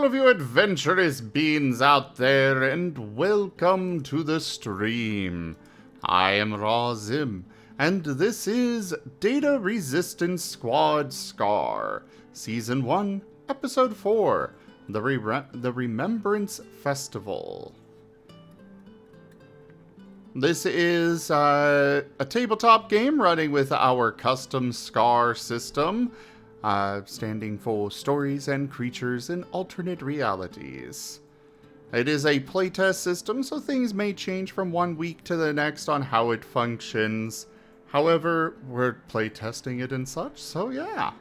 of you adventurous beings out there, and welcome to the stream. I am Raw Zim, and this is Data Resistance Squad Scar, Season 1, Episode 4, the Remembrance Festival. This is a tabletop game running with our custom Scar system, standing for Stories and Creatures in Alternate Realities. It is a playtest system, so things may change from one week to the next on how it functions. However, we're playtesting it and such, so yeah.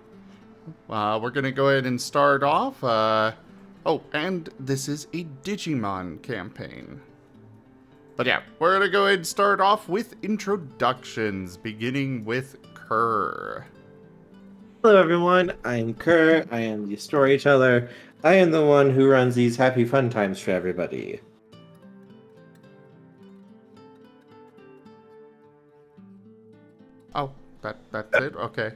We're going to go ahead and start off. Oh, and this is a Digimon campaign. But yeah, we're going to go ahead and start off with introductions, beginning with Kerr. Hello everyone, I'm Kerr, I am the Storyteller. I am the one who runs these happy fun times for everybody. Oh, that's it? Okay.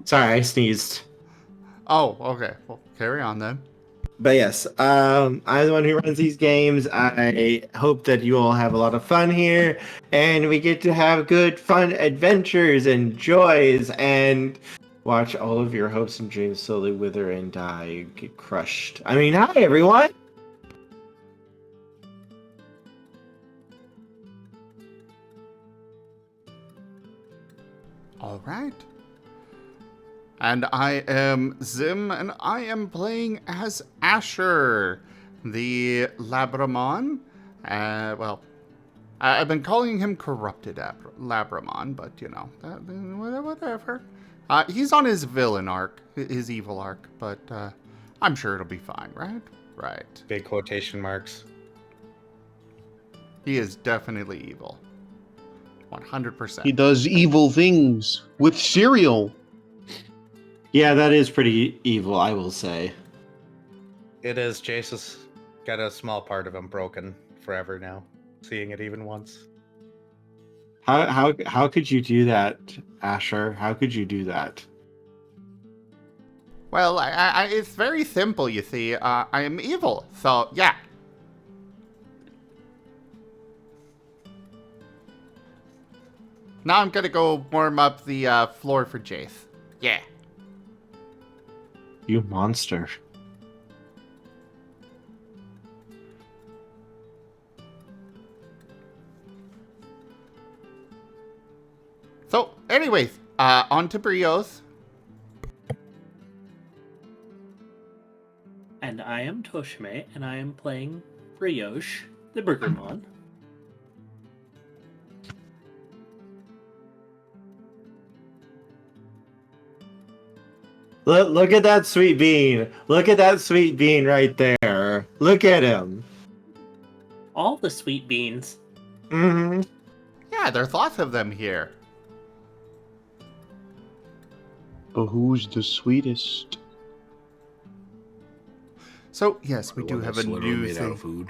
Sorry, I sneezed. Oh, okay. Well, carry on then. But yes, I'm the one who runs these games. I hope that you all have a lot of fun here, and we get to have good, fun adventures and joys, and watch all of your hopes and dreams slowly wither and die, get crushed. I mean, hi everyone! All right. And I am Zim, and I am playing as Asher, the Labramon. Well, I've been calling him Corrupted Labramon, but you know, whatever. He's on his villain arc, his evil arc, but I'm sure it'll be fine, right? Right. Big quotation marks. He is definitely evil. 100%. He does evil things with cereal. Yeah, that is pretty evil, I will say. It is. Jace has got a small part of him broken forever now. Seeing it even once. How could you do that, Asher? How could you do that? Well, it's very simple, you see. I am evil, so yeah. Now I'm gonna go warm up the floor for Jace. Yeah. You monster. So, anyways, on to Brioche. And I am Tochemay, and I am playing Brioche, the Burgermon. Look at that sweet bean. Look at that sweet bean right there. Look at him. All the sweet beans. Mm-hmm. Yeah, there's lots of them here. But who's the sweetest? So, yes, we do have a new thing.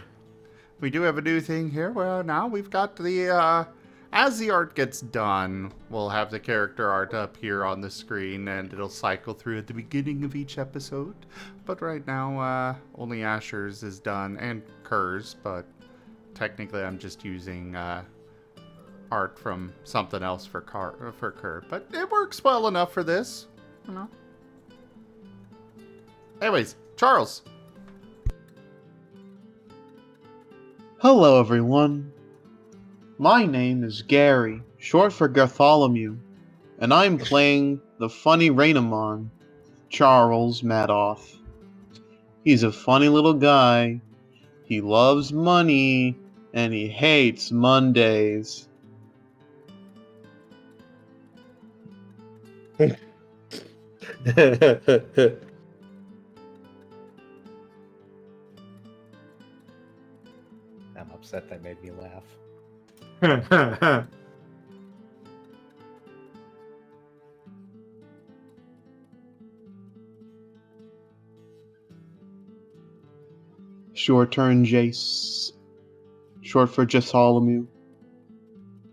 We do have a new thing here. Well, now we've got the, as the art gets done, we'll have the character art up here on the screen, and it'll cycle through at the beginning of each episode. But right now, only Asher's is done, and Kerr's, but technically I'm just using art from something else for Kerr. But it works well enough for this, you know. Anyways, Charles. Hello, everyone. My name is Gary, short for Bartholomew, and I'm playing the funny Rainamon, Charles Madoff. He's a funny little guy. He loves money, and he hates Mondays. I'm upset that made me laugh. Short turn Jace, short for Bartholomew.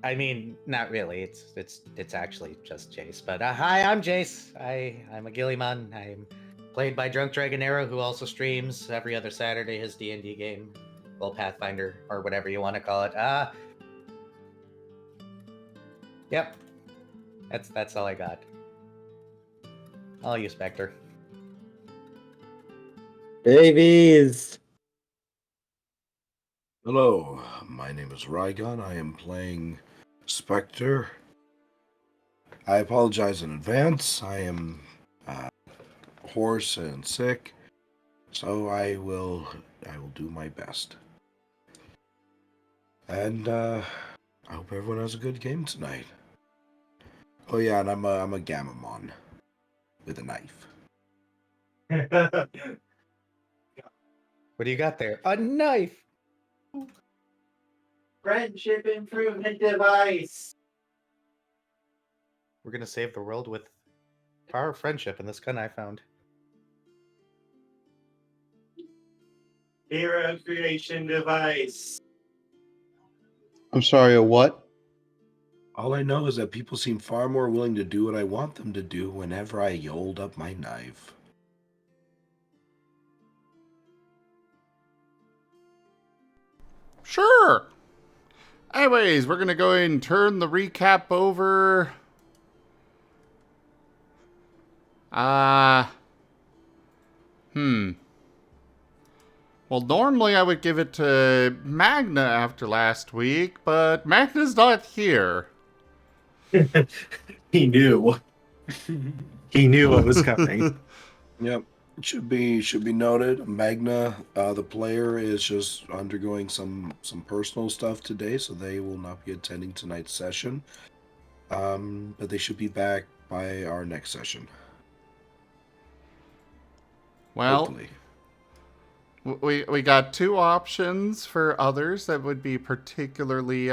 I mean, not really. It's actually just Jace. But hi, I'm Jace. I'm a Gillimon. I'm Played by Drunk Dragonero, who also streams every other Saturday his D&D game. Well, Pathfinder, or whatever you want to call it. Yep. That's all I got. All you, Specter. Babies! Hello, my name is Rygon. I am playing Specter. I apologize in advance. I am hoarse and sick, so I will do my best. And I hope everyone has a good game tonight. Oh yeah, and I'm a Gamamon with a knife. What do you got there? A knife! Friendship improvement device! We're gonna save the world with power of friendship in this gun I found. Hero creation device. I'm sorry, a what? All I know is that people seem far more willing to do what I want them to do whenever I hold up my knife. Sure. Anyways, we're gonna go ahead and turn the recap over. Well, normally I would give it to Magna after last week, but Magna's not here. He knew. He knew what was coming. Yep. It should be noted. Magna, the player, is just undergoing some personal stuff today, so they will not be attending tonight's session. But they should be back by our next session. Well, Hopefully. we got two options for others that would be particularly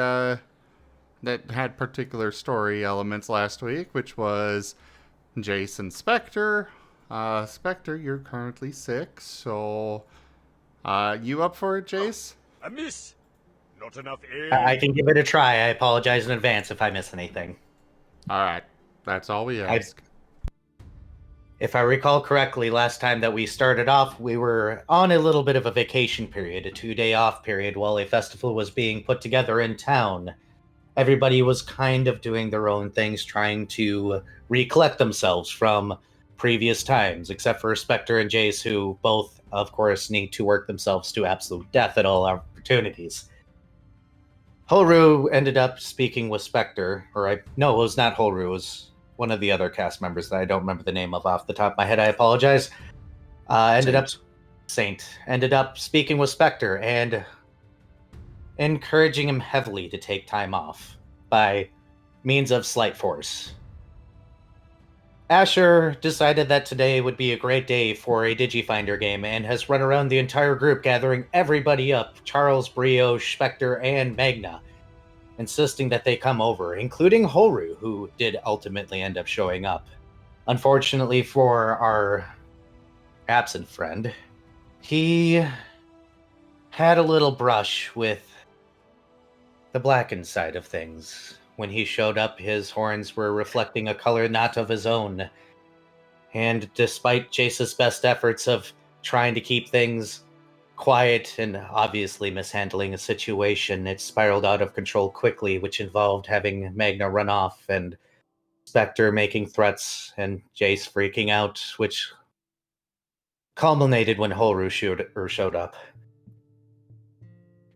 that had particular story elements last week, which was Jace and Specter. Specter, you're currently sick, so you up for it, Jace? I miss. Not enough air. I can give it a try. I apologize in advance if I miss anything. All right, that's all we ask. If I recall correctly, last time that we started off, we were on a little bit of a vacation period, a 2-day off period, while a festival was being put together in town. Everybody was kind of doing their own things, trying to recollect themselves from previous times, except for Specter and Jace, who both, of course, need to work themselves to absolute death at all opportunities. Holru ended up speaking with Specter, no, it was not Holru, it was one of the other cast members that I don't remember the name of off the top of my head. I apologize. Ended up speaking with Specter and encouraging him heavily to take time off by means of slight force. Asher decided that today would be a great day for a Digifinder game and has run around the entire group gathering everybody up, Charles, Brioche, Specter, and Magna, insisting that they come over, including Holru, who did ultimately end up showing up. Unfortunately for our absent friend, he had a little brush with the blackened side of things. When he showed up, his horns were reflecting a color not of his own. And despite Jace's best efforts of trying to keep things quiet and obviously mishandling a situation, it spiraled out of control quickly, which involved having Magna run off and Specter making threats and Jace freaking out, which culminated when Holru showed up.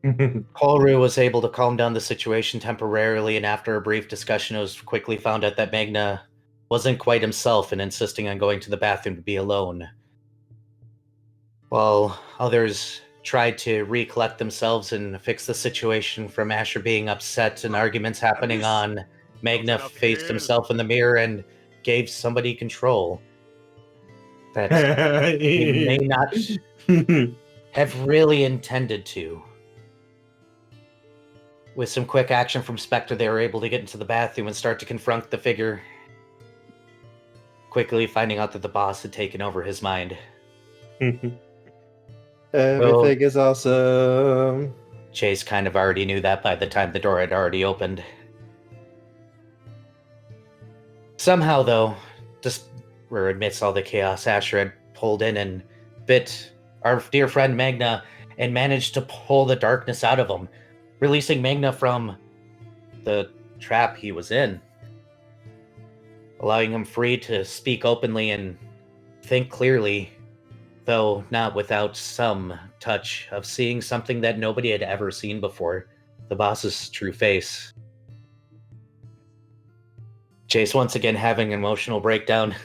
Holru was able to calm down the situation temporarily, and after a brief discussion, it was quickly found out that Magna wasn't quite himself and insisting on going to the bathroom to be alone. While others tried to recollect themselves and fix the situation from Asher being upset and arguments happening on, Magna faced himself in the mirror and gave somebody control that he may not have really intended to. With some quick action from Specter, they were able to get into the bathroom and start to confront the figure, quickly finding out that the boss had taken over his mind. Everything is awesome. Chase kind of already knew that by the time the door had already opened. Somehow, though, amidst all the chaos, Asher had pulled in and bit our dear friend Magna and managed to pull the darkness out of him, releasing Magna from the trap he was in, allowing him free to speak openly and think clearly, though not without some touch of seeing something that nobody had ever seen before, the boss's true face. Chase once again having an emotional breakdown.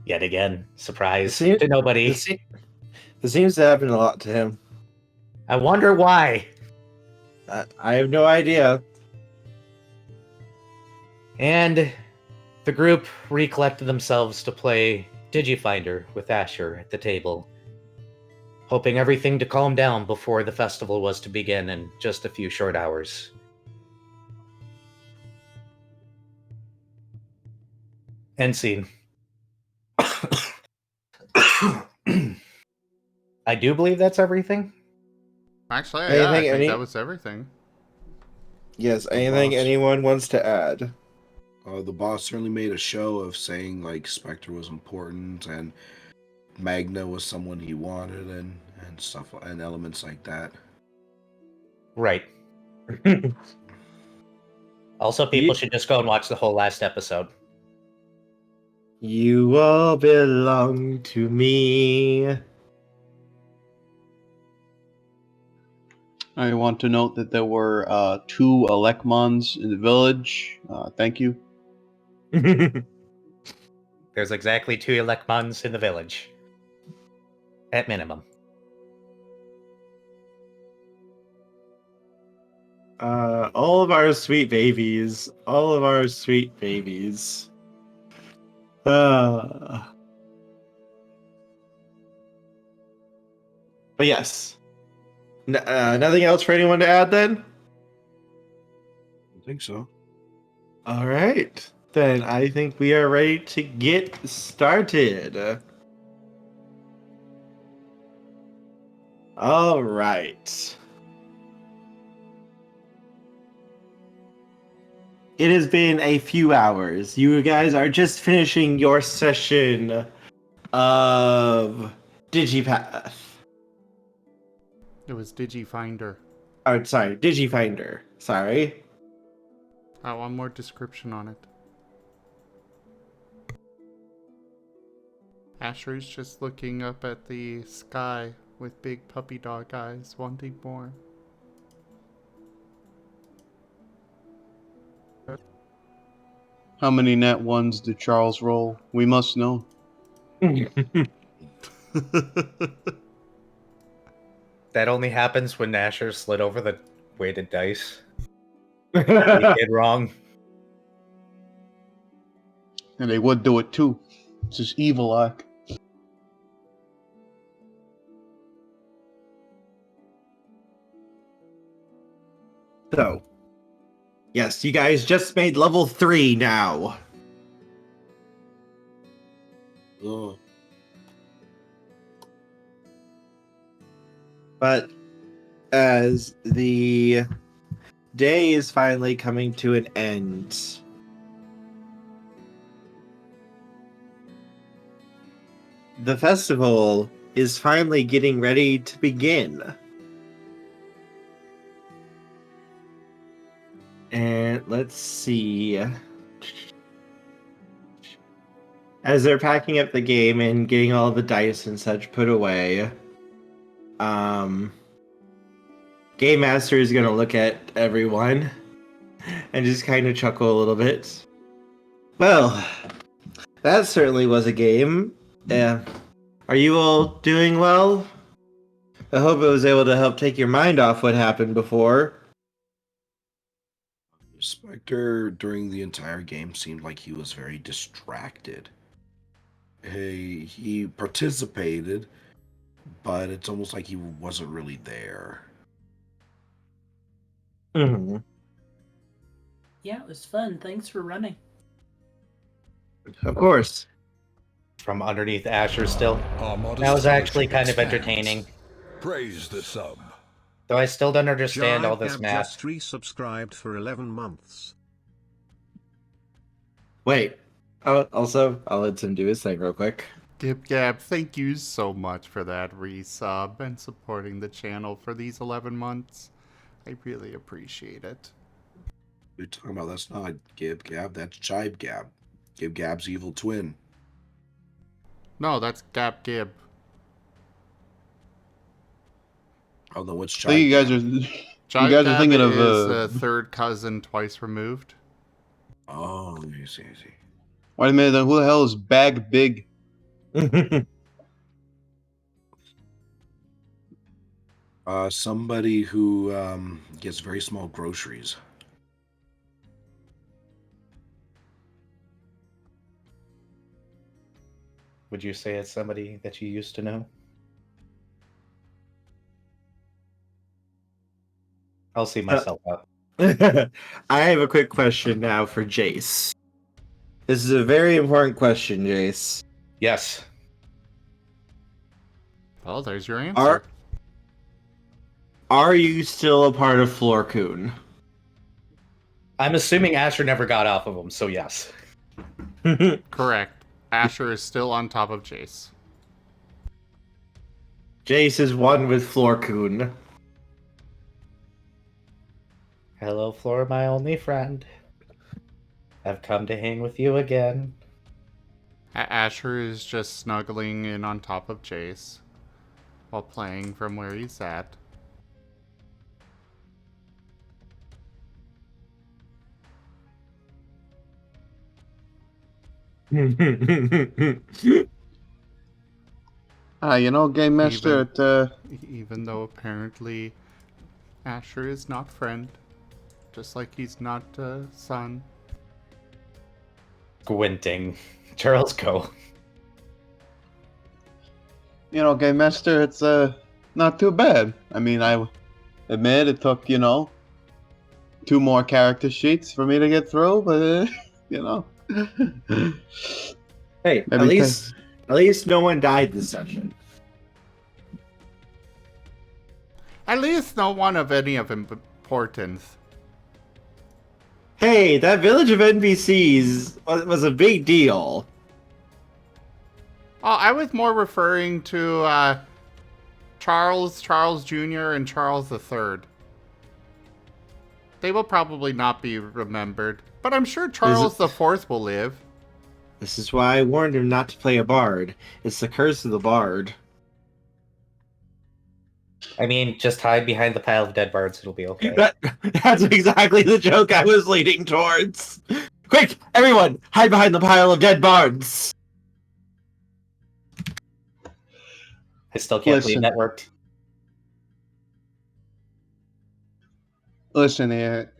Yet again, surprise to nobody. This seems to happen a lot to him. I wonder why. I have no idea. And the group recollected themselves to play Digifinder with Asher at the table, hoping everything to calm down before the festival was to begin in just a few short hours. End scene. I do believe that's everything. Actually, yeah, I think that was everything. Yes, anything anyone wants to add? The boss certainly made a show of saying like Specter was important and Magna was someone he wanted and stuff and elements like that. Right. Also, people should just go and watch the whole last episode. You all belong to me. I want to note that there were 2 Alekmons in the village. Thank you. There's exactly 2 Elekmons in the village. At minimum. All of our sweet babies. All of our sweet babies. But yes. Nothing else for anyone to add then? I think so. All right. Then I think we are ready to get started. All right. It has been a few hours. You guys are just finishing your session of Digipath. It was Digifinder. Oh, sorry, Digifinder. Sorry. I want more description on it. Asher's just looking up at the sky with big puppy dog eyes, wanting more. How many net ones did Charles roll? We must know. That only happens when Asher slid over the weighted dice. He did wrong. And they would do it too. It's just evil act. So, yes, you guys just made level 3 now. Oh. But as the day is finally coming to an end, the festival is finally getting ready to begin. And let's see. As they're packing up the game and getting all the dice and such put away, Game Master is going to look at everyone and just kind of chuckle a little bit. Well, that certainly was a game. Are you all doing well? I hope it was able to help take your mind off what happened before. Specter, during the entire game, seemed like he was very distracted. He participated, but it's almost like he wasn't really there. Mm-hmm. Yeah, it was fun. Thanks for running. Of course. From underneath Asher still. That That was actually kind of entertaining. Praise the sub. Though I still don't understand all this Jive math. just resubscribed for 11 months. Wait. Also, I'll let Tim do his thing real quick. Gib Gab, thank you so much for that resub and supporting the channel for these 11 months. I really appreciate it. What are you talking about? That's not Gib Gab, that's Jibe Gab. Gib Gab's evil twin. No, that's Gab Gib. Oh, then what's I think Jibe you guys Gab? are you Jibe guys are Gab thinking of is a third cousin twice removed. Oh, I see, I see. wait a minute, then who the hell is Bag Big? Somebody who gets very small groceries. Would you say it's somebody that you used to know? I'll see myself out. I have a quick question now for Jace. This is a very important question, Jace. Yes. Well, there's your answer. Are you still a part of Floorcoon? I'm assuming Asher never got off of him, so yes. Correct. Asher is still on top of Jace. Jace is one with Floorcoon. Hello, Flora, my only friend. I've come to hang with you again. Asher is just snuggling in on top of Jace while playing from where he's at. Game Master, Even though apparently Asher is not friend, just like he's not son. Squinting. Charles, go. Game Master, it's not too bad. I mean, I admit it took 2 more character sheets for me to get through, but Hey, Maybe at least no one died this session. At least no one of any of importance. Hey, that village of NPCs was a big deal. Oh, I was more referring to Charles Jr., and Charles III. They will probably not be remembered, but I'm sure Charles IV will live. This is why I warned him not to play a bard. It's the curse of the bard. I mean, just hide behind the pile of dead bards, it'll be okay. That's exactly the joke I was leading towards. Quick, everyone, hide behind the pile of dead bards. I still can't believe Listen. that worked. Listen here.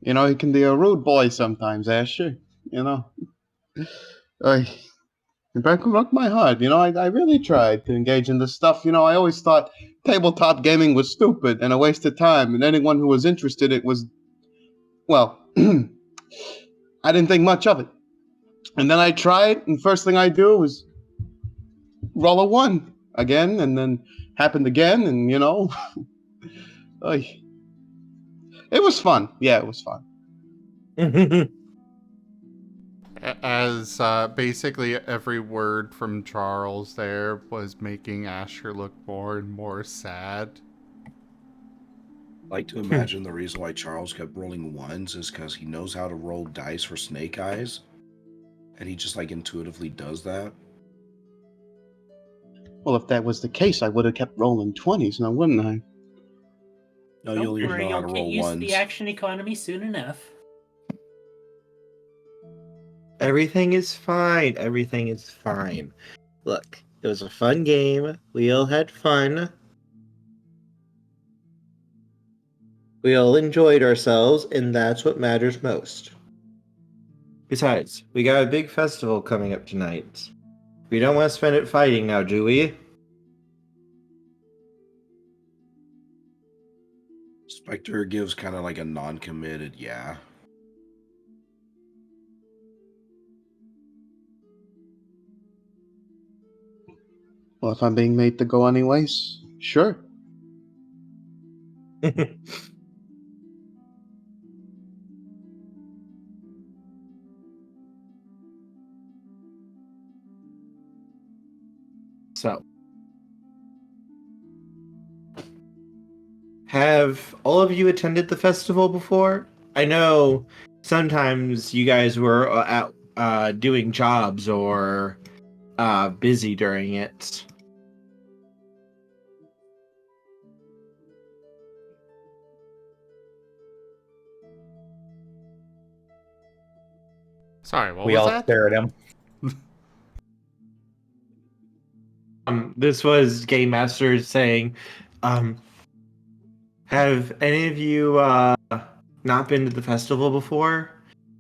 He can be a rude boy sometimes, Asher. It broke my heart. I really tried to engage in this stuff. I always thought tabletop gaming was stupid and a waste of time, and anyone who was interested, it was, well, I didn't think much of it. And then I tried, and first thing I do was roll a 1 again, and then happened again, and it was fun. Yeah, it was fun. As basically every word from Charles there was making Asher look more and more sad. I like to imagine the reason why Charles kept rolling 1s is because he knows how to roll dice for snake eyes. And he just intuitively does that. Well, if that was the case, I would have kept rolling 20s now, wouldn't I? No, Don't you'll worry, know how you'll to get roll used to the 1s. action economy soon enough. Everything is fine. Everything is fine. Look, it was a fun game. We all had fun. We all enjoyed ourselves, and that's what matters most. Besides, we got a big festival coming up tonight. We don't want to spend it fighting now, do we? Specter gives kind of a non-committed yeah. Well, if I'm being made to go anyways, sure. So, have all of you attended the festival before? I know sometimes you guys were out doing jobs or busy during it. Sorry, what We was all that? stare at him. This was Game Master saying, have any of you not been to the festival before?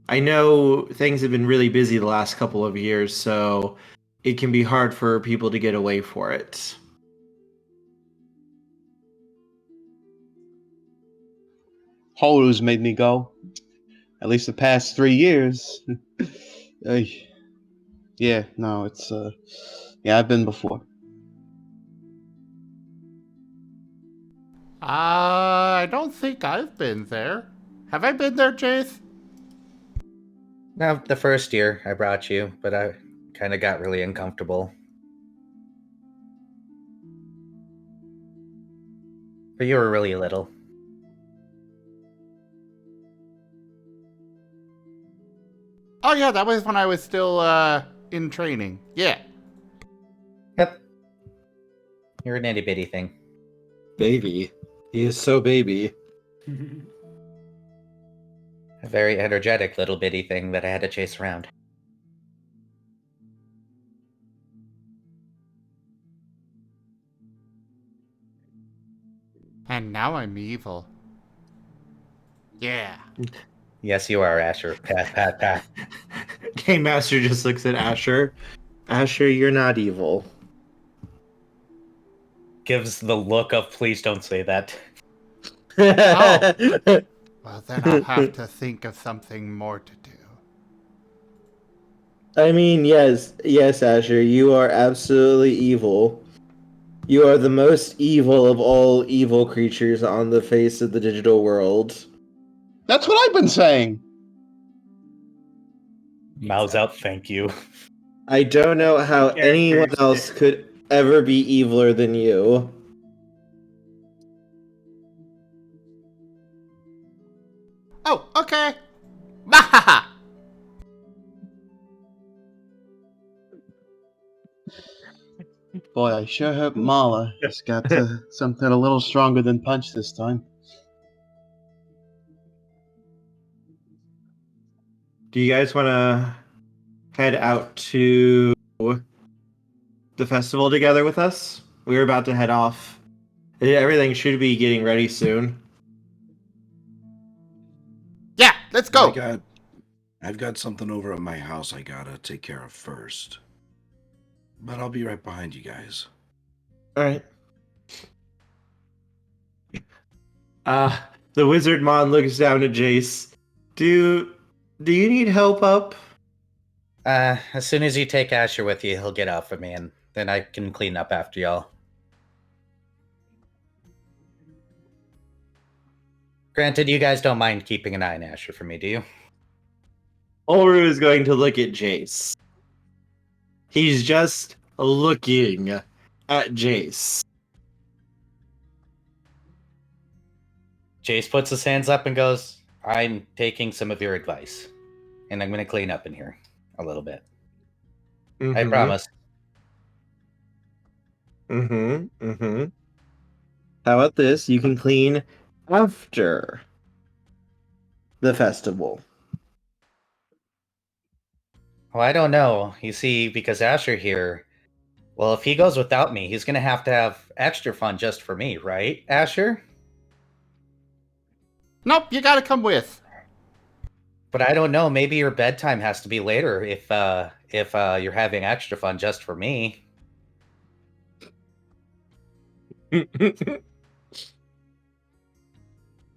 I know things have been really busy the last couple of years, so it can be hard for people to get away for it. Horu's made me go. At least the past 3 years. Yeah, no, it's yeah, I've been before. I don't think I've been there. Have I been there, Jace? No, the first year I brought you, but I kind of got really uncomfortable. But you were really little. Oh yeah, that was when I was still in training. Yeah. Yep. You're an itty bitty thing. Baby. He is so baby. A very energetic little bitty thing that I had to chase around. And now I'm evil. Yeah. Yes, you are, Asher. Pat, pat, pat. Game Master just looks at Asher. Asher, you're not evil. Gives the look of please don't say that. Well, then I'll have to think of something more to do. I mean, yes, Asher, you are absolutely evil. You are the most evil of all evil creatures on the face of the digital world. That's what I've been saying. Mouths out, thank you. I don't know how anyone else could ever be eviler than you. Oh, okay. Mahaha! Boy, I sure hope Mala has got something a little stronger than punch this time. Do you guys want to head out to the festival together with us? We're about to head off. Everything should be getting ready soon. Yeah, let's go! I've got something over at my house I gotta take care of first. But I'll be right behind you guys. Alright. The wizard Mon looks down at Jace. Do you need help up? As soon as you take Asher with you, he'll get out for me, and then I can clean up after y'all. Granted, you guys don't mind keeping an eye on Asher for me, do you? Ulru is going to look at Jace. He's just looking at Jace. Jace puts his hands up and goes, I'm taking some of your advice, and I'm going to clean up in here a little bit. I promise. How about this? You can clean after the festival. Well, I don't know. You see, because Asher here, well, if he goes without me, he's going to have extra fun just for me, right, Asher? Nope, you gotta come with. But I don't know. Maybe your bedtime has to be later if you're having extra fun just for me.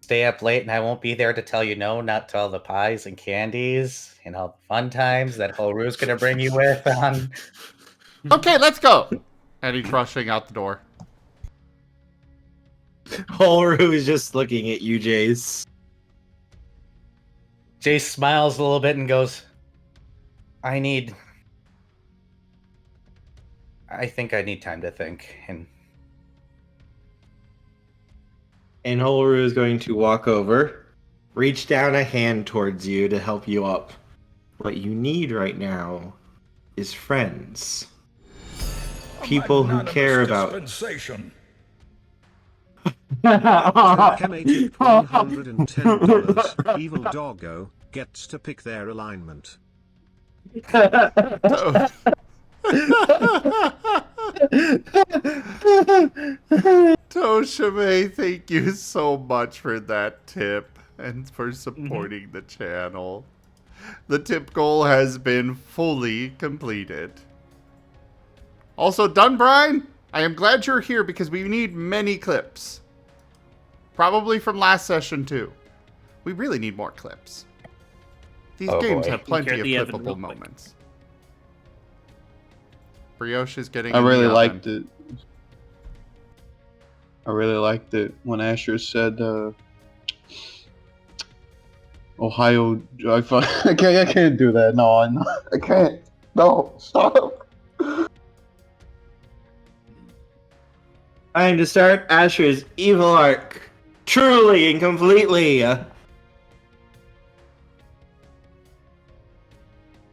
Stay up late and I won't be there to tell you no, not to all the pies and candies and all the fun times that Horu's gonna bring you with on. Okay, let's go! And he's rushing out the door. Ulru is just looking at you, Jace. Jace smiles a little bit and goes, I need I think I need time to think. And Holru is going to walk over, reach down a hand towards you to help you up. What you need right now is friends. People who care about... Dispensation. Tochemay tipped $110. Evil Doggo gets to pick their alignment. Tochemay, thank you so much for that tip and for supporting the channel. The tip goal has been fully completed. Also done, Bryan? I am glad you're here because we need many clips. Probably from last session too. We really need more clips. These games have plenty of clippable moments. Brioche is getting I in the really oven. liked it. I really liked it when Asher said Ohio. I can't do that. No, I can't. No, stop. Time to start Asher's evil arc. Truly and completely.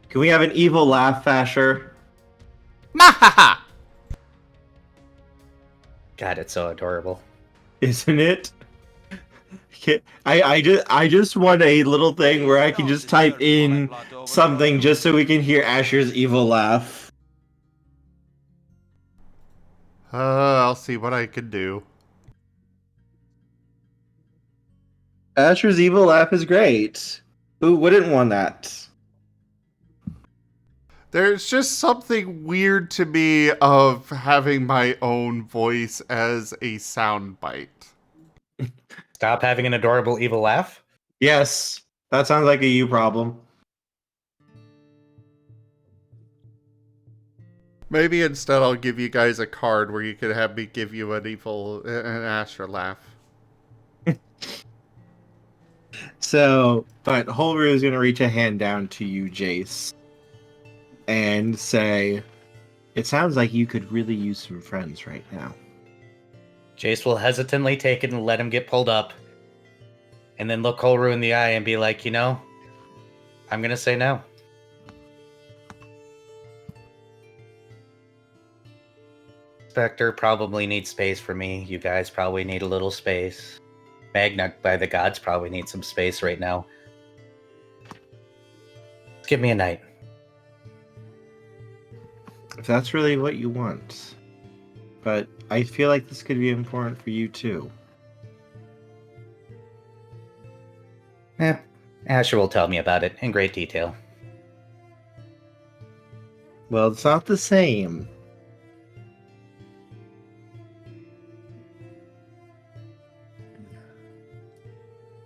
Can we have an evil laugh, Asher? Mahaha! God, it's so adorable. Isn't it? I just want a little thing where I can just type in something just so we can hear Asher's evil laugh. I'll see what I can do. Asher's evil laugh is great. Who wouldn't want that? There's just something weird to me of having my own voice as a soundbite. Stop having an adorable evil laugh? Yes, that sounds like a you problem. Maybe instead I'll give you guys a card where you could have me give you an Asher laugh. So, but Holru is going to reach a hand down to you, Jace, and say, it sounds like you could really use some friends right now. Jace will hesitantly take it and let him get pulled up. And then look Holru in the eye and be like, you know, I'm going to say no. Specter probably needs space for me. You guys probably need a little space. Magna, by the gods, probably needs some space right now. Just give me a night. If that's really what you want. But I feel like this could be important for you too. Asher will tell me about it in great detail. Well, it's not the same.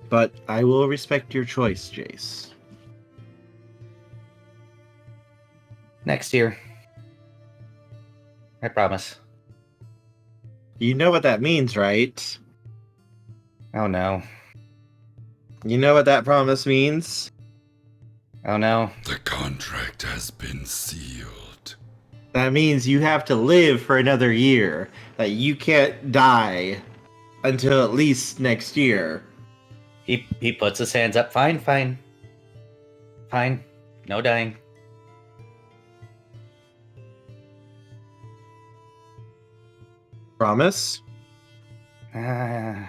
But I will respect your choice, Jace. Next year. I promise. You know what that means, right? Oh no. You know what that promise means? Oh no. The contract has been sealed. That means you have to live for another year. That you can't die until at least next year. He puts his hands up. Fine. No dying. Promise? Yeah,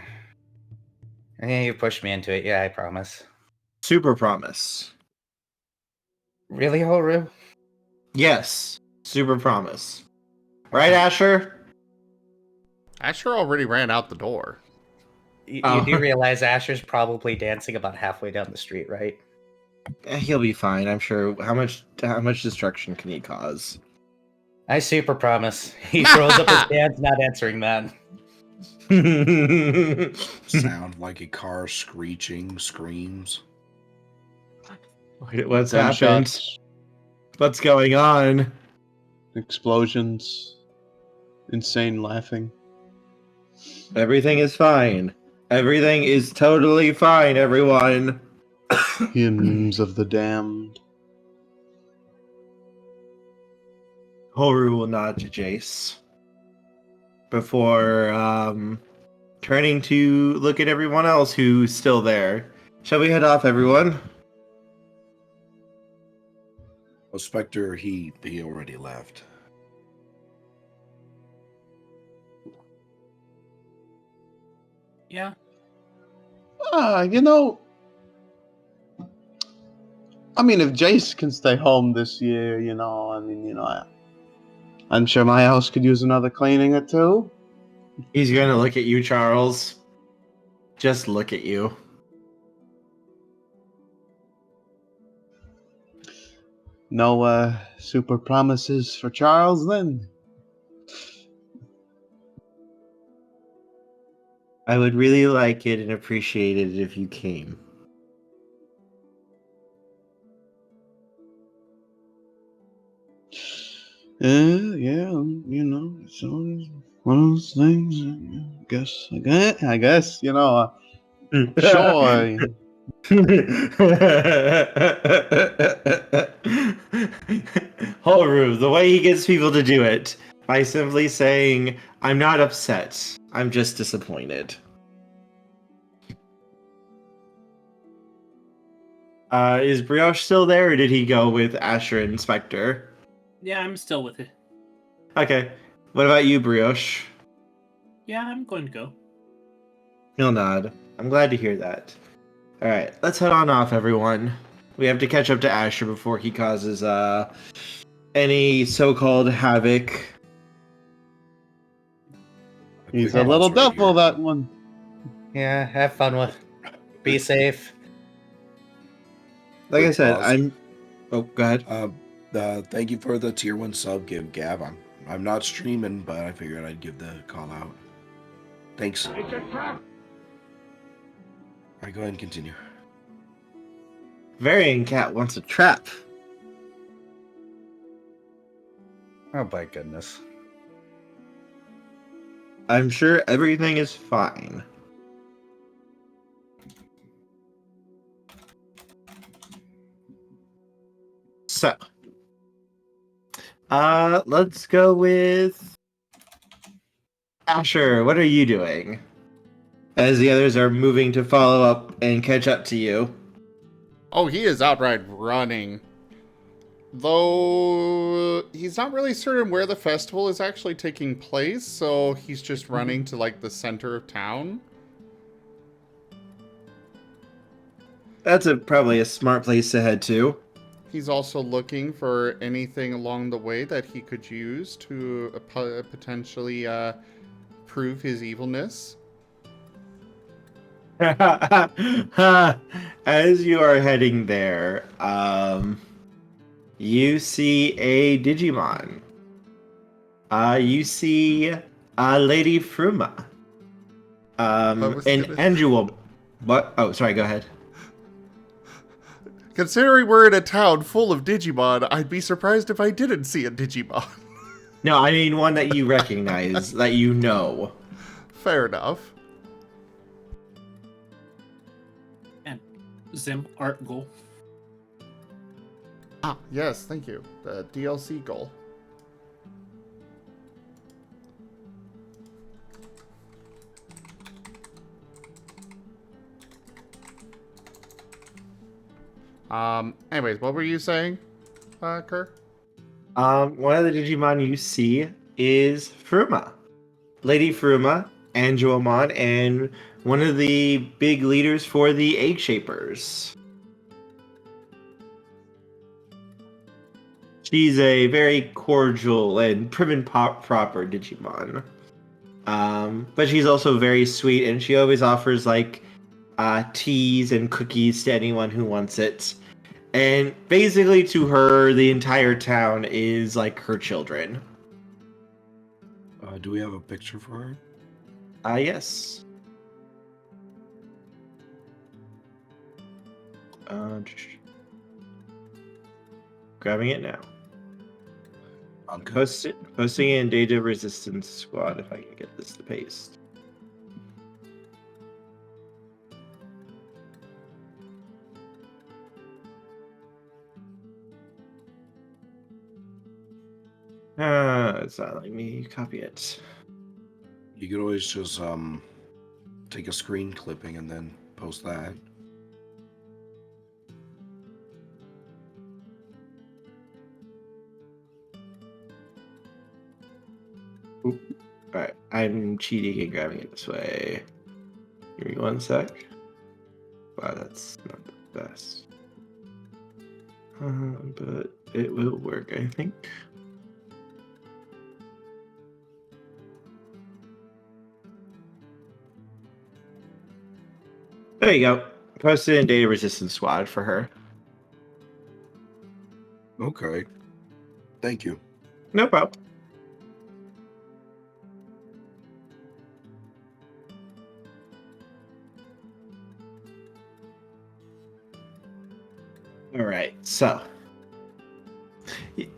you pushed me into it. Yeah, I promise. Super promise. Really, Holru? Yes. Super promise. Right, Asher? Asher already ran out the door. You Oh. do realize Asher's probably dancing about halfway down the street, right? He'll be fine, I'm sure. How much destruction can he cause? I super promise. He throws up his hands, not answering that. Sound like a car screeching, screams. What's happened? Gunshots, What's going on? explosions, insane laughing. Everything is fine. Everything is totally fine, everyone. Hymns of the damned. Horu will nod to Jace before turning to look at everyone else who's still there. Shall we head off, everyone? Oh, Specter, he already left. Yeah. You know, I mean, if Jace can stay home this year, I'm sure my house could use another cleaning or two. He's gonna look at you, Charles. Just look at you. No super promises for Charles then? I would really like it and appreciate it if you came. Yeah, it's always one of those things. I guess, sure. Horu, the way he gets people to do it, by simply saying, I'm not upset, I'm just disappointed. Is Brioche still there, or did he go with Asher and Specter? Yeah, I'm still with it. Okay. What about you, Brioche? Yeah, I'm going to go. He'll nod. I'm glad to hear that. Alright, let's head on off, everyone. We have to catch up to Asher before he causes any so-called havoc. He's a little devil, that one. Yeah, have fun with. Be safe. Like I Quick said, pause. Oh, go ahead. Thank you for the tier 1 sub give, Gav. I'm not streaming, but I figured I'd give the call out. Thanks. It's a trap. Alright, go ahead and continue. Varying Cat wants a trap. Oh my goodness. I'm sure everything is fine. So, let's go with Asher. What are you doing? As the others are moving to follow up and catch up to you. Oh, he is outright running. Though he's not really certain where the festival is actually taking place, so he's just running to like the center of town. That's probably a smart place to head to. He's also looking for anything along the way that he could use to potentially prove his evilness. As you are heading there, you see a Digimon. You see Lady Fruma. And Angela. What? Oh, sorry, go ahead. Considering we're in a town full of Digimon, I'd be surprised if I didn't see a Digimon. No, I mean one that you recognize, that you know. Fair enough. And Zim art goal. Ah, yes, thank you. The DLC goal. Anyways, what were you saying, Kerr? One of the Digimon you see is Fruma. Lady Fruma, Angelomon, and one of the big leaders for the Egg Shapers. She's a very cordial and prim and proper Digimon. But she's also very sweet, and she always offers like teas and cookies to anyone who wants it. And basically, to her, the entire town is like her children. Do we have a picture for her? Yes. Grabbing it now. Okay. Posting it in Data Resistance Squad if I can get this to paste. It's not letting me copy it. You could always just take a screen clipping and then post that. Alright, I'm cheating and grabbing it this way. Give me one sec. Wow, that's not the best. But it will work, I think. There you go. Posted in Data Resistance Squad for her. Okay. Thank you. No problem. All right, so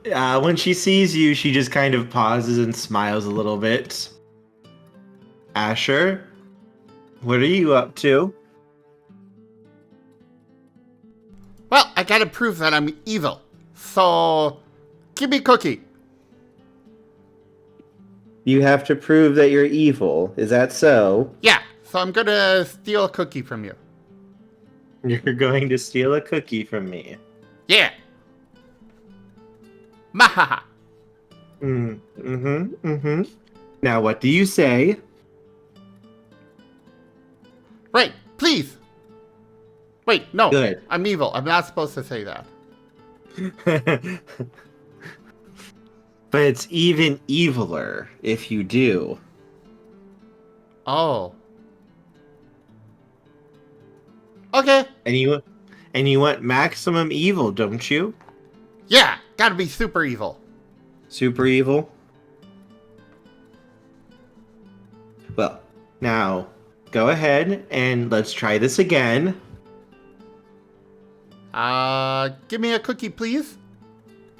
when she sees you, she just kind of pauses and smiles a little bit. Asher, what are you up to? Well, I gotta prove that I'm evil. So, give me cookie. You have to prove that you're evil. Is that so? Yeah, so I'm gonna steal a cookie from you. You're going to steal a cookie from me. Yeah. Mahaha. Now, what do you say? Right, please. Wait, no. Good. I'm evil. I'm not supposed to say that. But it's even eviler if you do. Oh. Okay. And you want maximum evil, don't you? Yeah, gotta be super evil. Super evil? Well, now, go ahead and let's try this again. Give me a cookie, please.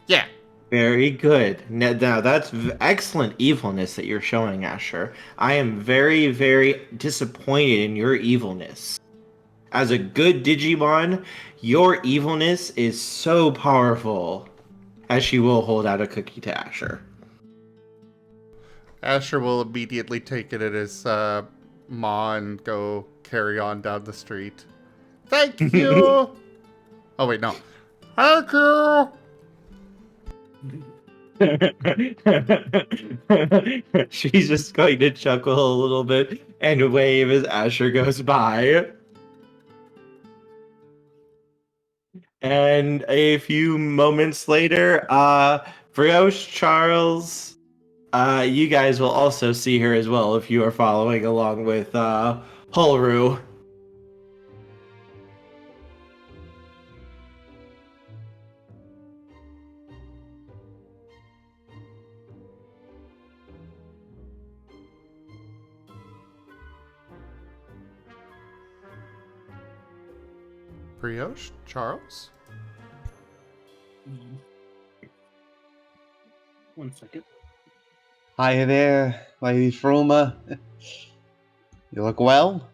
Yeah. Very good. Now, that's excellent evilness that you're showing, Asher. I am very, very disappointed in your evilness. As a good Digimon, your evilness is so powerful. As she will hold out a cookie to Asher. Asher will immediately take it at his maw and go carry on down the street. Thank you! Oh, wait, no. Thank you! She's just going to chuckle a little bit and wave as Asher goes by. And a few moments later, Brioche, Charles, you guys will also see her as well if you are following along with Holru. Brioche? Charles? 1 second. Hi there, Lady Froma. You look well?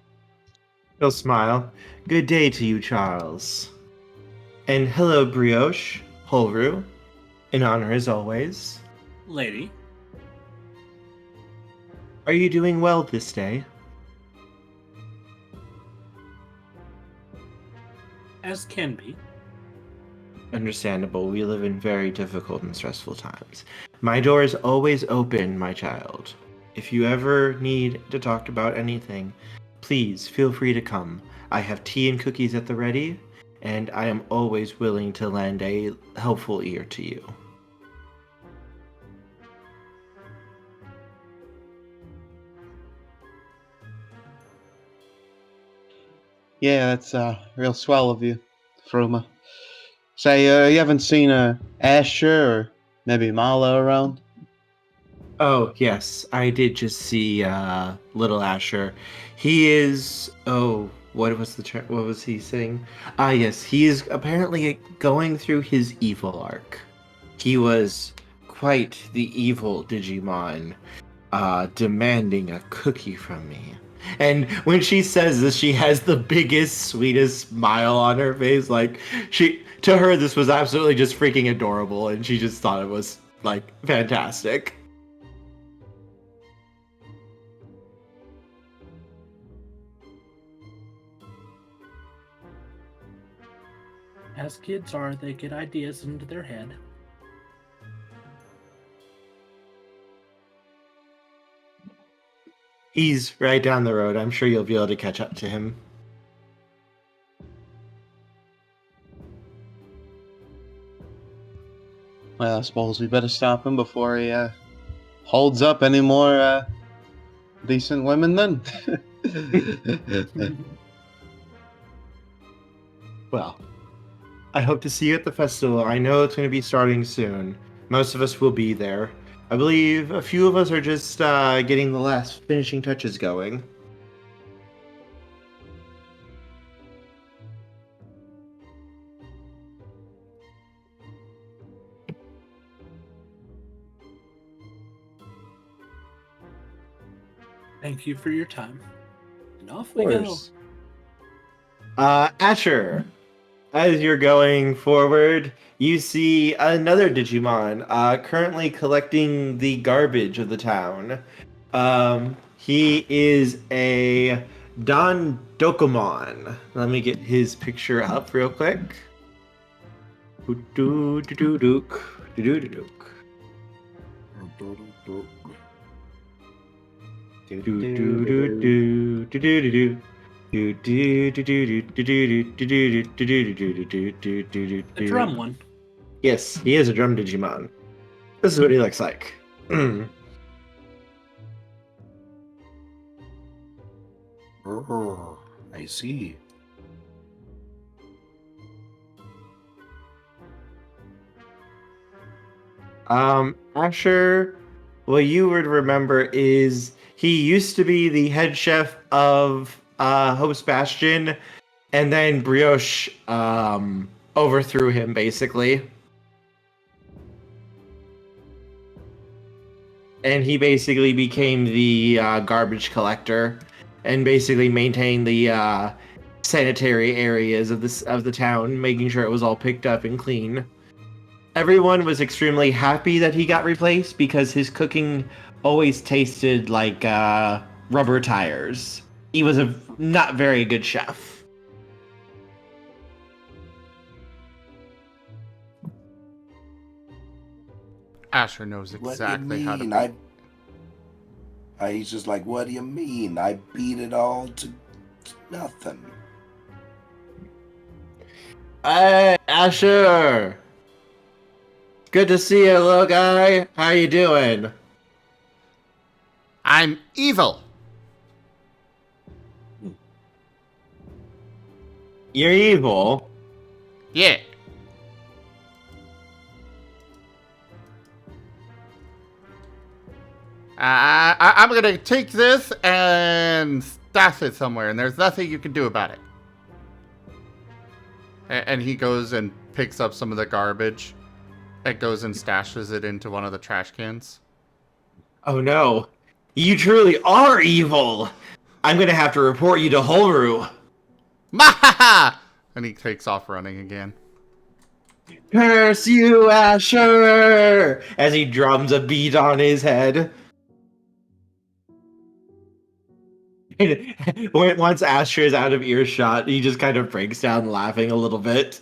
He'll smile. Good day to you, Charles. And hello, Brioche, Holru. An honor as always. Lady, Are you doing well this day? as can be. Understandable. We live in very difficult and stressful times. My door is always open, my child. If you ever need to talk about anything, please feel free to come. I have tea and cookies at the ready, and I am always willing to lend a helpful ear to you. Yeah, that's real swell of you, Froma. Say, you haven't seen Asher or maybe Marlo around? Oh, yes, I did just see little Asher. He is... Oh, what was he saying? Ah, yes, he is apparently going through his evil arc. He was quite the evil Digimon, demanding a cookie from me. And when she says this, she has the biggest, sweetest smile on her face. Like, to her, this was absolutely just freaking adorable, and she just thought it was like fantastic. As kids are, they get ideas into their head. He's right down the road. I'm sure you'll be able to catch up to him. Well, I suppose we better stop him before he holds up any more decent women then. Well, I hope to see you at the festival. I know it's going to be starting soon. Most of us will be there. I believe a few of us are just getting the last finishing touches going. Thank you for your time. And off we go. Asher, as you're going forward, you see another Digimon currently collecting the garbage of the town. He is a Dokomon. Let me get his picture up real quick. The drum one. Yes, he is a drum Digimon. This is what he looks like. Oh, I see. Asher, what you would remember is he used to be the head chef of Hope's Bastion, and then Brioche overthrew him, basically. And he basically became the garbage collector, and basically maintained the sanitary areas of the town, making sure it was all picked up and clean. Everyone was extremely happy that he got replaced because his cooking always tasted like rubber tires. He was a not very good chef. Asher knows exactly how to. He's just like, what do you mean? I beat it all to nothing. Hey, Asher! Good to see you, little guy. How you doing? I'm evil. You're evil? Yeah. I'm gonna take this and stash it somewhere, and there's nothing you can do about it. And he goes and picks up some of the garbage and goes and stashes it into one of the trash cans. Oh no. You truly are evil! I'm gonna have to report you to Holru. Mahaha! And he takes off running again. Curse you, Asher! As he drums a beat on his head. Once Asher is out of earshot, he just kind of breaks down laughing a little bit.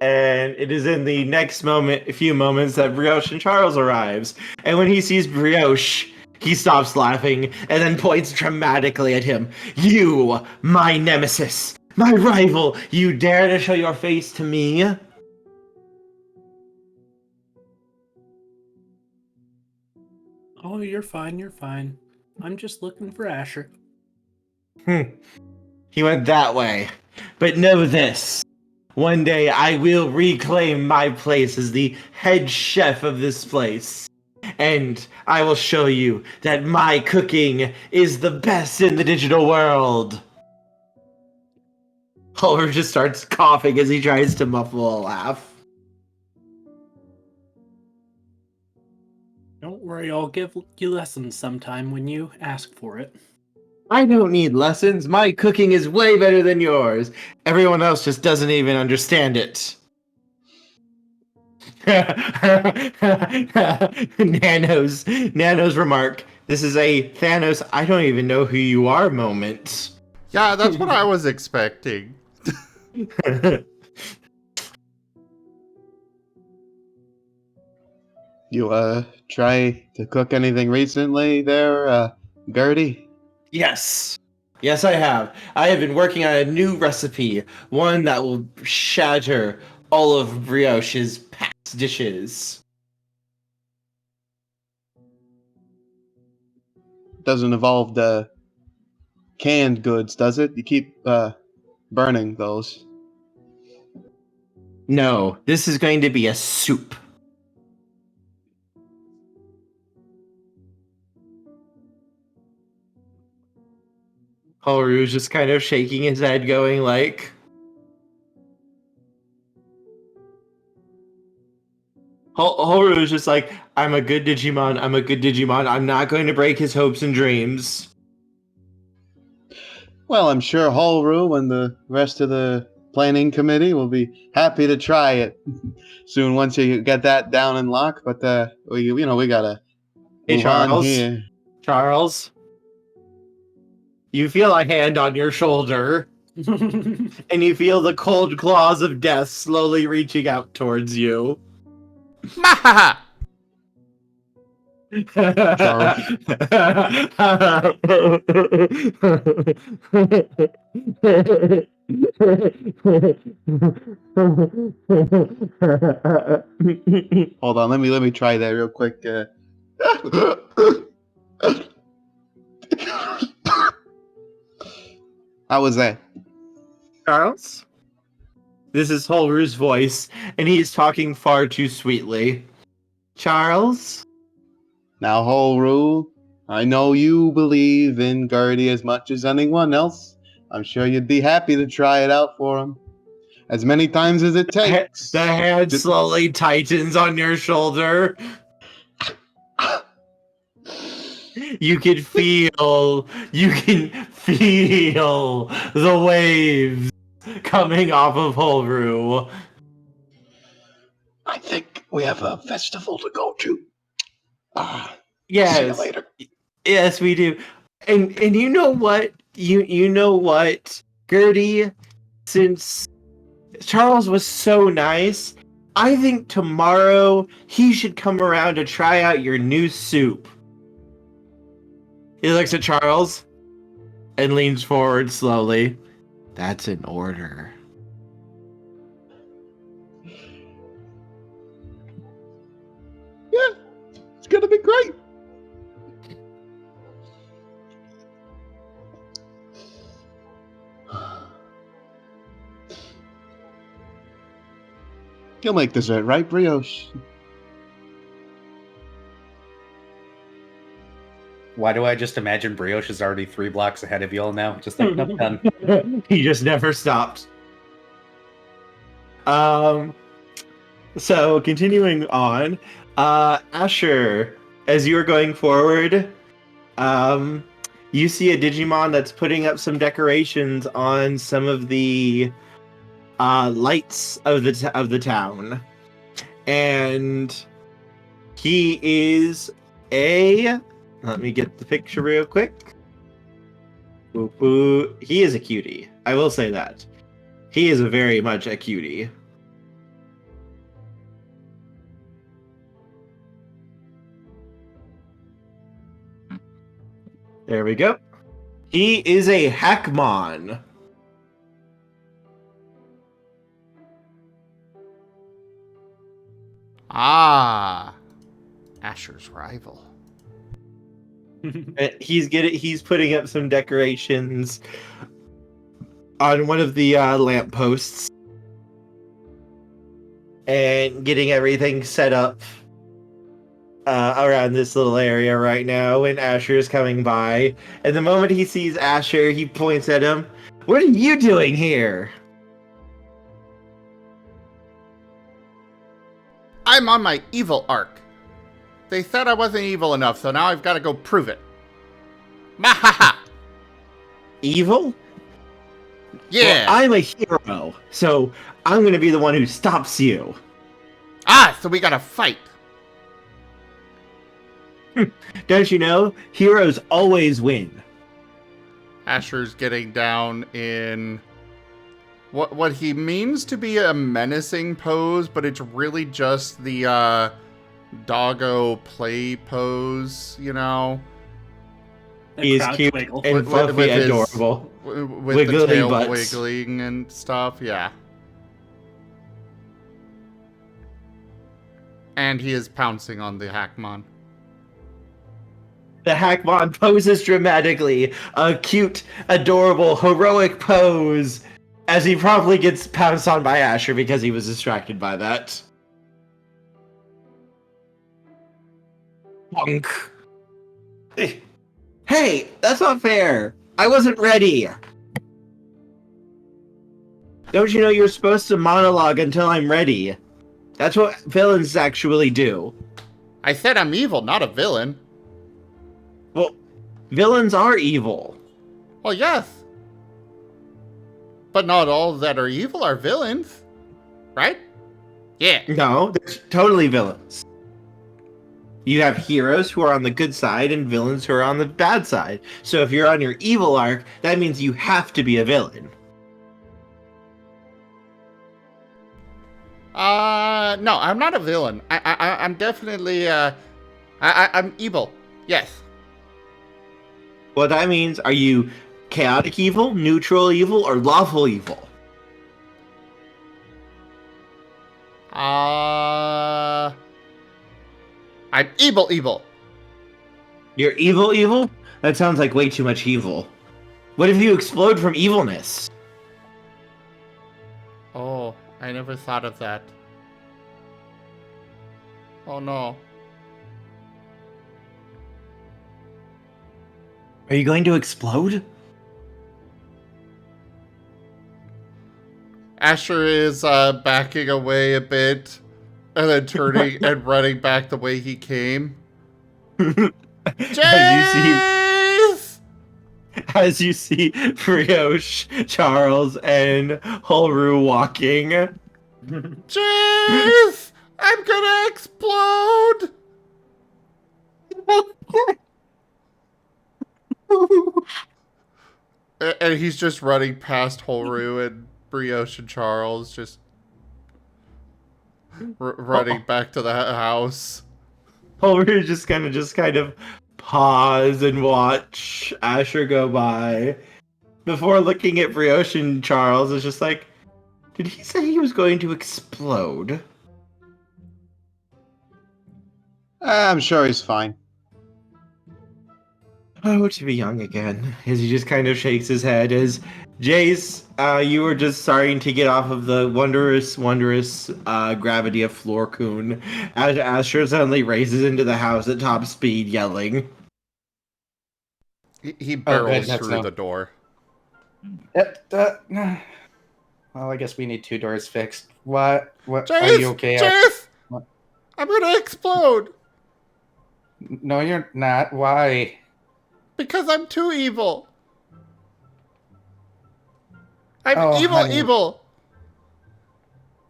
And it is in the next few moments that Brioche and Charles arrives. And when he sees Brioche, he stops laughing and then points dramatically at him. You, my nemesis, my rival, you dare to show your face to me? Oh, you're fine, you're fine. I'm just looking for Asher. He went that way. But know this. One day I will reclaim my place as the head chef of this place. And I will show you that my cooking is the best in the digital world. Oliver just starts coughing as he tries to muffle a laugh. Don't worry, I'll give you lessons sometime when you ask for it. I don't need lessons. My cooking is way better than yours. Everyone else just doesn't even understand it. Nano's remark. This is a Thanos, I don't even know who you are moment. Yeah, that's what I was expecting. You try to cook anything recently there, Gertie? Yes. Yes, I have. I have been working on a new recipe, one that will shatter all of Brioche's past dishes. Doesn't involve the canned goods, does it? You keep burning those. No, this is going to be a soup. Haru's just kind of shaking his head, going like... Haru's just like, I'm a good Digimon, I'm a good Digimon, I'm not going to break his hopes and dreams. Well, I'm sure Holru and the rest of the planning committee will be happy to try it soon once you get that down in lock. But we gotta Hey, move on Charles. here. Charles, you feel a hand on your shoulder, and you feel the cold claws of death slowly reaching out towards you. Mahaha! Hold on, let me try that real quick. How was that? Charles? This is Holru's voice, and he's talking far too sweetly. Charles? Now, Holru, I know you believe in Gertie as much as anyone else. I'm sure you'd be happy to try it out for him. As many times as it takes. The hand slowly tightens on your shoulder. You can feel the waves coming off of Holru. I think we have a festival to go to. Yes. See you later. Yes, we do. And you know what? You know what, Gertie? Since Charles was so nice, I think tomorrow he should come around to try out your new soup. He looks at Charles and leans forward slowly. That's an order. Yeah, it's gonna be great. You'll make dessert, right, Brioche? Why do I just imagine Brioche is already 3 blocks ahead of y'all now? Just like, nope, done. He just never stopped. So continuing on, Asher, as you're going forward, you see a Digimon that's putting up some decorations on some of the lights of the town, and he is a. Let me get the picture real quick. Boop, boop. He is a cutie. I will say that. He is very much a cutie. There we go. He is a Hackmon. Ah, Asher's rival. He's putting up some decorations on one of the lampposts and getting everything set up around this little area right now when Asher is coming by. And the moment he sees Asher, he points at him. What are you doing here? I'm on my evil arc. They said I wasn't evil enough, so now I've got to go prove it. Mahaha! Evil? Yeah! Well, I'm a hero, so I'm going to be the one who stops you. Ah, so we gotta fight. Don't you know? Heroes always win. Asher's getting down in what he means to be a menacing pose, but it's really just the doggo play pose, you know? He is crouch cute wiggle. and fluffy, adorable. With Wiggly the tail butts. wiggling and stuff, yeah. And he is pouncing on the Hackmon. The Hackmon poses dramatically, a cute, adorable, heroic pose, as he probably gets pounced on by Asher because he was distracted by that. Bonk. Hey, that's not fair. I wasn't ready. Don't you know you're supposed to monologue until I'm ready? That's what villains actually do. I said I'm evil, not a villain. Well, villains are evil. Well, yes. But not all that are evil are villains. Right? Yeah. No, they're totally villains. You have heroes who are on the good side and villains who are on the bad side. So if you're on your evil arc, that means you have to be a villain. No, I'm not a villain. I'm definitely, I'm evil. Yes. What that means, are you chaotic evil, neutral evil, or lawful evil? I'm evil. You're evil? That sounds like way too much evil. What if you explode from evilness? Oh, I never thought of that. Oh no. Are you going to explode? Asher is backing away a bit and then turning and running back the way he came. Jace! As you see Brioche, Charles, and Holru walking. Jace! I'm gonna explode! And he's just running past Holru and Brioche and Charles, just running back to the house. Holru just kind of pause and watch Asher go by before looking at Brioche and Charles. Is just like, did he say he was going to explode? I'm sure he's fine. Oh, to be young again. As he just kind of shakes his head as Jace, you were just starting to get off of the wondrous gravity of Floorcoon as Asher suddenly races into the house at top speed, yelling. He barrels that's through no. the door. Well, I guess we need 2 doors fixed. What? Jace! Are you okay? Jace! What? I'm gonna explode! No, you're not. Why? Because I'm too evil. I'm Oh, evil, honey. evil.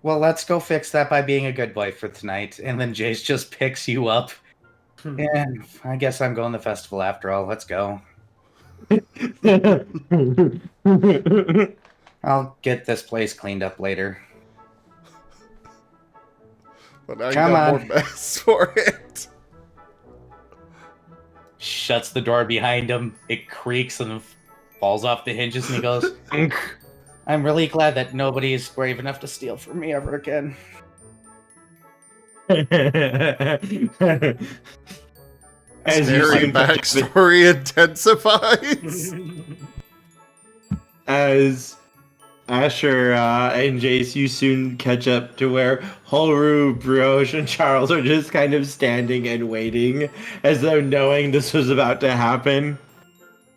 Well, let's go fix that by being a good boy for tonight. And then Jace just picks you up. And I guess I'm going to the festival after all. Let's go. I'll get this place cleaned up later. But now Come you got on. more mess for it. Shuts the door behind him. It creaks and falls off the hinges, and he goes, I'm really glad that nobody is brave enough to steal from me ever again. As you Scary soon backstory intensifies. as Asher and Jace, you soon catch up to where Holru, Brioche, and Charles are just kind of standing and waiting as though knowing this was about to happen.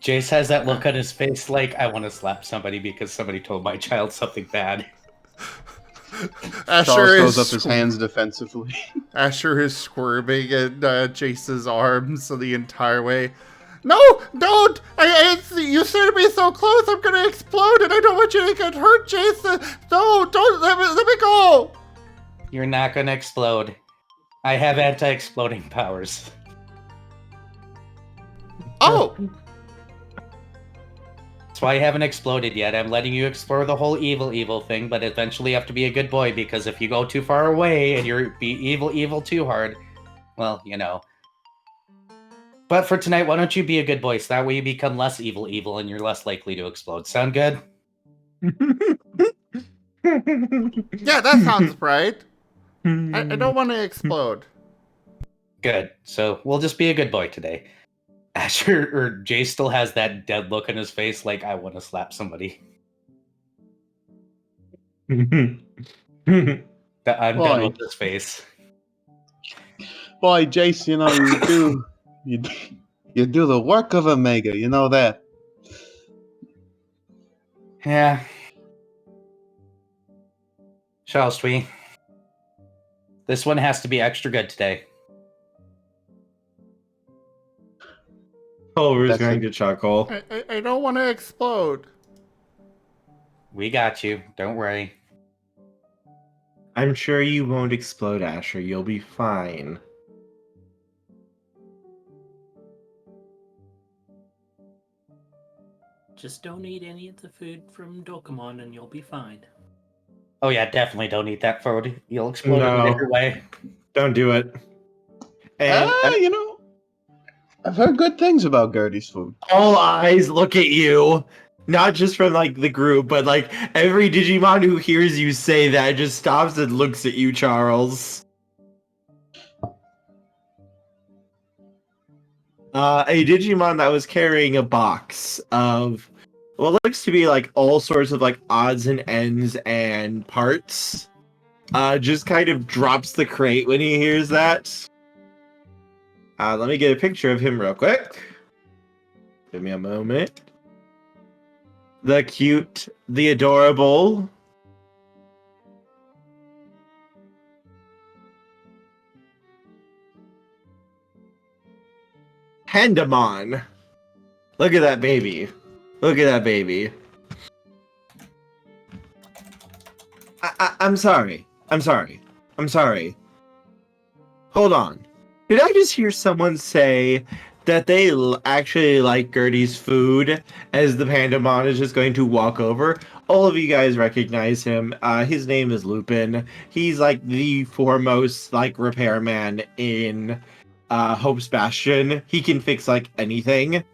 Jace has that look on his face like, I want to slap somebody because somebody told my child something bad. Asher Charles throws up is his hands defensively. Asher is squirming in Jace's arms the entire way. No, don't! You stared at me so close, I'm gonna explode, and I don't want you to get hurt, Jace. No, don't let me go. You're not going to explode. I have anti-exploding powers. Oh! That's why I haven't exploded yet. I'm letting you explore the whole evil thing, but eventually you have to be a good boy, because if you go too far away and you're be evil too hard, well, you know. But for tonight, why don't you be a good boy, so that way you become less evil and you're less likely to explode. Sound good? Yeah, that sounds right. I don't want to explode. Good. So we'll just be a good boy today. Asher or Jay still has that dead look on his face, like I want to slap somebody. I'm done with this face. Boy, Jace, you know you do the work of a mega. You know that. Yeah. Shall we? This one has to be extra good today. Culver's going to chuckle. I don't want to explode. We got you. Don't worry. I'm sure you won't explode, Asher. You'll be fine. Just don't eat any of the food from Dokemon and you'll be fine. Oh yeah, definitely don't eat that food. You'll explode in a bigger way. Don't do it. And You know, I've heard good things about Gertie's food. all eyes look at you. Not just from like the group, but like every Digimon who hears you say that just stops and looks at you, Charles. A Digimon that was carrying a box of what looks to be like all sorts of like odds and ends and parts just kind of drops the crate when he hears that. Let me get a picture of him real quick. Give me a moment. The cute, the adorable. Pandamon. Look at that baby. Look at that baby. I'm sorry. I'm sorry. I'm sorry. Hold on. Did I just hear someone say that they actually like Gertie's food as the Pandamon is just going to walk over? All of you guys recognize him. His name is Lupin. He's like the foremost like repairman in Hope's Bastion. He can fix like anything.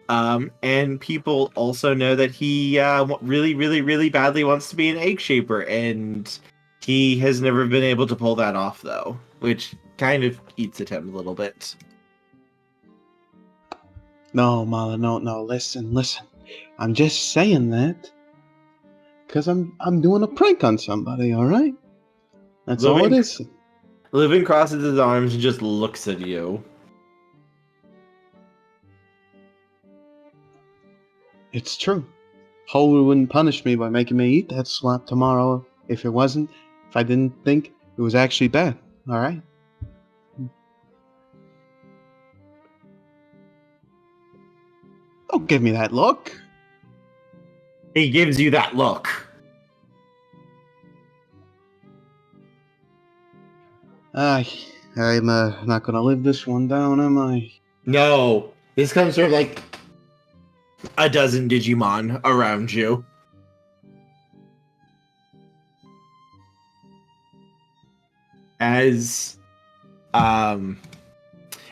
And people also know that he really badly wants to be an egg shaper, and he has never been able to pull that off though, which kind of eats at him a little bit. No, Mala, no. Listen. I'm just saying that because I'm doing a prank on somebody. All right, that's all it is. Lupin crosses his arms and just looks at you. It's true. Holy wouldn't punish me by making me eat that slop tomorrow if I didn't think it was actually bad. All right. Don't give me that look. He gives you that look. I'm not gonna live this one down, am I? No, this comes from like a dozen Digimon around you. As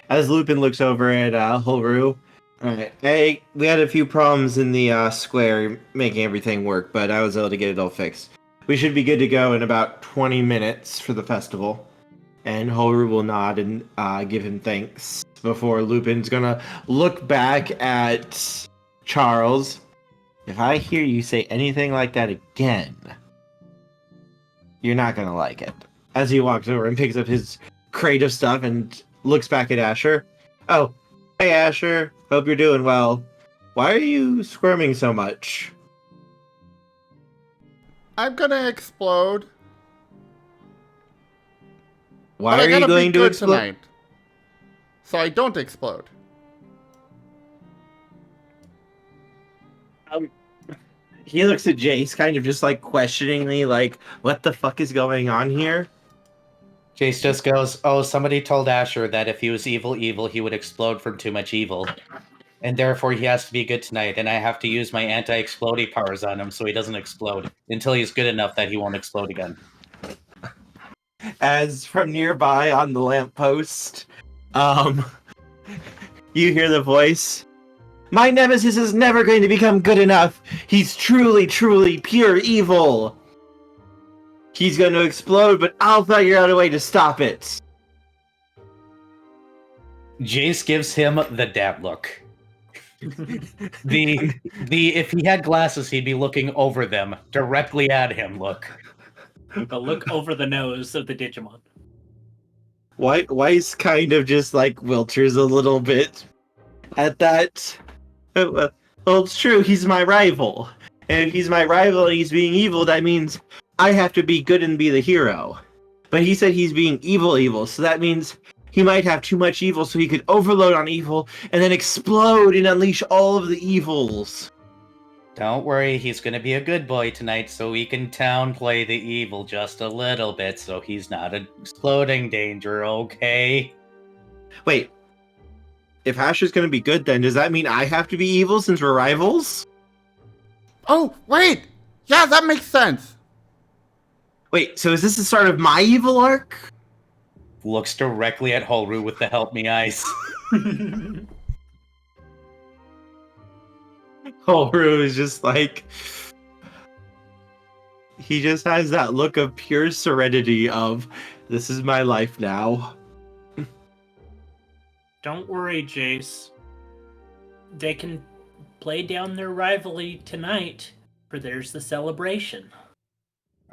Lupin looks over at Holru. Alright, hey, we had a few problems in the square making everything work, but I was able to get it all fixed. We should be good to go in about 20 minutes for the festival. And Holru will nod and give him thanks before Lupin's gonna look back at Charles. If I hear you say anything like that again, you're not gonna like it. As he walks over and picks up his crate of stuff and looks back at Asher. Oh, hey Asher, hope you're doing well. Why are you squirming so much? I'm gonna explode. Why but are you going to explode tonight? So I don't explode. He looks at Jace kind of just like questioningly, like, what the fuck is going on here? Jace just goes, "Oh, somebody told Asher that if he was evil, he would explode from too much evil. And therefore he has to be good tonight, and I have to use my anti-explodey powers on him so he doesn't explode until he's good enough that he won't explode again." As from nearby on the lamppost, you hear the voice. My nemesis is never going to become good enough. He's truly, truly pure evil. He's going to explode, but I'll figure out a way to stop it. Jace gives him the dad look. the if he had glasses, he'd be looking over them, directly at him look. The look over the nose of the Digimon. Weiss kind of just like wilters a little bit at that. Well, it's true, he's my rival. And if he's my rival and he's being evil, that means I have to be good and be the hero. But he said he's being evil, so that means he might have too much evil so he could overload on evil and then explode and unleash all of the evils. Don't worry, he's gonna be a good boy tonight so he can downplay the evil just a little bit so he's not an exploding danger, okay? Wait, if Asher's gonna be good then, does that mean I have to be evil since we're rivals? Oh, wait! Yeah, that makes sense! Wait, so is this the start of my evil arc? Looks directly at Holru with the help me eyes. Holru is just like... He just has that look of pure serenity of, this is my life now. Don't worry, Jace. They can play down their rivalry tonight, for there's the celebration.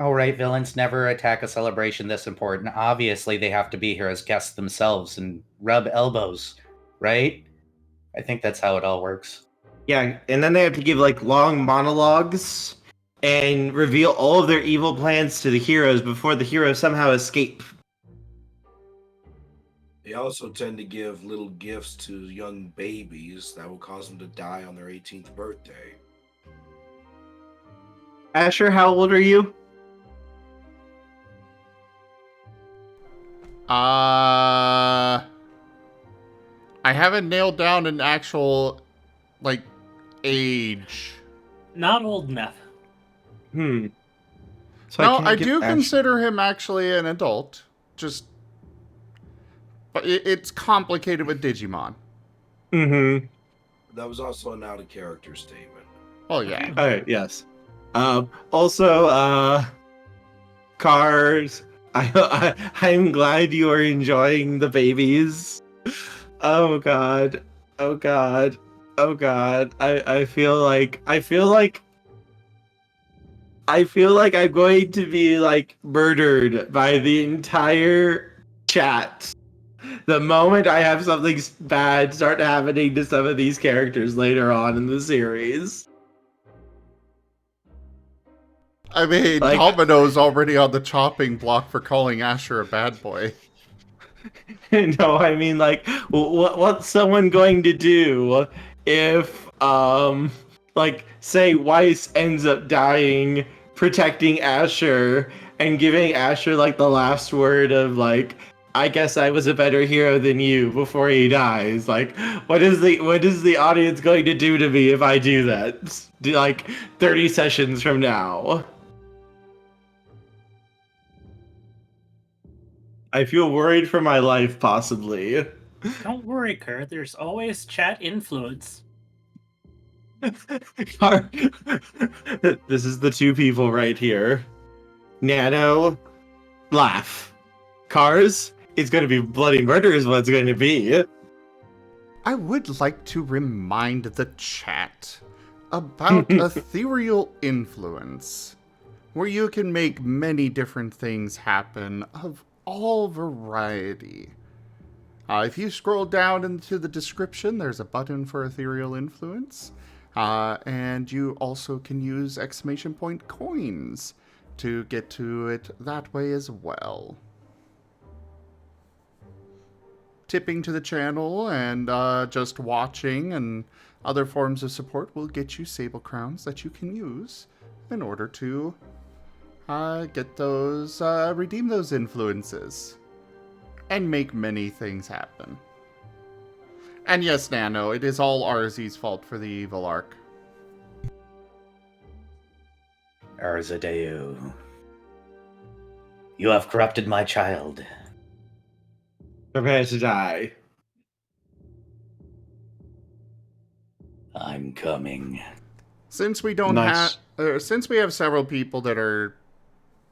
Alright, villains never attack a celebration this important. Obviously, they have to be here as guests themselves and rub elbows, right? I think that's how it all works. Yeah, and then they have to give like long monologues and reveal all of their evil plans to the heroes before the heroes somehow escape. They also tend to give little gifts to young babies that will cause them to die on their 18th birthday. Asher, how old are you? I haven't nailed down an actual, like, age. Not old enough. So No, can't I give do Asher- consider him actually an adult. Just, but it's complicated with Digimon. Mm-hmm. That was also an out-of-character statement. Oh yeah. Alright, yes. Also, Cars, I'm glad you are enjoying the babies. Oh god. Oh god. Oh god. I feel like I'm going to be like murdered by the entire chat the moment I have something bad start happening to some of these characters later on in the series. I mean, Like- Domino's already on the chopping block for calling Asher a bad boy. No, I mean, like, what's someone going to do if, like, say Weiss ends up dying, protecting Asher, and giving Asher, like, the last word of, like, I guess I was a better hero than you before he dies. Like, what is the audience going to do to me if I do that? Like, 30 sessions from now. I feel worried for my life, possibly. Don't worry, Kerr. There's always chat influence. This is the two people right here. Nano, laugh. Cars, it's going to be bloody murder is what it's going to be. I would like to remind the chat about ethereal influence, where you can make many different things happen of all variety. If you scroll down into the description, there's a button for ethereal influence, and you also can use exclamation point coins to get to it that way as well. Tipping to the channel and just watching and other forms of support will get you Sable Crowns that you can use in order to get those, redeem those influences. and make many things happen. And yes, Nano, it is all Arzee's fault for the evil arc. Arzadeu, you have corrupted my child. Prepare to die. I'm coming. Since we don't Nice. since we have several people that are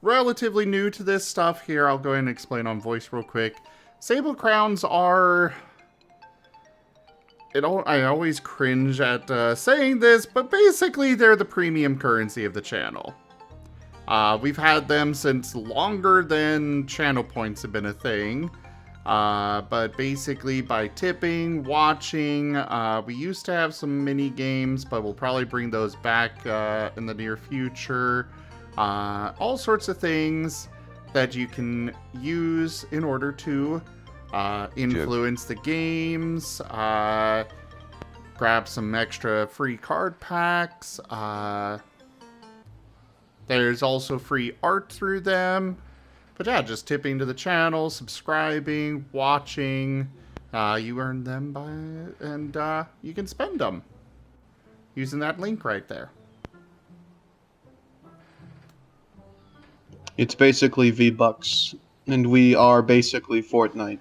relatively new to this stuff here, I'll go ahead and explain on voice real quick. Sable crowns are... I always cringe at saying this, but basically they're the premium currency of the channel. We've had them since longer than channel points have been a thing. But basically by tipping, watching, we used to have some mini games, but we'll probably bring those back in the near future. All sorts of things that you can use in order to influence the games, grab some extra free card packs. There's also free art through them. But yeah, just tipping to the channel, subscribing, watching, you earn them and you can spend them using that link right there. It's basically V-Bucks, and we are basically Fortnite.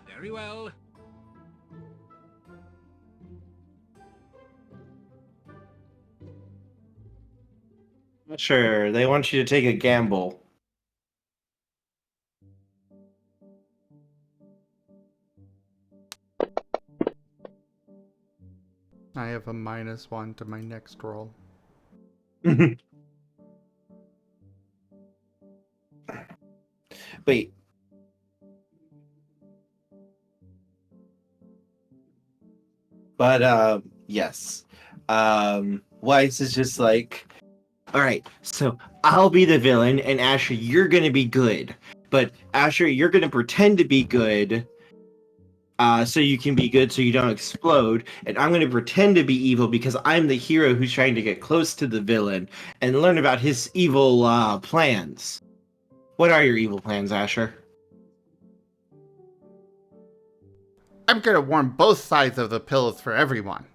Very well. Sure, they want you to take a gamble. I have a -1 to my next roll. Wait. But, yes. Weiss is just like, alright, so I'll be the villain, and Asher, you're gonna be good. But, Asher, you're gonna pretend to be good, so you can be good so you don't explode. And I'm gonna pretend to be evil because I'm the hero who's trying to get close to the villain and learn about his evil, plans. What are your evil plans, Asher? I'm gonna warn both sides of the pillows for everyone.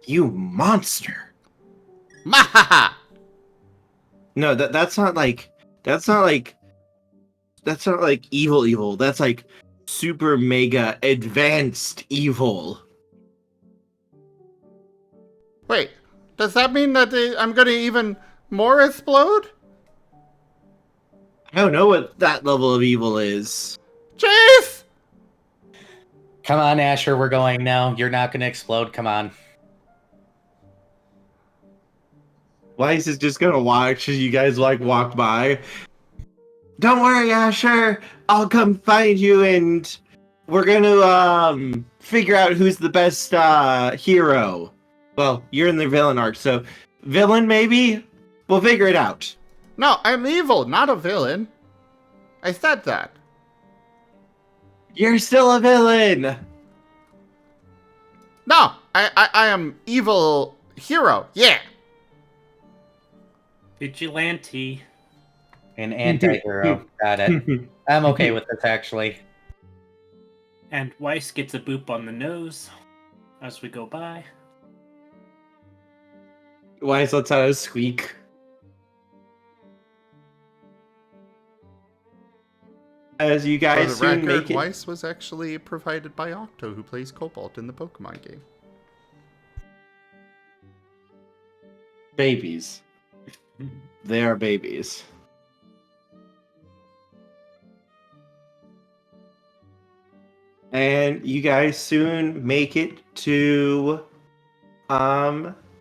You monster! Mahaha! No, that's not like evil. That's like super mega advanced evil. Wait, does that mean that I'm gonna even more explode? I don't know what that level of evil is. Chase! Come on, Asher, we're going now. You're not going to explode. Come on. Weiss is just gonna watch as you guys like walk by. Don't worry, Asher. I'll come find you, and we're gonna figure out who's the best hero. Well, you're in the villain arc, so villain maybe. We'll figure it out. No, I'm evil, not a villain. I said that. You're still a villain. No, I am evil hero. Yeah. Vigilante. An anti-hero. Got it. I'm okay with this, actually. And Weiss gets a boop on the nose as we go by. Weiss lets out a squeak. As you guys For the soon record, make it. Weiss was actually provided by Octo, who plays Cobalt in the Pokemon game. Babies. They are babies. And you guys soon make it to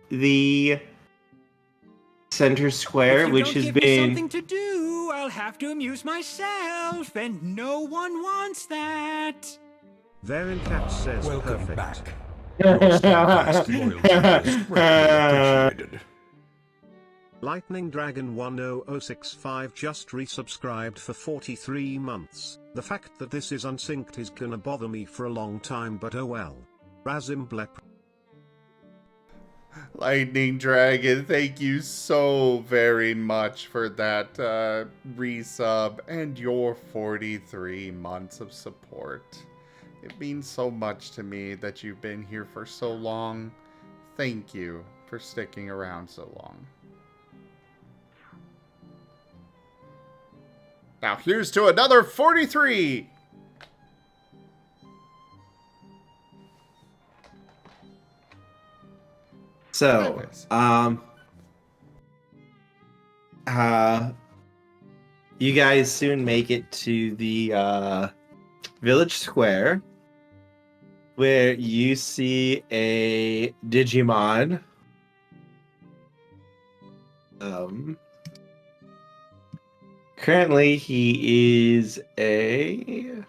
the center square, which has been something to do, I'll have to amuse myself, and no one wants that. Verencat says Welcome perfect. back. Your steadfast loyalty is greatly appreciated. Lightning Dragon 10065 just resubscribed for 43 months. The fact that this is unsynced is gonna bother me for a long time, but oh well. Razimblep. Lightning Dragon, thank you so very much for that resub and your 43 months of support. It means so much to me that you've been here for so long. Thank you for sticking around so long. Now here's to another 43! So, you guys soon make it to the village square, where you see a Digimon. Currently he is a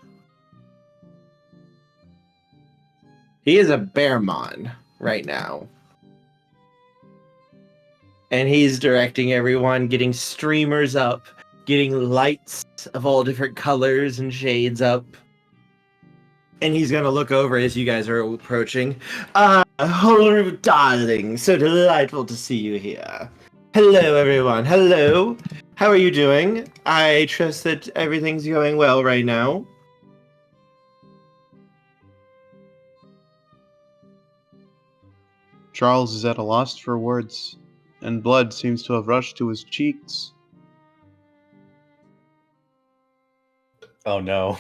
Bearmon right now. And he's directing everyone, getting streamers up, getting lights of all different colors and shades up. And he's gonna look over as you guys are approaching. Hello, darling. So delightful to see you here. Hello, everyone. Hello. How are you doing? I trust that everything's going well right now. Charles is at a loss for words, and blood seems to have rushed to his cheeks. Oh no.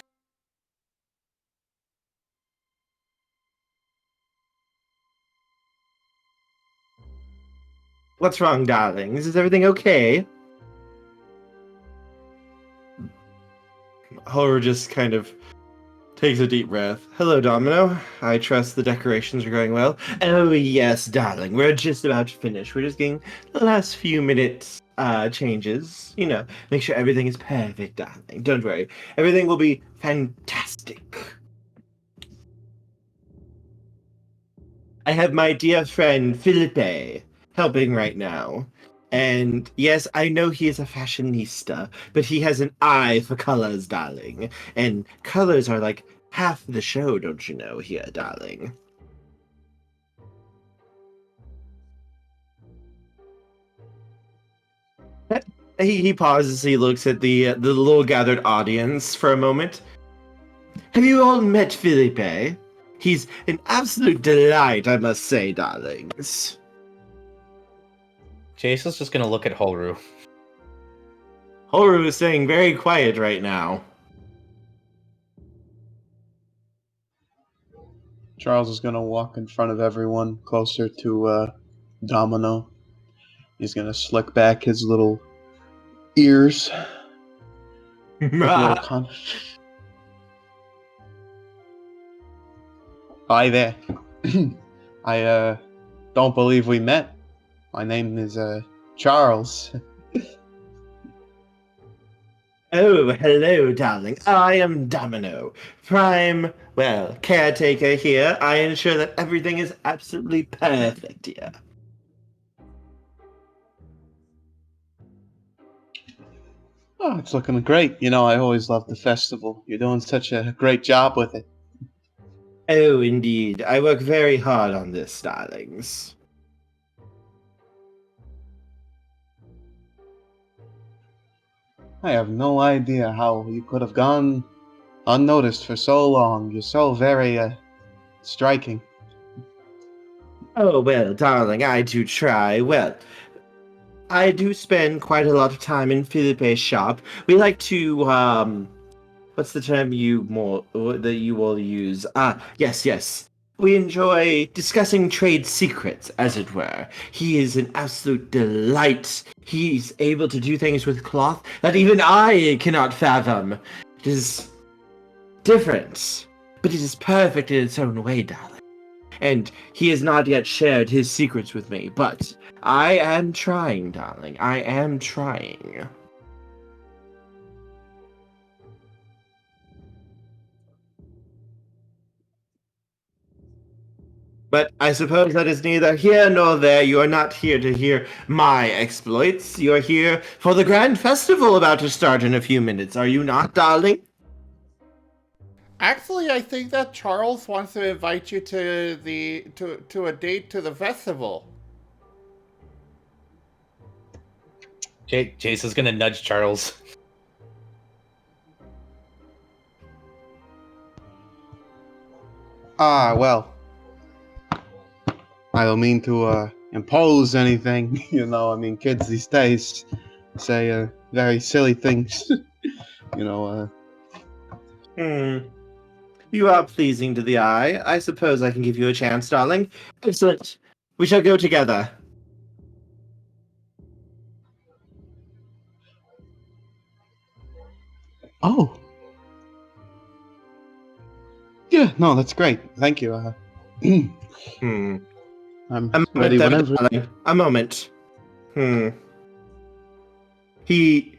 What's wrong, darlings? Is everything okay? Horror just kind of takes a deep breath. Hello, Domino. I trust the decorations are going well. Oh, yes, darling. We're just about to finish. We're just getting the last few minutes changes. You know, make sure everything is perfect, darling. Don't worry. Everything will be fantastic. I have my dear friend, Felipe, helping right now. And yes, I know he is a fashionista, but he has an eye for colors, darling. And colors are like half the show, don't you know, here, darling. He pauses, he looks at the little gathered audience for a moment. Have you all met Felipe? He's an absolute delight, I must say, darlings. Jason's just gonna look at Horu. Horu is staying very quiet right now. Charles is gonna walk in front of everyone, closer to Domino. He's gonna slick back his little ears. Hi there. I don't believe we met. My name is Charles. Oh, hello, darling. I am Domino, prime, caretaker here. I ensure that everything is absolutely perfect here. Oh, it's looking great. You know, I always love the festival. You're doing such a great job with it. Oh, indeed. I work very hard on this, darlings. I have no idea how you could have gone unnoticed for so long. You're so very striking. Oh, well, darling, I do try. Well, I do spend quite a lot of time in Felipe's shop. We like to, what's the term that you will use? Yes. We enjoy discussing trade secrets, as it were. He is an absolute delight. He's able to do things with cloth that even I cannot fathom. It is different, but it is perfect in its own way, darling. And he has not yet shared his secrets with me, but I am trying, darling. I am trying. But I suppose that is neither here nor there. You are not here to hear my exploits. You are here for the grand festival about to start in a few minutes. Are you not, darling? Actually, I think that Charles wants to invite you to to a date to the festival. Jace is gonna nudge Charles. Well, I don't mean to impose anything. I mean, kids these days say very silly things. you know. You are pleasing to the eye. I suppose I can give you a chance, darling. Excellent. We shall go together. Oh. Yeah, no, that's great. Thank you. Hmm. I'm A ready moment, whenever. darling. A moment. He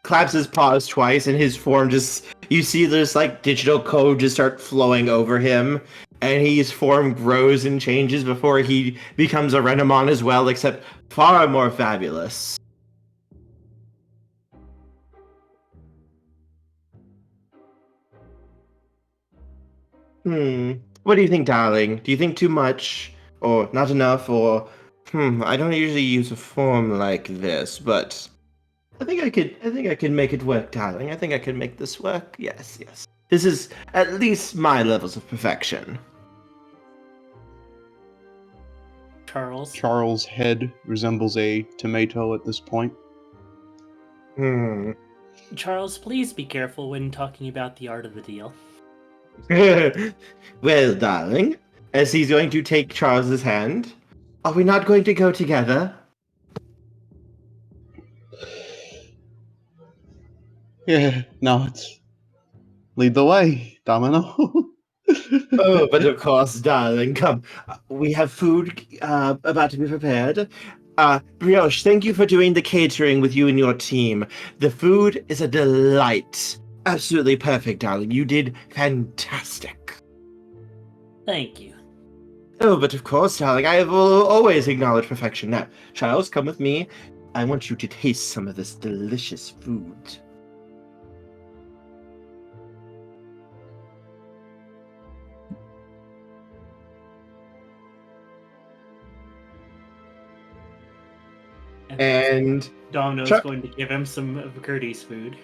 claps his paws twice, and his form just... You see this, like, digital code just start flowing over him, and his form grows and changes before he becomes a Renamon as well, except far more fabulous. What do you think, darling? Do you think too much, or not enough, or... I don't usually use a form like this, but... I think I could make it work, darling. I think I could make this work. Yes, yes. This is at least my levels of perfection. Charles. Charles' head resembles a tomato at this point. Charles, please be careful when talking about the art of the deal. Well, darling, as he's going to take Charles's hand, are we not going to go together? Yeah, no, it's lead the way, Domino. Oh, but of course, darling. Come, we have food about to be prepared. Brioche, thank you for doing the catering with you and your team. The food is a delight. Absolutely perfect, darling. You did fantastic. Thank you. Oh, but of course, darling, I will always acknowledge perfection. Now, Charles, come with me. I want you to taste some of this delicious food. And Domino's going to give him some of Gertie's food.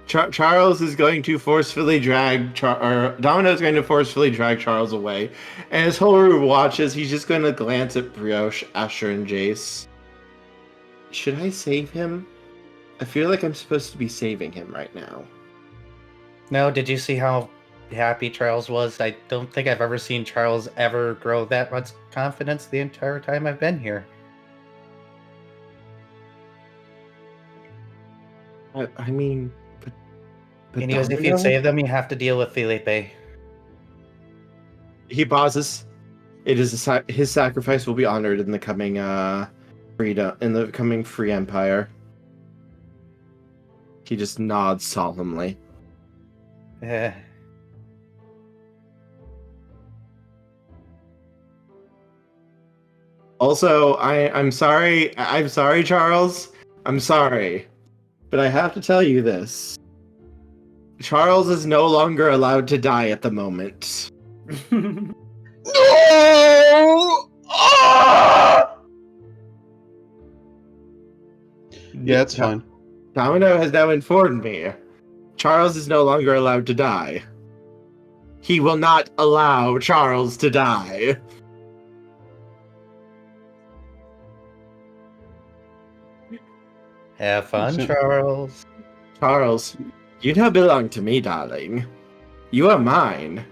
Charles is going to forcefully drag Domino's going to forcefully drag Charles away, and as Horu watches, he's just going to glance at Brioche, Asher, and Jace. Should I save him? I feel like I'm supposed to be saving him right now. No, did you see how happy Charles was? I don't think I've ever seen Charles ever grow that much confidence the entire time I've been here. I mean, but Anyways, if you save them, you have to deal with Felipe. He pauses. It is his sacrifice will be honored in the coming free empire. He just nods solemnly. Also, I'm sorry. I'm sorry, Charles. I'm sorry. But I have to tell you this. Charles is no longer allowed to die at the moment. No! Yeah, it's fine. Domino has now informed me. Charles is no longer allowed to die. He will not allow Charles to die. Have fun, Charles. Charles, you now belong to me, darling. You are mine.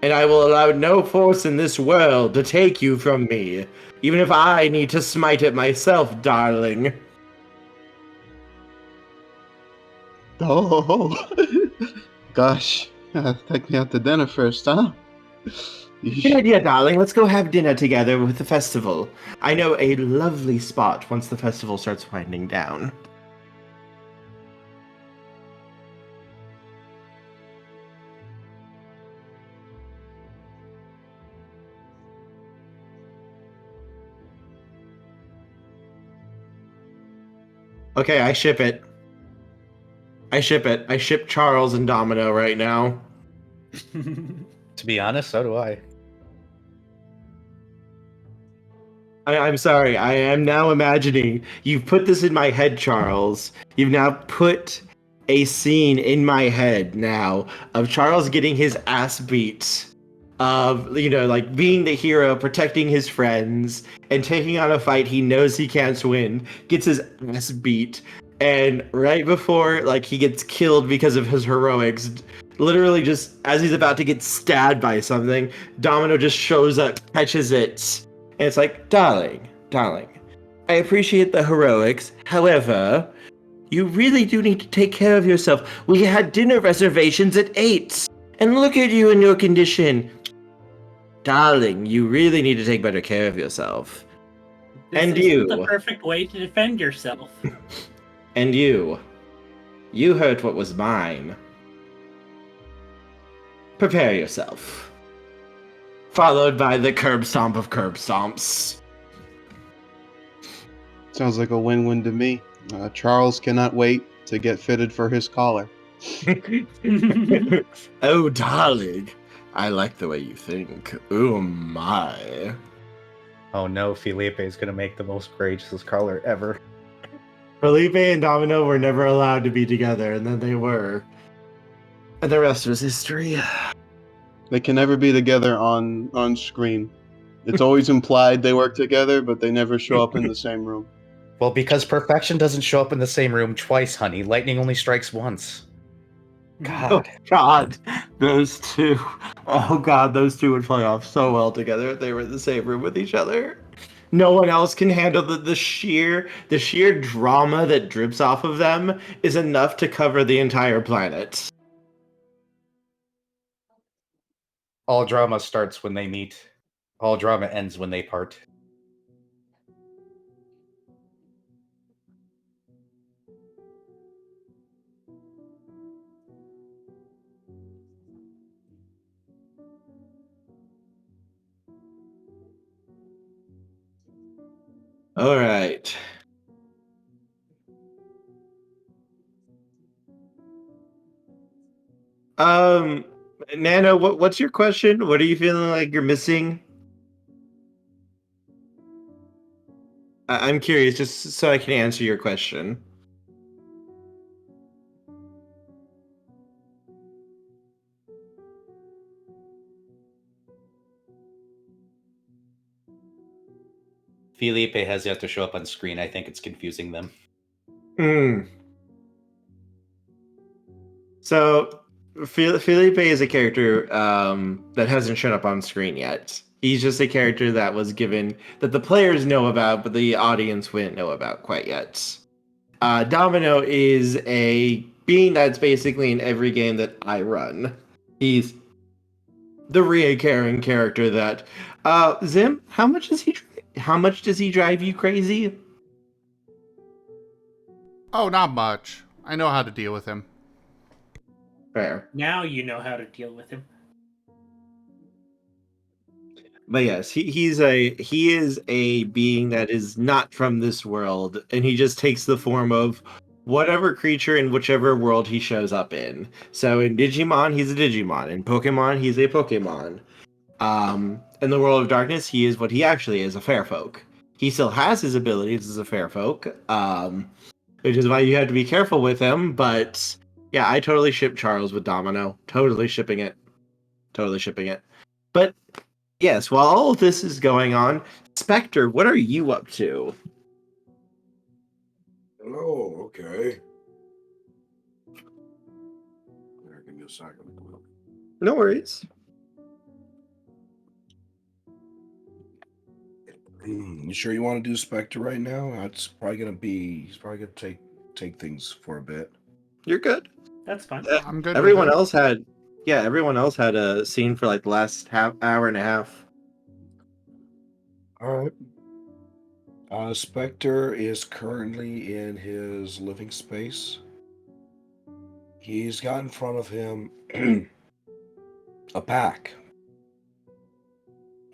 And I will allow no force in this world to take you from me, even if I need to smite it myself, darling. Oh, gosh. Take me out to dinner first, huh? Good idea, darling. Let's go have dinner together with the festival. I know a lovely spot once the festival starts winding down. Okay, I ship it. I ship Charles and Domino right now. To be honest, so do I. I'm sorry. I am now imagining. You've put this in my head, Charles. You've now put a scene in my head now of Charles getting his ass beat. Of, like being the hero, protecting his friends, and taking on a fight he knows he can't win, gets his ass beat. And right before, like, he gets killed because of his heroics, literally just as he's about to get stabbed by something, Domino just shows up, catches it. And it's like, darling, I appreciate the heroics. However, you really do need to take care of yourself. We had dinner reservations at 8. And look at you in your condition. Darling, you really need to take better care of yourself. This is the perfect way to defend yourself. And you hurt what was mine. Prepare yourself. Followed by the curb stomp of curb stomps. Sounds like a win-win to me. Charles cannot wait to get fitted for his collar. Oh, darling. I like the way you think. Oh my. Oh no, Felipe is gonna make the most gracious collar ever. Felipe and Domino were never allowed to be together, and then they were. And the rest was history. They can never be together on screen. It's always implied they work together, but they never show up in the same room. Well, because perfection doesn't show up in the same room twice, honey. Lightning only strikes once. God. Oh, God. Those two. Oh, God. Those two would play off so well together if they were in the same room with each other. No one else can handle the sheer drama that drips off of them is enough to cover the entire planet. All drama starts when they meet. All drama ends when they part. All right. Nano, what's your question? What are you feeling like you're missing? I'm curious, just so I can answer your question. Felipe has yet to show up on screen. I think it's confusing them. So, Felipe is a character that hasn't shown up on screen yet. He's just a character that was given, that the players know about, but the audience wouldn't know about quite yet. Domino is a being that's basically in every game that I run. He's the reoccurring character that... Zim, how much does he drive you crazy? Oh, not much. I know how to deal with him. Fair. Now you know how to deal with him. But yes, he is a being that is not from this world, and he just takes the form of whatever creature in whichever world he shows up in. So in Digimon, he's a Digimon. In Pokemon, he's a Pokemon. In the world of darkness, he is what he actually is, a Fairfolk. He still has his abilities as a Fairfolk, which is why you have to be careful with him, but yeah, I totally ship Charles with Domino. Totally shipping it. But yes, while all of this is going on, Specter, what are you up to? Oh, okay. Give me a second. No worries. You sure you want to do Spectre right now? He's probably gonna take things for a bit. You're good. That's fine. I'm good. Everyone else had a scene for like the last hour and a half. All right. Spectre is currently in his living space. He's got in front of him a pack.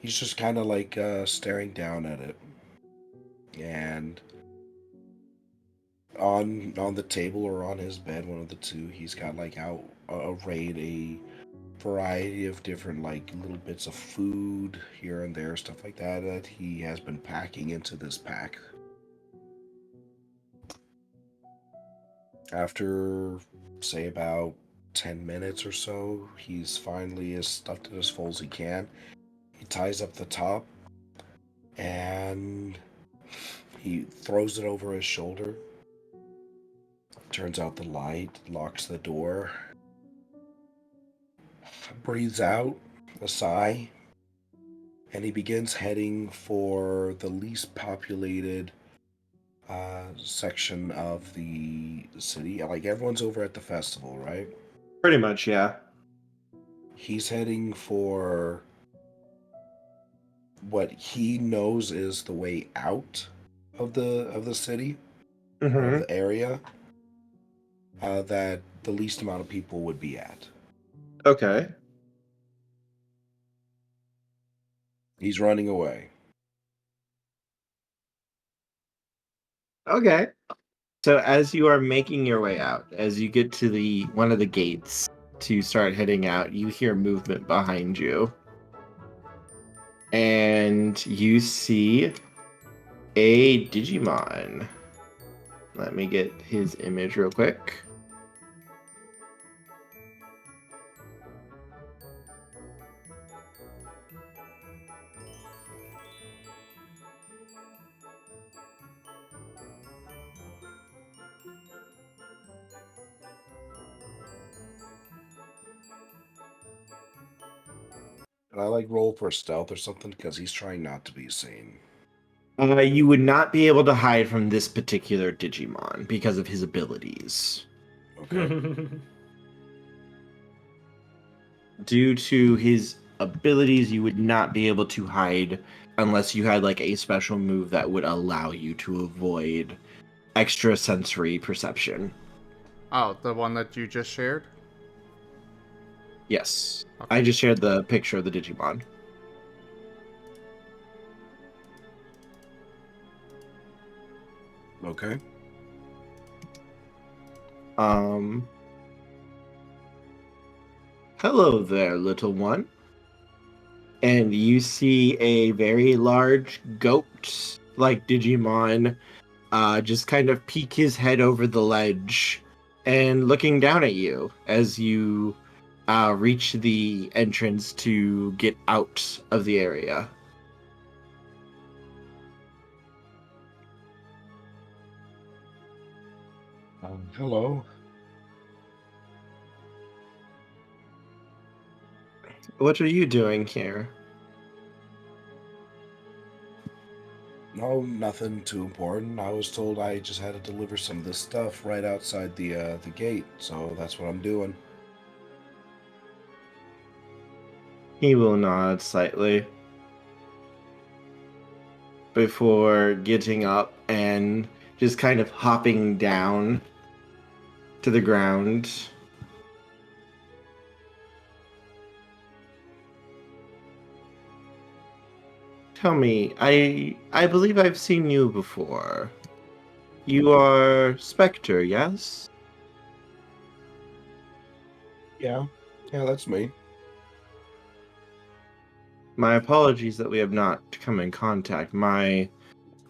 He's just kind of like staring down at it, and on the table or on his bed, one of the two, he's got like out arrayed variety of different like little bits of food here and there, stuff like that, that he has been packing into this pack. After, say, about 10 minutes or so, he's finally as stuffed it as full as he can. He ties up the top and he throws it over his shoulder, turns out the light, locks the door, breathes out a sigh, and he begins heading for the least populated section of the city. Like, everyone's over at the festival, right? Pretty much, yeah. He's heading for what he knows is the way out of the city, or of the area, that the least amount of people would be at. Okay. He's running away. Okay. So as you are making your way out, as you get to the one of the gates to start heading out, you hear movement behind you. And you see a Digimon. Let me get his image real quick. And I like roll for stealth or something because he's trying not to be seen. You would not be able to hide from this particular Digimon because of his abilities. Okay. Due to his abilities, you would not be able to hide unless you had like a special move that would allow you to avoid extrasensory perception. Oh, the one that you just shared? Yes. Okay. I just shared the picture of the Digimon. Okay. Hello there, little one. And you see a very large goat-like Digimon just kind of peek his head over the ledge and looking down at you as you reach the entrance to get out of the area. Hello. What are you doing here? No, nothing too important. I was told I just had to deliver some of this stuff right outside the gate, so that's what I'm doing. He will nod slightly before getting up and just kind of hopping down to the ground. Tell me, I believe I've seen you before. You are Specter, yes? Yeah, that's me. My apologies that we have not come in contact. My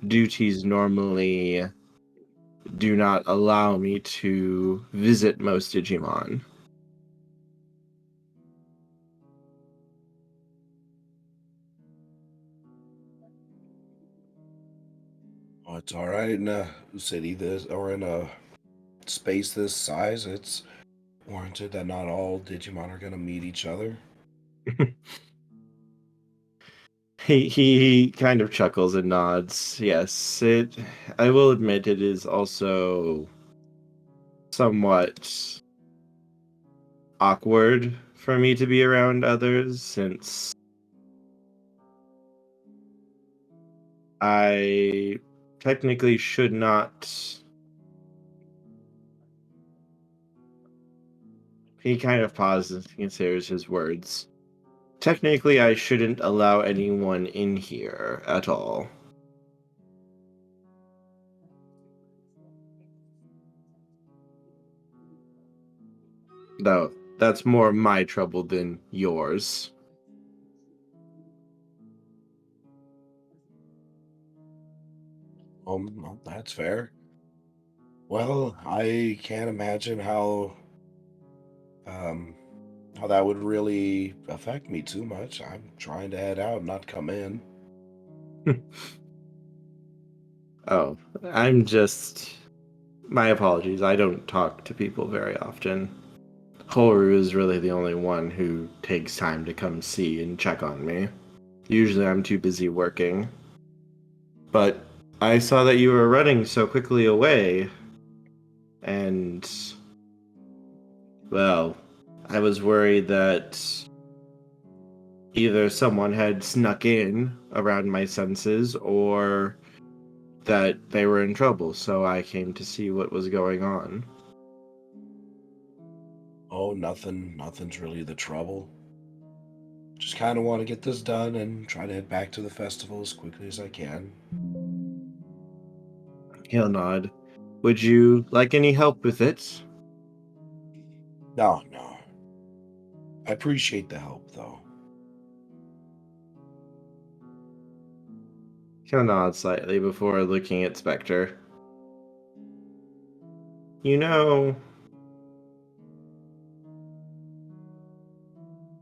duties normally do not allow me to visit most Digimon. Oh, it's all right in a city this, or in a space this size. It's warranted that not all Digimon are gonna meet each other. He kind of chuckles and nods. Yes, I will admit it is also somewhat awkward for me to be around others since I technically should not. He kind of pauses and considers his words. Technically, I shouldn't allow anyone in here at all. Though, that's more my trouble than yours. Well, that's fair. Well, I can't imagine um how that would really affect me too much. I'm trying to head out, not come in. Oh, my apologies. I don't talk to people very often. Horu is really the only one who takes time to come see and check on me. Usually I'm too busy working. But I saw that you were running so quickly away, and, well, I was worried that either someone had snuck in around my senses or that they were in trouble, so I came to see what was going on. Oh, nothing's really the trouble. Just kind of want to get this done and try to head back to the festival as quickly as I can. He'll nod. Would you like any help with it? No. I appreciate the help, though. He'll nod slightly before looking at Specter. You know,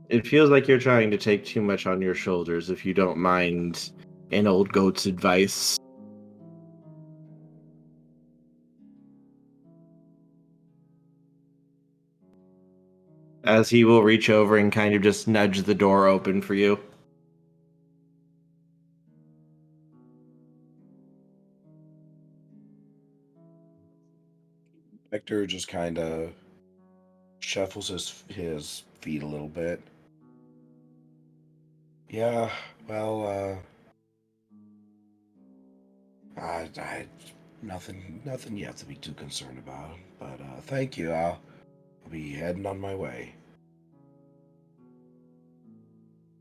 it feels like you're trying to take too much on your shoulders, if you don't mind an old goat's advice. As he will reach over and kind of just nudge the door open for you. Hector just kind of shuffles his feet a little bit. Yeah, well, I nothing you have to be too concerned about. But thank you. I'll be heading on my way.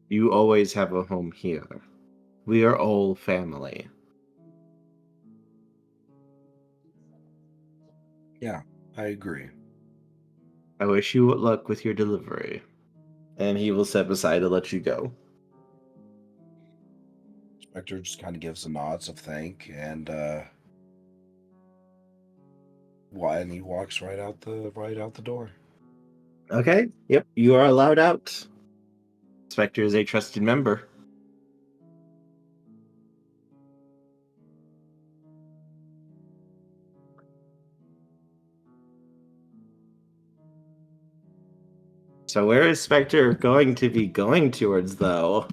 You always have a home here. We are all family. Yeah, I agree. I wish you luck with your delivery. And he will step aside to let you go. Spectre just kind of gives the nods of thank and he walks right out the door. Okay, yep, you are allowed out. Spectre is a trusted member. So where is Spectre going to be going towards, though?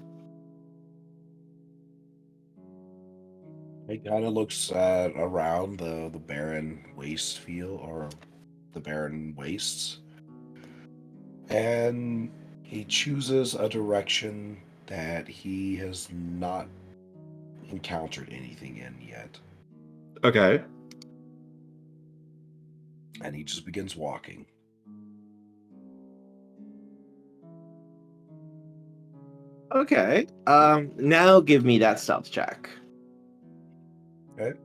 He kind of looks around the barren waste field or the barren wastes, and he chooses a direction that he has not encountered anything in yet, Okay. and he just begins walking. Okay. Now give me that stealth check. Okay.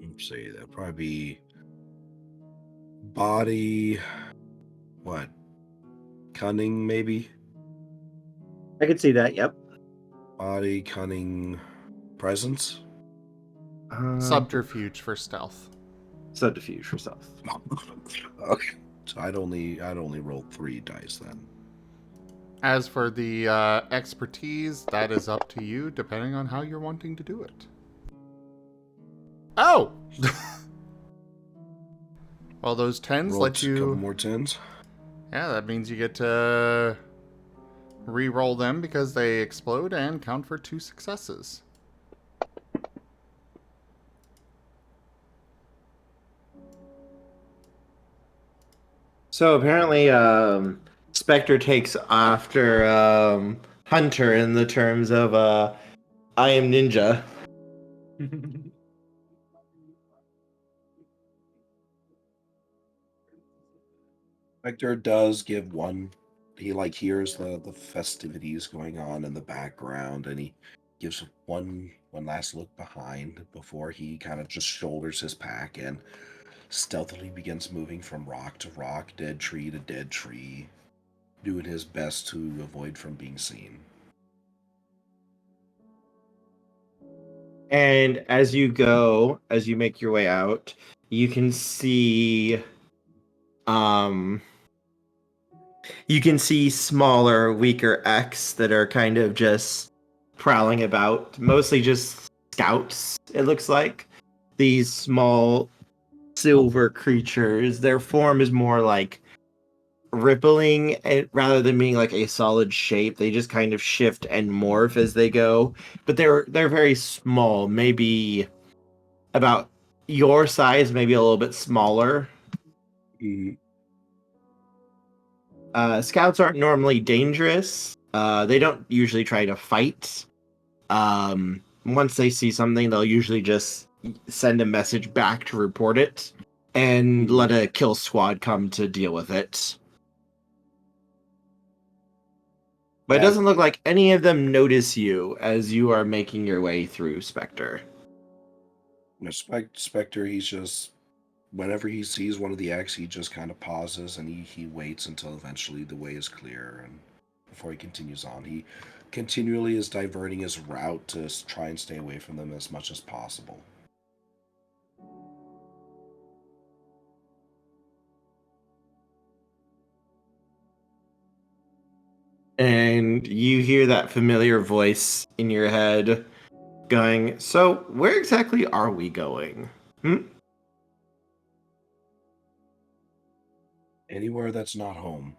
Let's see, that'd probably be body, what, cunning maybe? I could see that, yep. Body, cunning, presence? Subterfuge for stealth. Subterfuge for stealth. Okay. So I'd only rolled 3 dice then. As for the expertise, that is up to you, depending on how you're wanting to do it. Oh! Well, those 10s Rolled let a you... couple more 10s. Yeah, that means you get to re-roll them because they explode and count for 2 successes. So apparently, Spectre takes after Hunter in the terms of I am ninja. Spectre does give one. He hears the festivities going on in the background, and he gives one last look behind before he kind of just shoulders his pack and stealthily begins moving from rock to rock, dead tree to dead tree, doing his best to avoid from being seen. And as you go, as you make your way out, you can see smaller, weaker X that are kind of just prowling about, mostly just scouts, it looks like. These small silver creatures, their form is more like rippling rather than being like a solid shape. They just kind of shift and morph as they go, but they're very small, maybe about your size, maybe a little bit smaller. Scouts aren't normally dangerous. They don't usually try to fight. Once they see something, they'll usually just send a message back to report it and let a kill squad come to deal with it. But it doesn't look like any of them notice you as you are making your way through Specter. Specter, he's just, whenever he sees one of the X, he just kind of pauses and he waits until eventually the way is clear, and before he continues on. He continually is diverting his route to try and stay away from them as much as possible. And you hear that familiar voice in your head going, so where exactly are we going? Anywhere that's not home.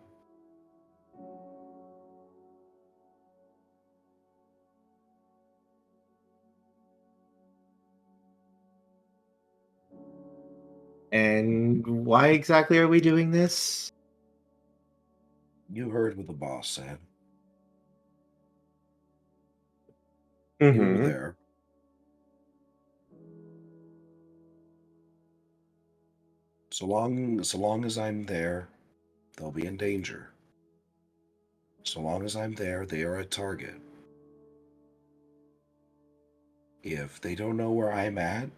And why exactly are we doing this? You heard what the boss said. Mm-hmm. You were there. So long as I'm there, they'll be in danger. So long as I'm there, they are a target. If they don't know where I'm at,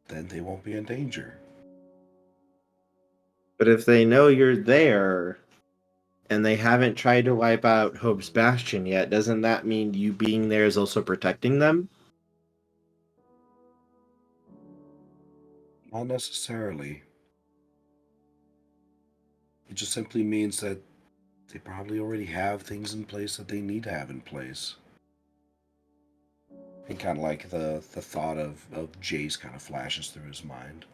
then they won't be in danger. But if they know you're there and they haven't tried to wipe out Hope's Bastion yet, doesn't that mean you being there is also protecting them? Not necessarily. It just simply means that they probably already have things in place that they need to have in place. And kind of like the thought of Jace kind of flashes through his mind.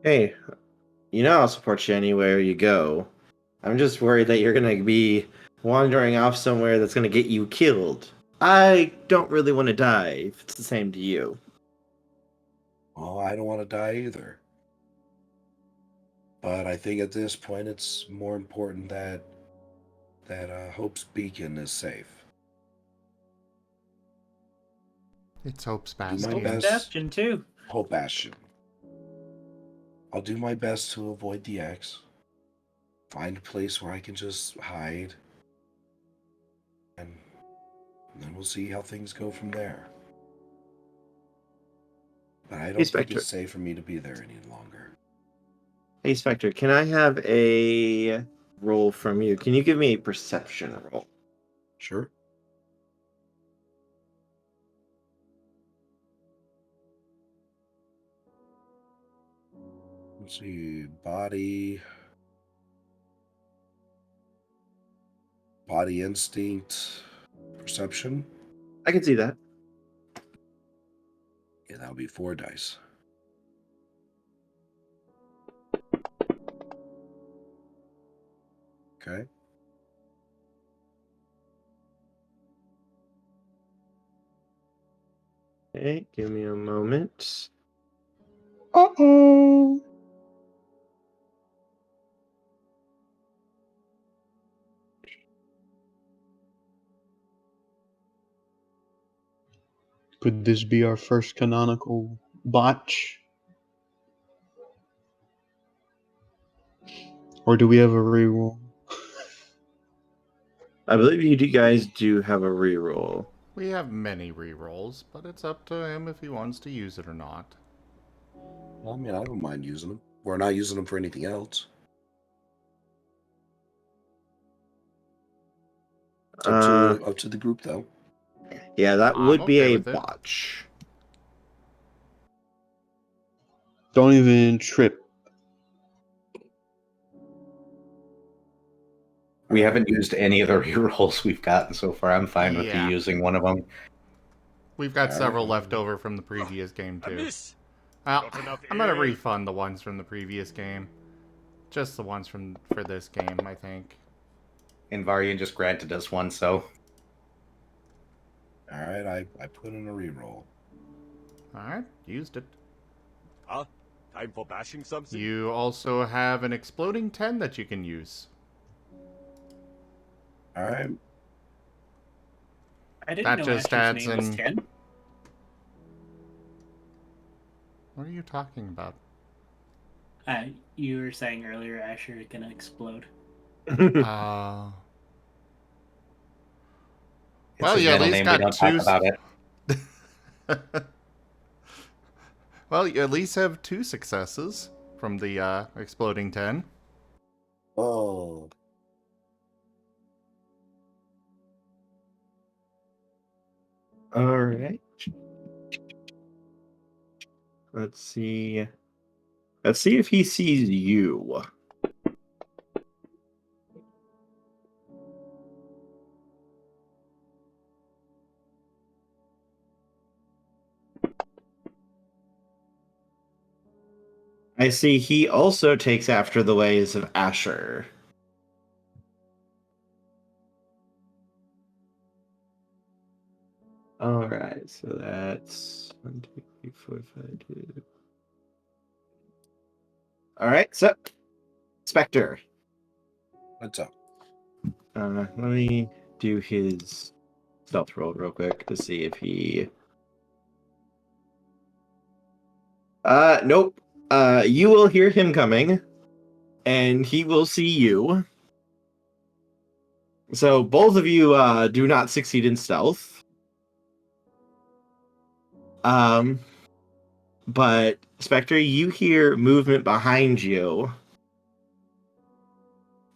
Hey, I'll support you anywhere you go. I'm just worried that you're gonna be wandering off somewhere that's gonna get you killed. I don't really want to die if it's the same to you. Oh, I don't want to die either. But I think at this point it's more important that Hope's Beacon is safe. It's Hope's Do my Bastion. best. Bastion too. Hope Bastion. I'll do my best to avoid the X. Find a place where I can just hide. And then we'll see how things go from there. But I don't think Spectre. it's safe for me to be there any longer. Hey, Spectre, can I have a roll from you? Can you give me a perception roll? Sure. Let's see. Body instinct, perception. I can see that. Yeah, that'll be 4 dice. Okay. Okay, give me a moment. Uh-oh. Could this be our first canonical botch? Or do we have a reroll? I believe you guys do have a reroll. We have many rerolls, but it's up to him if he wants to use it or not. I mean, I don't mind using them. We're not using them for anything else. It's up to the group, though. Yeah, that I'm would be okay a with it. botch. Don't even trip. We haven't used any of the rerolls we've gotten so far. I'm fine with you Yeah. using one of them. We've got Alright. several left over from the previous game, too. I'm going to refund the ones from the previous game. Just the ones for this game, I think. And Varian just granted us one, so... Alright, I put in a reroll. Alright, used it. Time for bashing something? You also have an exploding 10 that you can use. Alright. I didn't That know just Asher's adds name was in- 10. What are you talking about? You were saying earlier Asher is gonna explode. Well, It's his you at middle least name, got we don't two. talk about it. Well, you at least have 2 successes from the exploding 10. Oh. Alright. Let's see. Let's see if he sees you. I see he also takes after the ways of Asher. Alright, so that's 1, 2, 3, 4, 5, 2. Alright, so Specter. What's up? Let me do his stealth roll real quick to see if he. Nope. You will hear him coming, and he will see you. So both of you do not succeed in stealth. But Spectre, you hear movement behind you.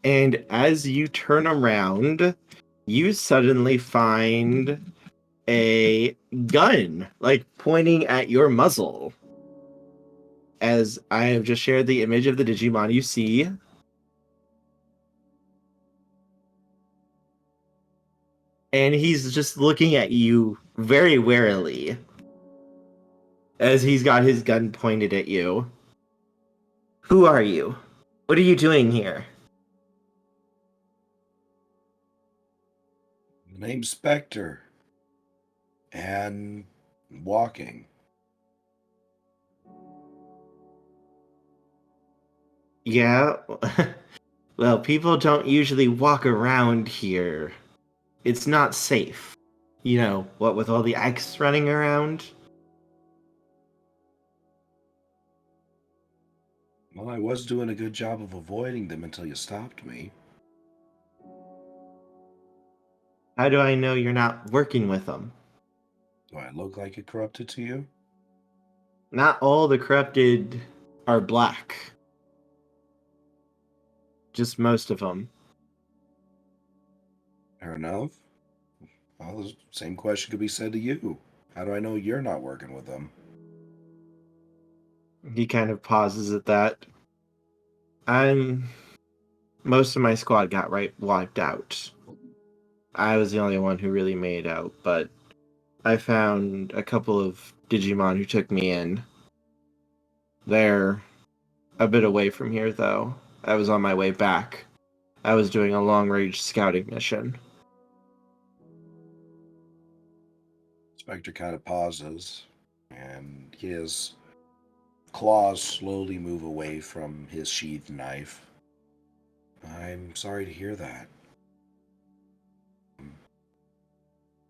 And as you turn around, you suddenly find a gun, like pointing at your muzzle. As I have just shared the image of the Digimon you see. And he's just looking at you very warily. As he's got his gun pointed at you. Who are you? What are you doing here? The name's Specter. And walking. Yeah, well, people don't usually walk around here. It's not safe. You know, what with all the X running around? Well, I was doing a good job of avoiding them until you stopped me. How do I know you're not working with them? Do I look like a corrupted to you? Not all the corrupted are black. Just most of them. Fair enough. Well, the same question could be said to you. How do I know you're not working with them? He kind of pauses at that. Most of my squad got wiped out. I was the only one who really made out, but I found a couple of Digimon who took me in. They're a bit away from here, though. I was on my way back. I was doing a long-range scouting mission. Spectre kind of pauses, and his claws slowly move away from his sheathed knife. I'm sorry to hear that.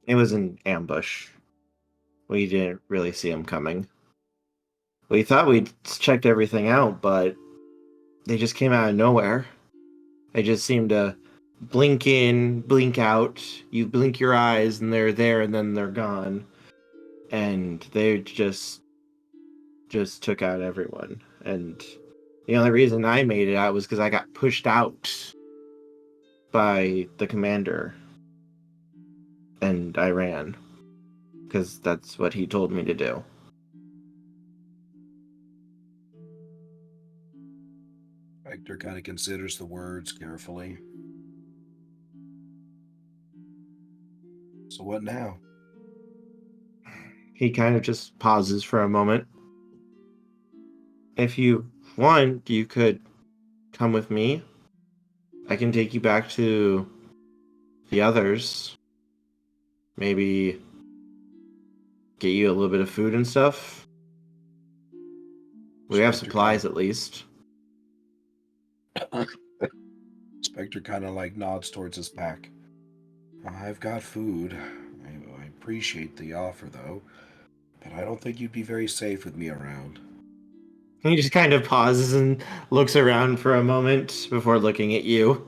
It was an ambush. We didn't really see him coming. We thought we'd checked everything out, but they just came out of nowhere. They just seem to blink in, blink out. You blink your eyes, and they're there, and then they're gone. And they just took out everyone. And the only reason I made it out was because I got pushed out by the commander, and I ran because that's what he told me to do. Specter kind of considers the words carefully. So what now? He kind of just pauses for a moment. If you want, you could come with me. I can take you back to the others. Maybe get you a little bit of food and stuff. We have supplies at least. Specter kind of like nods towards his pack. I've got food. I appreciate the offer, though, but I don't think you'd be very safe with me around. He just kind of pauses and looks around for a moment before looking at you.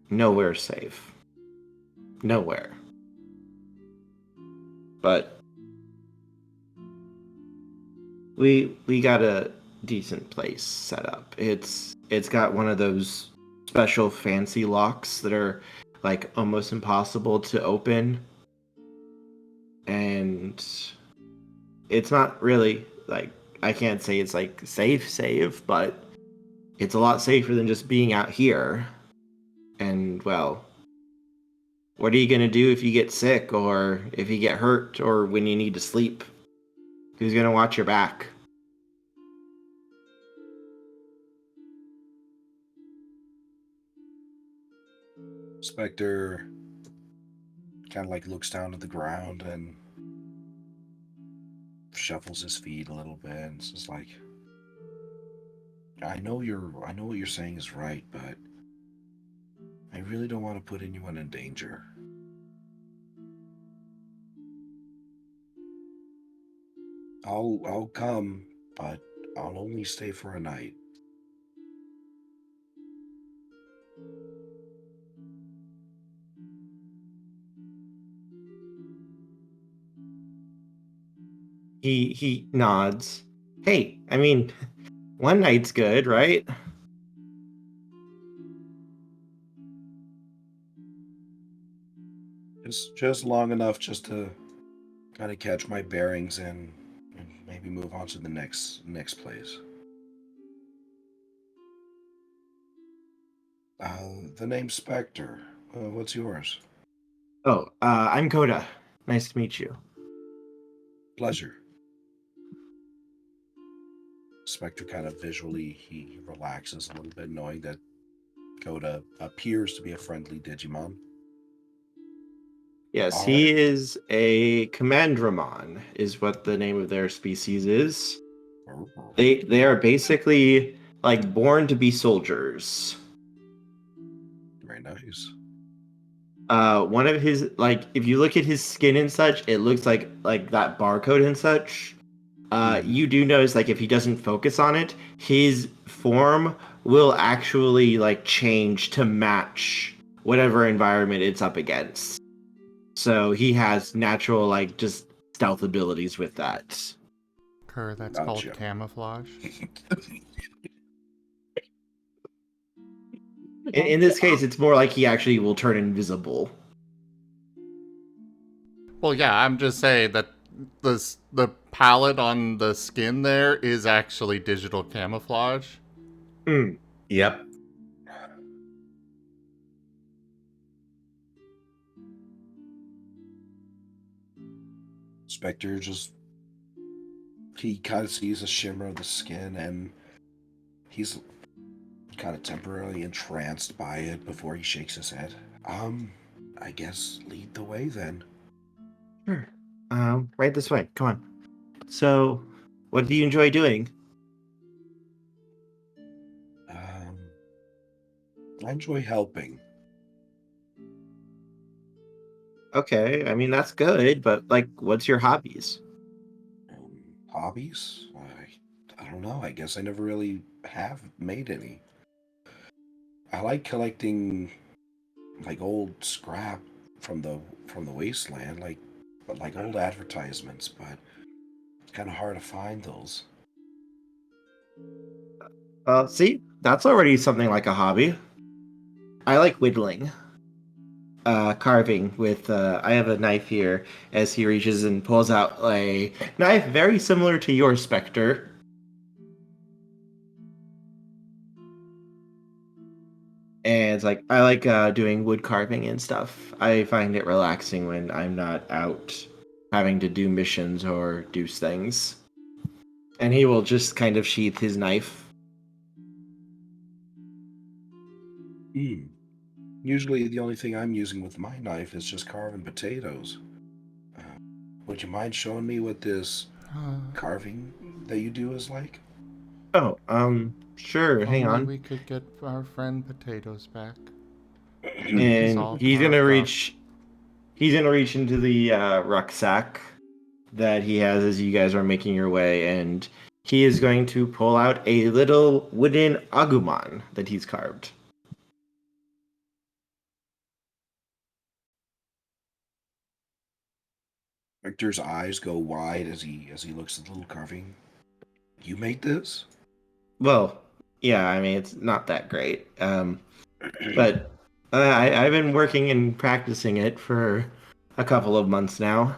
Nowhere safe. Nowhere. But we got a decent place set up. It's got one of those special fancy locks that are like almost impossible to open. And it's not really like, I can't say it's like safe, but it's a lot safer than just being out here. And well, what are you going to do if you get sick or if you get hurt or when you need to sleep? Who's going to watch your back? Specter kind of like looks down at the ground and shuffles his feet a little bit and it's just like, I know what you're saying is right, but I really don't want to put anyone in danger. I'll come, but I'll only stay for a night. He nods. Hey, I mean, one night's good, right? Just long enough just to kind of catch my bearings and maybe move on to the next place. The name's Specter. What's yours? Oh, I'm Coda. Nice to meet you. Pleasure. Specter kind of visually, he relaxes a little bit, knowing that Coda appears to be a friendly Digimon. Yes, All he right. is a Commandramon, is what the name of their species is. They are basically like born to be soldiers. Very nice. One of his, like, if you look at his skin and such, it looks like that barcode and such. You do notice, like, if he doesn't focus on it, his form will actually like change to match whatever environment it's up against. So he has natural, like, just stealth abilities with that. Kerr, that's Gotcha. called camouflage. In this case, it's more like he actually will turn invisible. Well, yeah, I'm just saying that the palette on the skin there is actually digital camouflage. Yep. Specter he kind of sees a shimmer of the skin and he's kind of temporarily entranced by it before he shakes his head. I guess lead the way then. Sure. Right this way. Come on. So, what do you enjoy doing? I enjoy helping. Okay, I mean, that's good, but, like, what's your hobbies? Hobbies? I don't know. I guess I never really have made any. I like collecting like old scrap from the wasteland, like old advertisements, but it's kind of hard to find those. See, that's already something like a hobby. I like whittling. Carving with, I have a knife here as he reaches and pulls out a knife very similar to your Specter. And it's like, I like doing wood carving and stuff. I find it relaxing when I'm not out having to do missions or do things. And he will just kind of sheath his knife. Usually the only thing I'm using with my knife is just carving potatoes. Would you mind showing me what this carving that you do is like? Oh, sure, hang Only on. we could get our friend Potatoes back. And he's gonna reach into the rucksack that he has as you guys are making your way, and he is going to pull out a little wooden agumon that he's carved. Victor's eyes go wide as he looks at the little carving. You made this? Well, yeah, I mean, it's not that great. But I've been working and practicing it for a couple of months now.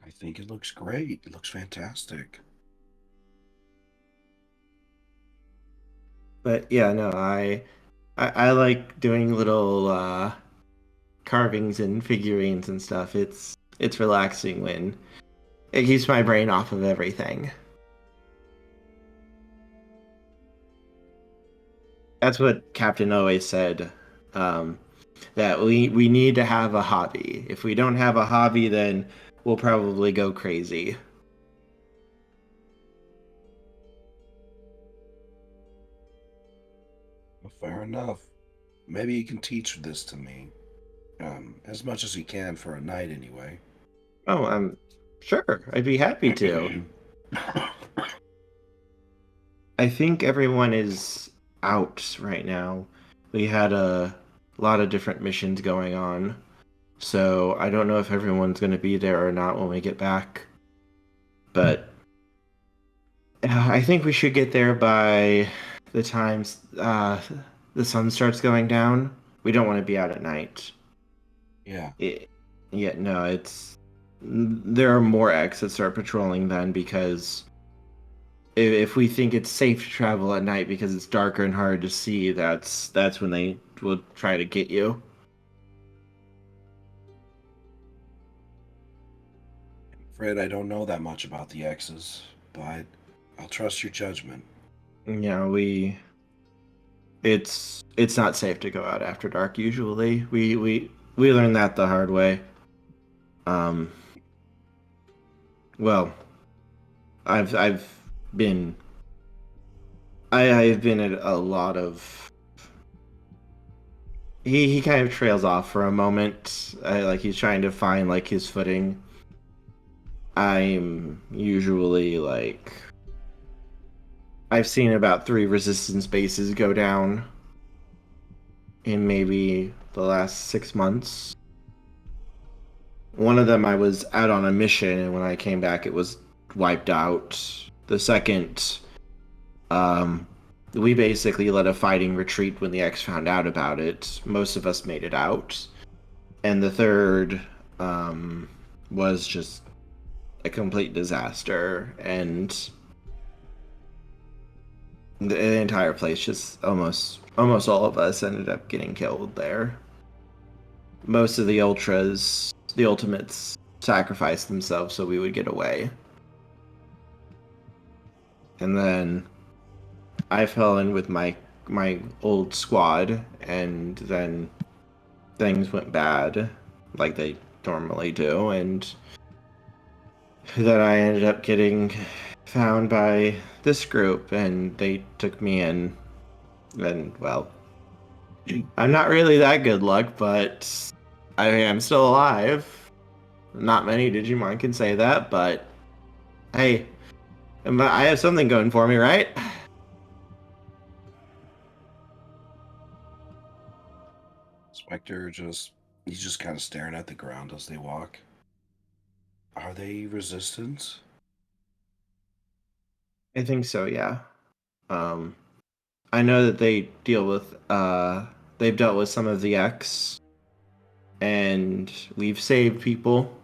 I think it looks great. It looks fantastic. But yeah, no, I like doing little carvings and figurines and stuff. It's relaxing when it keeps my brain off of everything. That's what Captain always said. That we need to have a hobby. If we don't have a hobby, then we'll probably go crazy. Well, fair enough. Maybe you can teach this to me. As much as you can for a night anyway. Oh, I'm sure. I'd be happy to. I think everyone is out right now. We had a lot of different missions going on. So I don't know if everyone's going to be there or not when we get back. But I think we should get there by the time the sun starts going down. We don't want to be out at night. Yeah. No, there are more X that start patrolling then, because if we think it's safe to travel at night because it's darker and harder to see, that's when they will try to get you. Fred, I don't know that much about the X's, but I'll trust your judgment. Yeah, it's not safe to go out after dark usually. We learned that the hard way. Well, I've been at a lot of. He kind of trails off for a moment, like he's trying to find like his footing. I'm usually like, I've seen about 3 resistance bases go down in maybe the last 6 months. One of them I was out on a mission, and when I came back it was wiped out. The second, we basically led a fighting retreat when the X found out about it. Most of us made it out. And the third was just a complete disaster, and the entire place just almost all of us ended up getting killed there. Most of the ultimates sacrificed themselves so we would get away. And then I fell in with my old squad, and then things went bad like they normally do, and then I ended up getting found by this group, and they took me in. And, well, I'm not really that good luck, but I mean, I'm still alive. Not many Digimon can say that, but hey, I have something going for me, right? Spectre he's just kind of staring at the ground as they walk. Are they resistant? I think so, yeah. I know that they deal with they've dealt with some of the X, and we've saved people.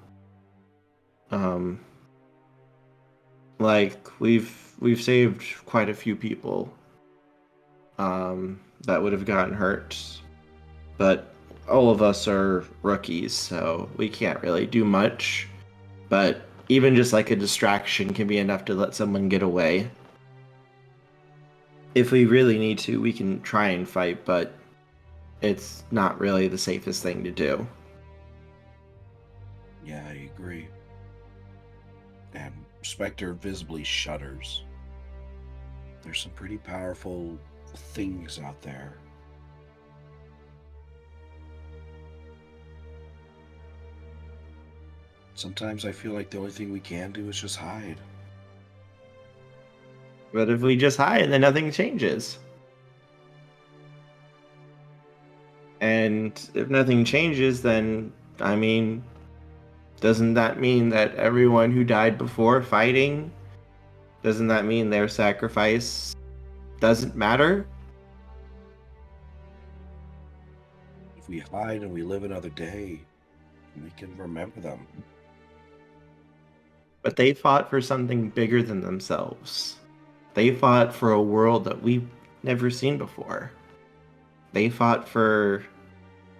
Like we've saved quite a few people that would have gotten hurt, but all of us are rookies, so we can't really do much. But even just like a distraction can be enough to let someone get away. If we really need to, we can try and fight, but it's not really the safest thing to do. Yeah, I agree. And Spectre visibly shudders. There's some pretty powerful things out there. Sometimes I feel like the only thing we can do is just hide. But if we just hide, then nothing changes. And if nothing changes, then, I mean, doesn't that mean that everyone who died before fighting, doesn't that mean their sacrifice doesn't matter? If we hide and we live another day, we can remember them. But they fought for something bigger than themselves. They fought for a world that we've never seen before. They fought for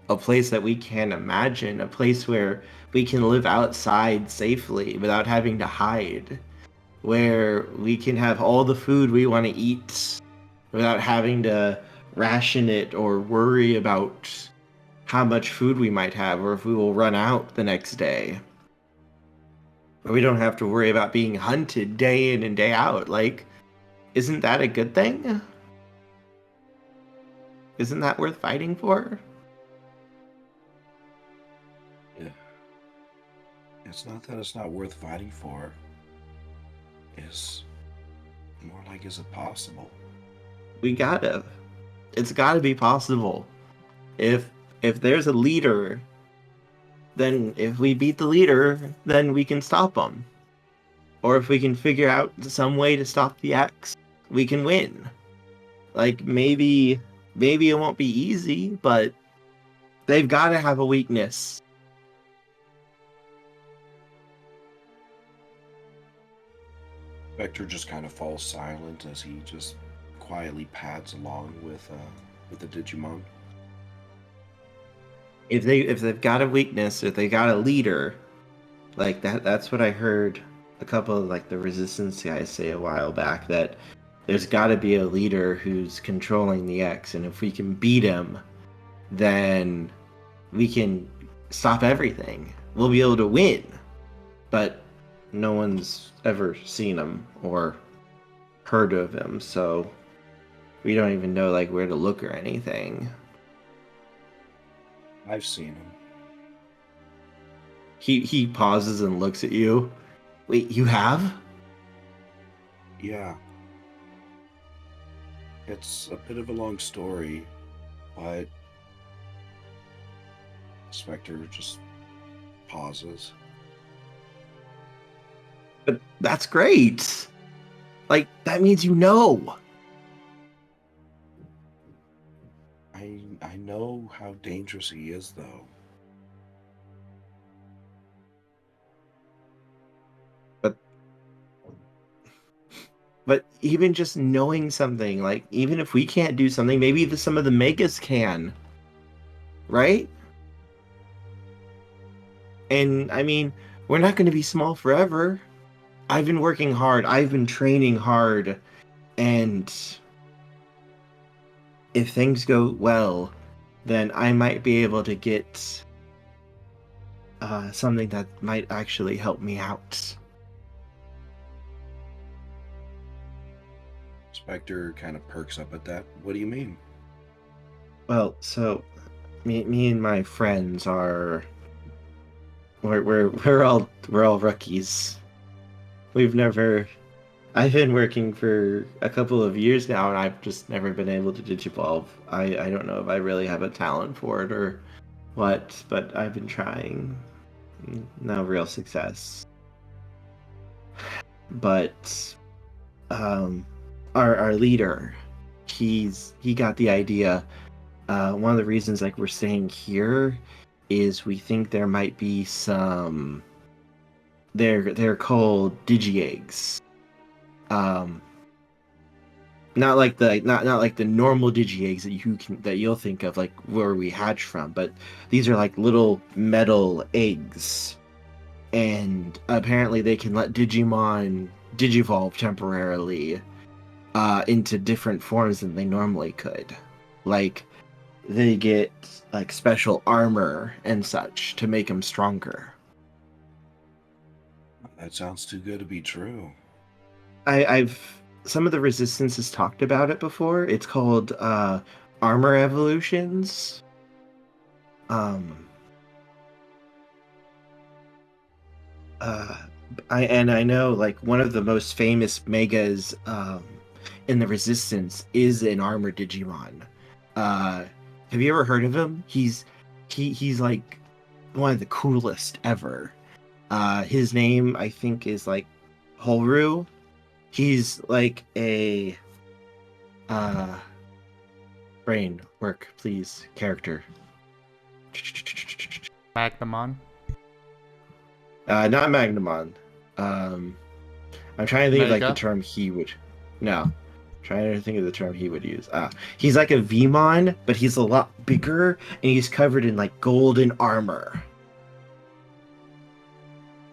a place that we can't imagine, a place where we can live outside safely without having to hide, where we can have all the food we want to eat without having to ration it or worry about how much food we might have or if we will run out the next day. We don't have to worry about being hunted day in and day out. Like, isn't that a good thing? Isn't that worth fighting for? Yeah. It's not that it's not worth fighting for. It's more like, is it possible? It's gotta be possible. If there's a leader, then if we beat the leader, then we can stop them. Or if we can figure out some way to stop the X, we can win. Like, maybe it won't be easy, but they've got to have a weakness. Spectre just kind of falls silent as he just quietly pads along with the Digimon. If they've got a weakness, if they got a leader, like that's what I heard a couple of like the resistance guys say a while back, that there's got to be a leader who's controlling the X, and if we can beat him, then we can stop everything. We'll be able to win. But no one's ever seen him or heard of him, so we don't even know like where to look or anything. I've seen him. He pauses and looks at you. Wait, you have? Yeah. It's a bit of a long story, but Spectre just pauses. But that's great. Like, that means you know. I know how dangerous he is, though. But even just knowing something, like, even if we can't do something, maybe some of the megas can. Right? And, I mean, we're not going to be small forever. I've been working hard. I've been training hard. And if things go well, then I might be able to get something that might actually help me out. Spectre kind of perks up at that. What do you mean? Well, so me and my friends are we're all rookies. I've been working for a couple of years now, and I've just never been able to digivolve. I don't know if I really have a talent for it, or but I've been trying. No real success. But our leader, he got the idea. One of the reasons like we're staying here is we think there might be some. They're called digi eggs. Not like the normal digi eggs that you'll think of like where we hatch from, but these are like little metal eggs, and apparently they can let Digimon digivolve temporarily into different forms than they normally could. Like they get like special armor and such to make them stronger. That sounds too good to be true. I've some of the resistance has talked about it before. It's called armor evolutions. I know like one of the most famous megas in the resistance is an armored Digimon. Have you ever heard of him? He's like one of the coolest ever. His name I think is like Holru. He's like a brain work, please. Character. Magnamon. Not Magnamon. I'm trying to think of like Mega? the term he would. No. I'm trying to think of the term he would use. He's like a Vmon, but he's a lot bigger and he's covered in like golden armor.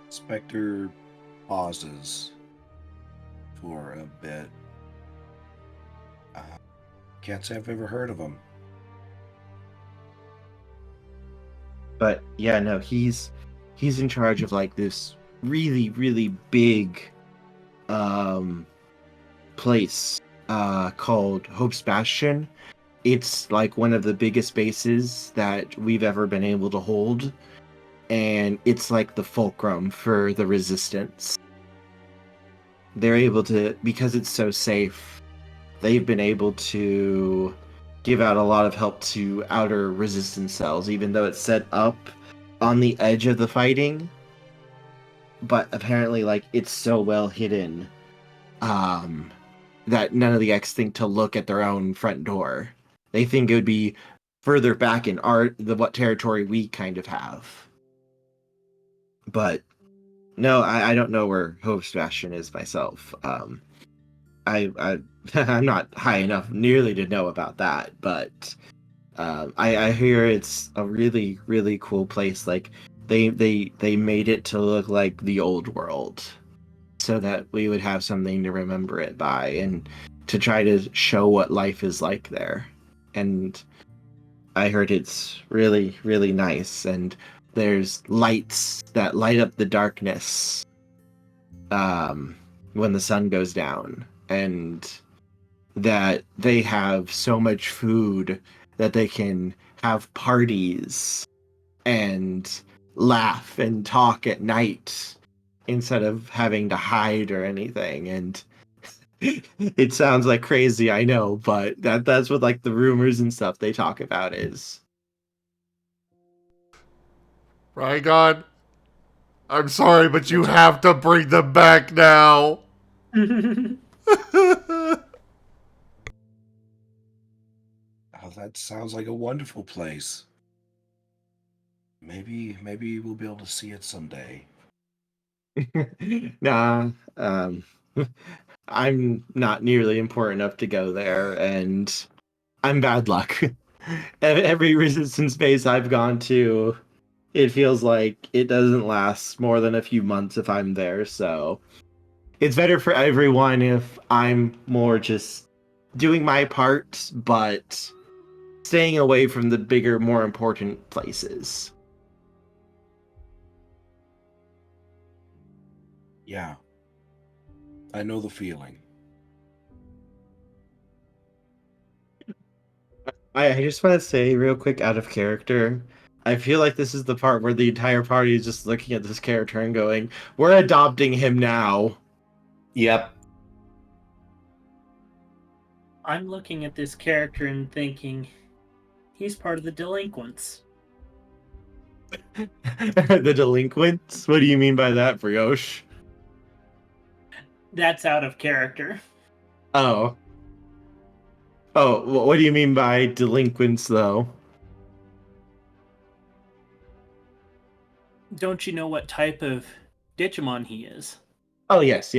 Specter pauses for a bit. Can't say I've ever heard of him. But yeah, no, he's in charge of like this really, really big place called Hope's Bastion. It's like one of the biggest bases that we've ever been able to hold. And it's like the fulcrum for the resistance. They're able to, because it's so safe, they've been able to give out a lot of help to outer resistance cells, even though it's set up on the edge of the fighting. But apparently, like, it's so well hidden that none of the X think to look at their own front door. They think it would be further back in what territory we kind of have. But no, I don't know where Hope's Bastion is myself. I'm not high enough nearly to know about that, but I hear it's a really, really cool place. Like they made it to look like the old world, so that we would have something to remember it by and to try to show what life is like there. And I heard it's really, really nice, and there's lights that light up the darkness when the sun goes down, and that they have so much food that they can have parties and laugh and talk at night instead of having to hide or anything. And it sounds like crazy, I know, but that's what like the rumors and stuff they talk about is. Rygon, I'm sorry, but you have to bring them back now. Oh, that sounds like a wonderful place. Maybe we'll be able to see it someday. Nah, I'm not nearly important enough to go there, and I'm bad luck. Every resistance base I've gone to, it feels like it doesn't last more than a few months if I'm there, so it's better for everyone if I'm more just doing my part, but staying away from the bigger, more important places. Yeah. I know the feeling. I just want to say real quick, out of character, I feel like this is the part where the entire party is just looking at this character and going, we're adopting him now. Yep. I'm looking at this character and thinking, he's part of the delinquents. The delinquents? What do you mean by that, Brioche? That's out of character. Oh. Oh, what do you mean by delinquents, though? Don't you know what type of Digimon he is? Oh, yes.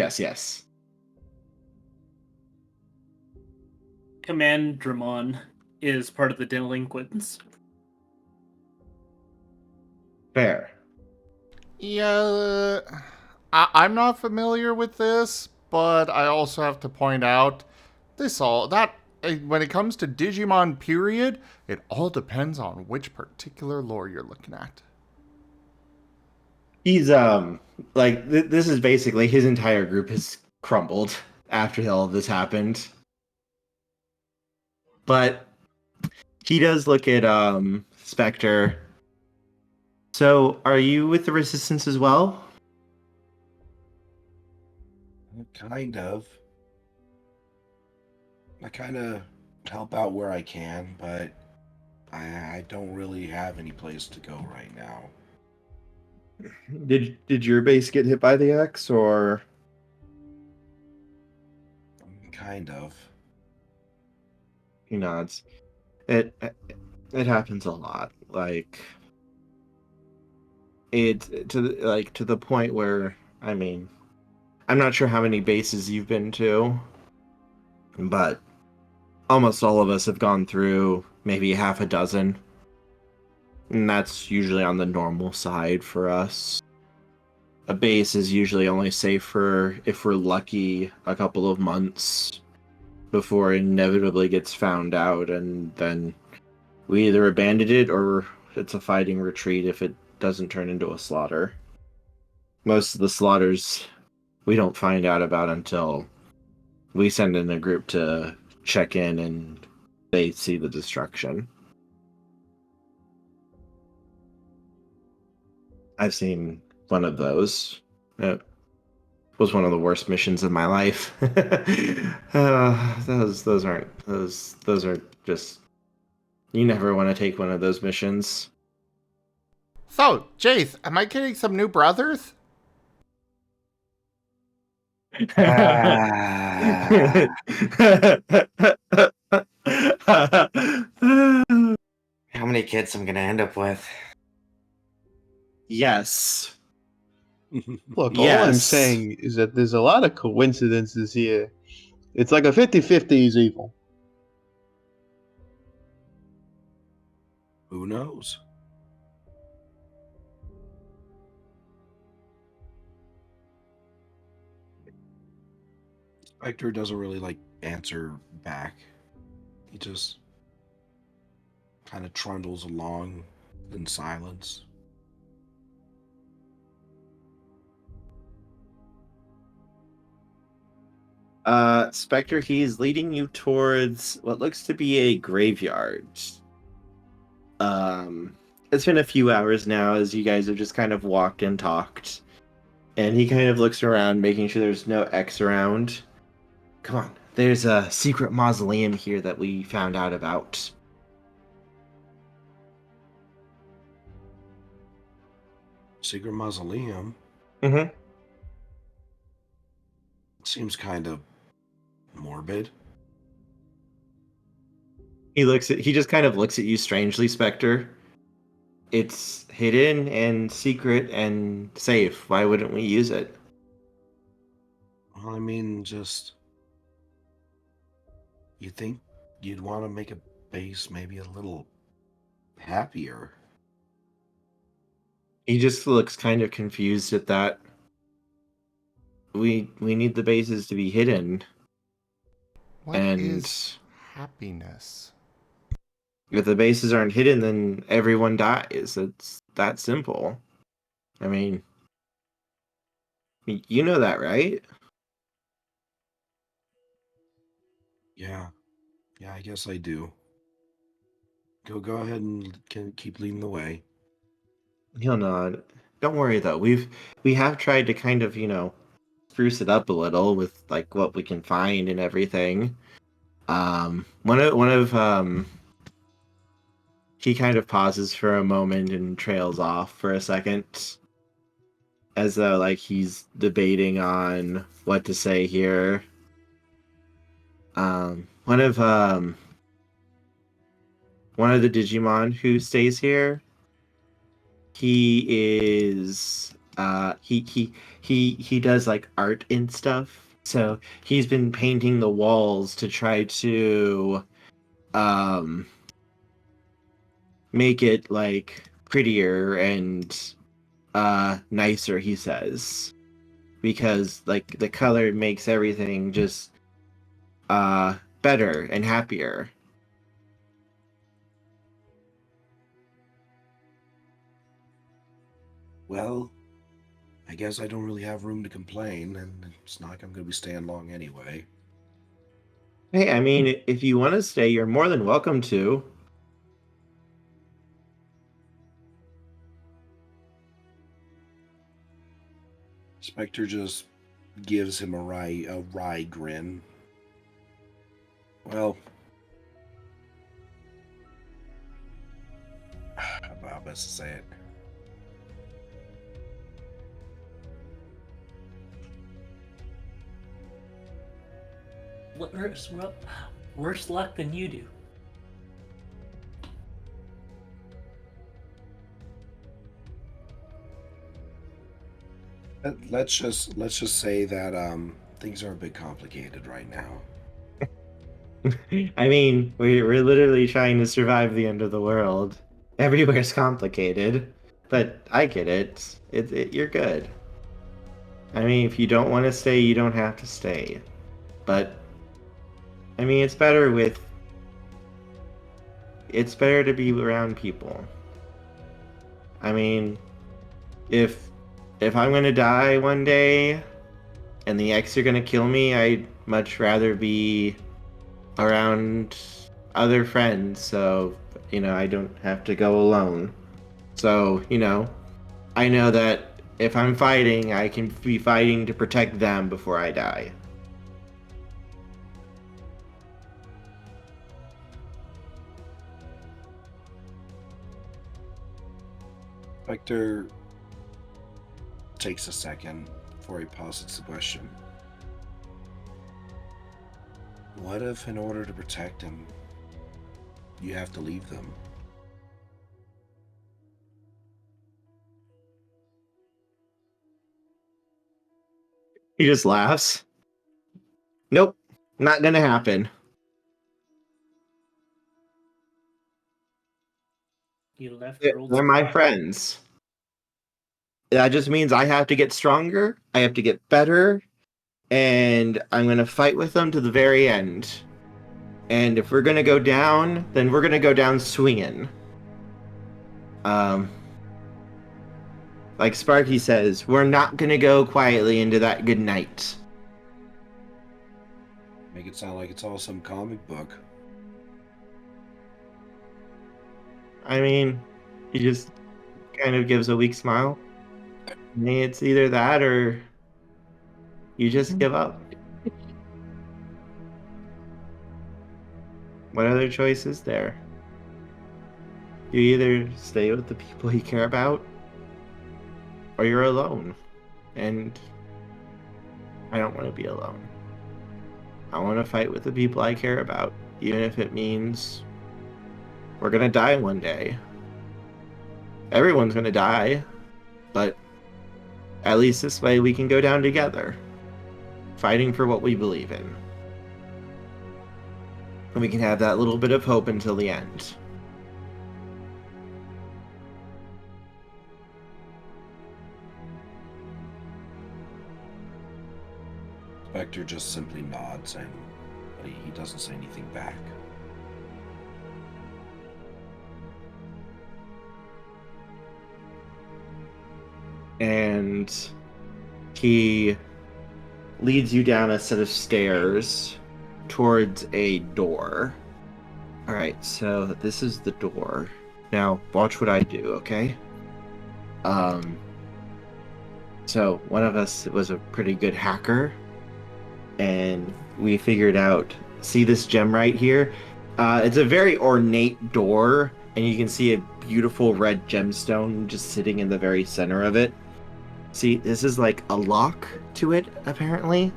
Commandramon is part of the delinquents. Fair. Yeah, I'm not familiar with this, but I also have to point out when it comes to Digimon period, it all depends on which particular lore you're looking at. He's, this is basically his entire group has crumbled after all of this happened. But he does look at, Specter. So, are you with the Resistance as well? Kind of. I kind of help out where I can, but I don't really have any place to go right now. Did your base get hit by the X, or? Kind of. He nods. It happens a lot. Like, to the point where, I mean, I'm not sure how many bases you've been to, but almost all of us have gone through maybe half a dozen. And that's usually on the normal side for us. A base is usually only safe for, if we're lucky, a couple of months before it inevitably gets found out, and then we either abandon it or it's a fighting retreat if it doesn't turn into a slaughter. Most of the slaughters we don't find out about until we send in a group to check in and they see the destruction. I've seen one of those. It was one of the worst missions of my life. Those are just, you never want to take one of those missions. So, Jace, am I getting some new brothers? How many kids I'm gonna end up with? Yes. Look, all I'm saying is that there's a lot of coincidences here. It's like a 50-50 is evil. Who knows? Spectre doesn't really answer back. He just kind of trundles along in silence. Spectre, he's leading you towards what looks to be a graveyard. It's been a few hours now as you guys have just kind of walked and talked. And he kind of looks around, making sure there's no X around. Come on, there's a secret mausoleum here that we found out about. Secret mausoleum? Mm-hmm. Seems kind of morbid. He just kind of looks at you strangely, Spectre. It's hidden and secret and safe. Why wouldn't we use it? Well, I mean, you think you'd want to make a base maybe a little happier. He just looks kind of confused at that. We need the bases to be hidden. What is happiness? If the bases aren't hidden, then everyone dies. It's that simple. I mean, you know that, right? Yeah, I guess I do. Go ahead and keep leading the way. He'll nod. Don't worry though. We have tried to kind of, spruce it up a little with what we can find and everything. One of he kind of pauses for a moment and trails off for a second, as though like he's debating on what to say here. One of the Digimon who stays here, he is he does like art and stuff. So he's been painting the walls to try to make it like prettier and nicer, he says, because like the color makes everything just better and happier. Well, I guess I don't really have room to complain, and it's not like I'm going to be staying long anyway. Hey, I mean, if you want to stay, you're more than welcome to. Specter just gives him a wry grin. Well, how best to say it? Worse luck than you do. Let's just say that things are a bit complicated right now. I mean, we're literally trying to survive the end of the world. Everywhere's complicated, but I get it. You're good. I mean, if you don't want to stay, you don't have to stay. But I mean, it's better to be around people. I mean, if I'm gonna die one day and the X are gonna kill me, I'd much rather be around other friends, so I don't have to go alone. So I know that if I'm fighting, I can be fighting to protect them before I die. Specter takes a second before he posits the question. What if, in order to protect him, you have to leave them? He just laughs. Nope, not gonna happen. You left. They're my friends. That just means I have to get stronger, I have to get better, and I'm gonna fight with them to the very end. And if we're gonna go down, then we're gonna go down swinging. Like Sparky says, we're not gonna go quietly into that good night. Make it sound like it's all some comic book. I mean, he just kind of gives a weak smile. I mean, it's either that or you just give up. What other choice is there? You either stay with the people you care about, or you're alone. And I don't want to be alone. I want to fight with the people I care about, even if it means we're gonna die one day. Everyone's gonna die, but at least this way we can go down together, fighting for what we believe in. And we can have that little bit of hope until the end. Specter just simply nods, and he doesn't say anything back. And he leads you down a set of stairs towards a door. Alright, so this is the door. Now, watch what I do, okay? So one of us was a pretty good hacker, and we figured out, see this gem right here? It's a very ornate door, and you can see a beautiful red gemstone just sitting in the very center of it. See, this is like a lock to it, apparently.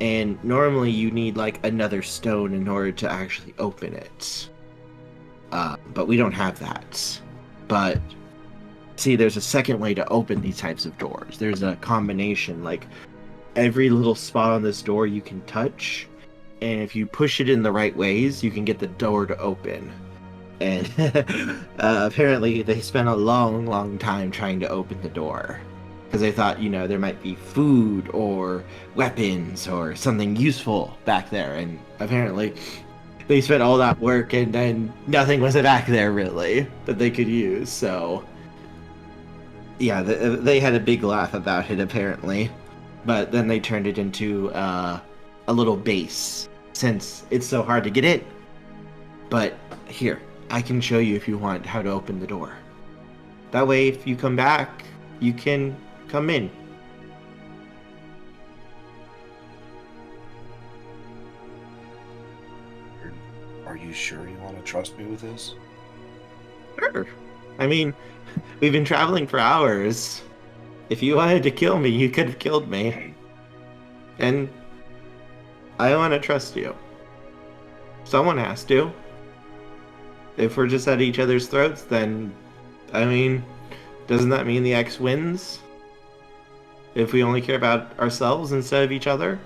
And normally you need like another stone in order to actually open it. But we don't have that. But see, there's a second way to open these types of doors. There's a combination, like every little spot on this door you can touch, and if you push it in the right ways, you can get the door to open. And apparently they spent a long time trying to open the door. Because they thought, you know, there might be food or weapons or something useful back there. And apparently they spent all that work and then nothing was back there really that they could use. So yeah, they had a big laugh about it apparently. But then they turned it into a little base since it's so hard to get in. But here, I can show you if you want how to open the door. That way if you come back, you can come in. Are you sure you want to trust me with this? Sure. I mean, we've been traveling for hours. If you wanted to kill me, you could have killed me. And I want to trust you. Someone has to. If we're just at each other's throats, then, I mean, doesn't that mean the X wins? If we only care about ourselves instead of each other?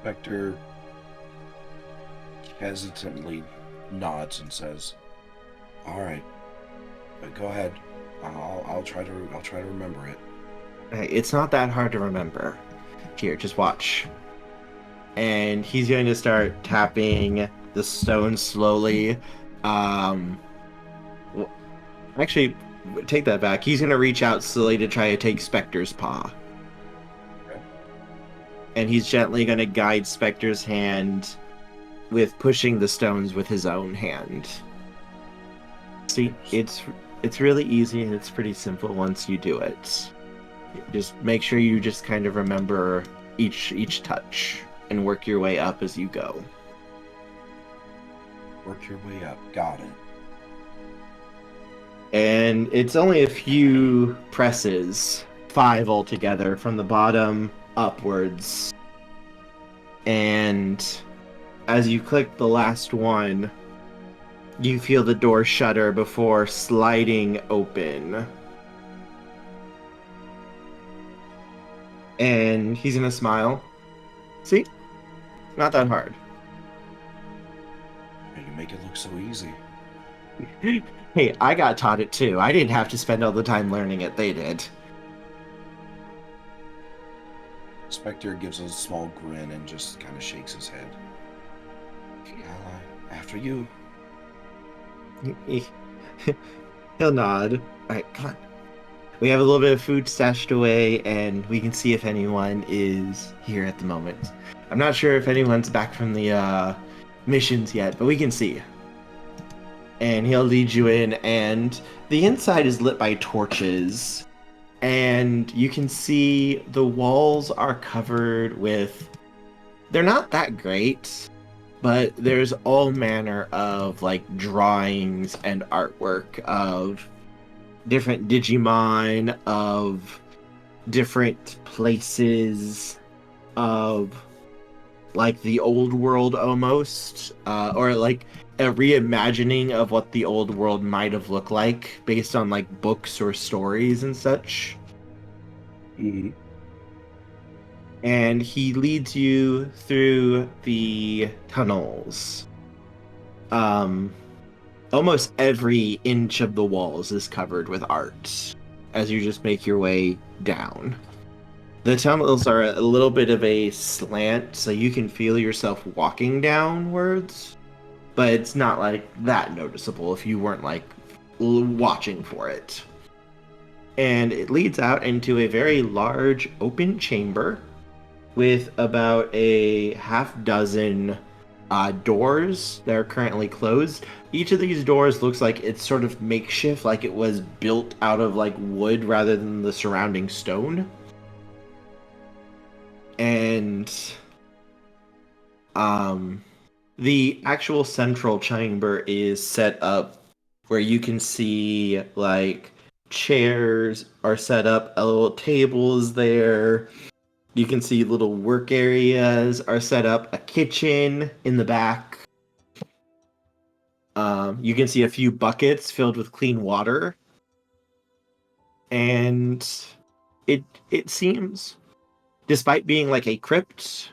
Specter hesitantly nods and says, "All right, but go ahead. I'll try to remember it." Hey, it's not that hard to remember. Here, just watch. And he's going to start tapping the stone slowly. Actually, take that back. He's going to reach out slowly to try to take Specter's paw. Okay. And he's gently going to guide Specter's hand with pushing the stones with his own hand. See, it's really easy and it's pretty simple once you do it. Just make sure you just kind of remember each touch and work your way up as you go. Work your way up. Got it. And it's only a few presses, 5 altogether, from the bottom upwards. And as you click the last one, you feel the door shudder before sliding open. And he's gonna smile. See? Not that hard. You make it look so easy. Hey, I got taught it too. I didn't have to spend all the time learning it. They did. Specter gives a small grin and just kind of shakes his head. After you. He'll nod. Alright, come on. We have a little bit of food stashed away, and we can see if anyone is here at the moment. I'm not sure if anyone's back from the missions yet, but we can see. And he'll lead you in, and the inside is lit by torches. And you can see the walls are covered with... They're not that great, but there's all manner of like drawings and artwork of different Digimon, of different places, of like the old world almost, or like a reimagining of what the old world might have looked like based on like books or stories and such. Mm-hmm. And he leads you through the tunnels. Almost every inch of the walls is covered with art as you just make your way down. The tunnels are a little bit of a slant, so you can feel yourself walking downwards, but it's not like that noticeable if you weren't like watching for it. And it leads out into a very large open chamber with about a half dozen doors that are currently closed. Each of these doors looks like it's sort of makeshift, like it was built out of like wood rather than the surrounding stone. And The actual central chamber is set up where you can see like chairs are set up, a little tables there. You can see little work areas are set up, a kitchen in the back. You can see a few buckets filled with clean water. And it seems, despite being like a crypt,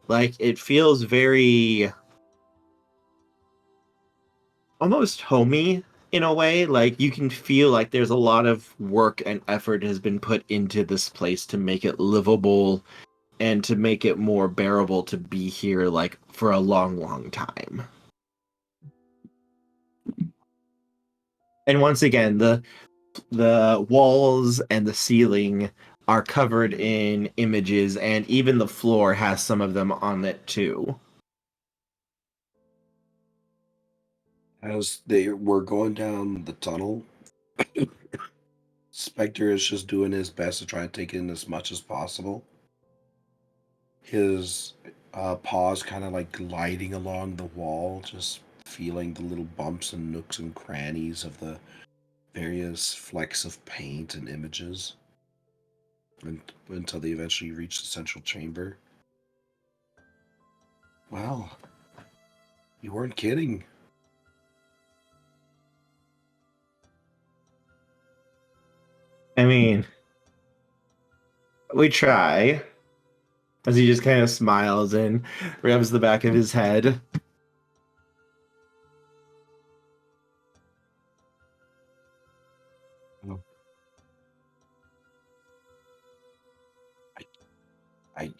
like it feels very almost homey in a way. Like you can feel like there's a lot of work and effort has been put into this place to make it livable and to make it more bearable to be here like for a long time. And once again, the walls and the ceiling are covered in images, and even the floor has some of them on it too. As they were going down the tunnel, Specter is just doing his best to try to take in as much as possible. His paws kind of like gliding along the wall, just feeling the little bumps and nooks and crannies of the various flecks of paint and images, and until they eventually reach the central chamber. Well, you weren't kidding. I mean, we try. As he just kind of smiles and rubs the back of his head.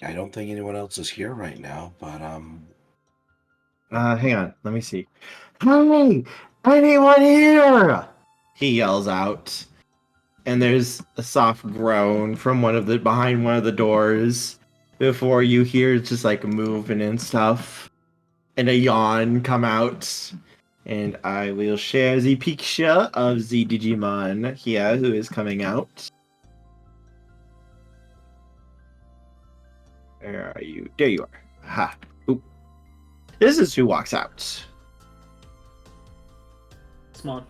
I don't think anyone else is here right now, but hang on, let me see. Hey, anyone here? He yells out. And there's a soft groan from behind one of the doors before you hear just like movement and stuff. And a yawn come out. And I will share the picture of the Digimon here who is coming out. Where are you? There you are. Ha. Oop. This is who walks out. Small.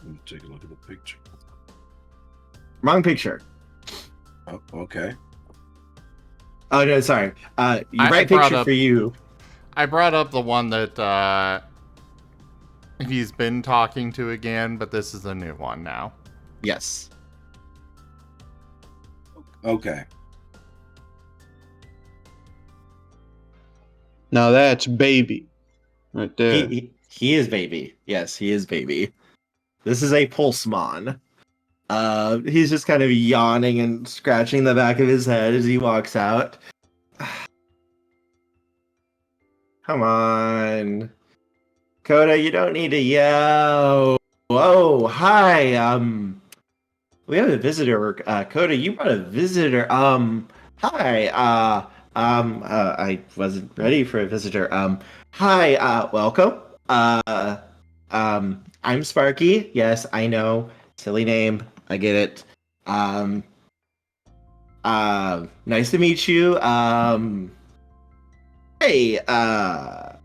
let me take a look at the picture. Wrong picture. Oh, okay. Oh no, sorry. Right picture for you. I brought up the one that he's been talking to again, but this is a new one now. Yes. Okay. Now that's baby. Right there. He is baby. Yes, he is baby. This is a Pulsemon. He's just kind of yawning and scratching the back of his head as he walks out. Come on. Coda, you don't need to yell. Whoa, hi. We have a visitor. Coda, you brought a visitor. Hi. I wasn't ready for a visitor. Hi, welcome. I'm Sparky. Yes, I know. Silly name. I get it. Nice to meet you. Hey, sorry,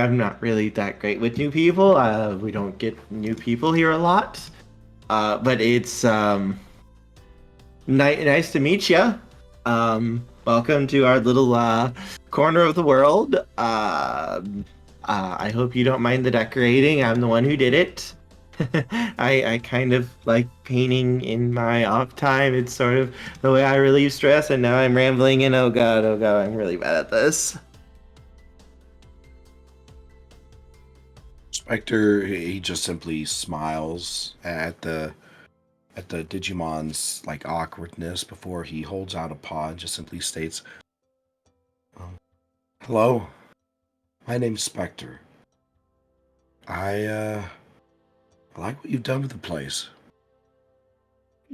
I'm not really that great with new people. We don't get new people here a lot. But it's, nice to meet you. Welcome to our little, corner of the world. I hope you don't mind the decorating. I'm the one who did it. I kind of like painting in my off time. It's sort of the way I relieve stress, and now I'm rambling, and oh god, I'm really bad at this. Specter, he just simply smiles at the Digimon's like awkwardness before he holds out a paw and just simply states, "Hello, my name's Specter. I like what you've done with the place."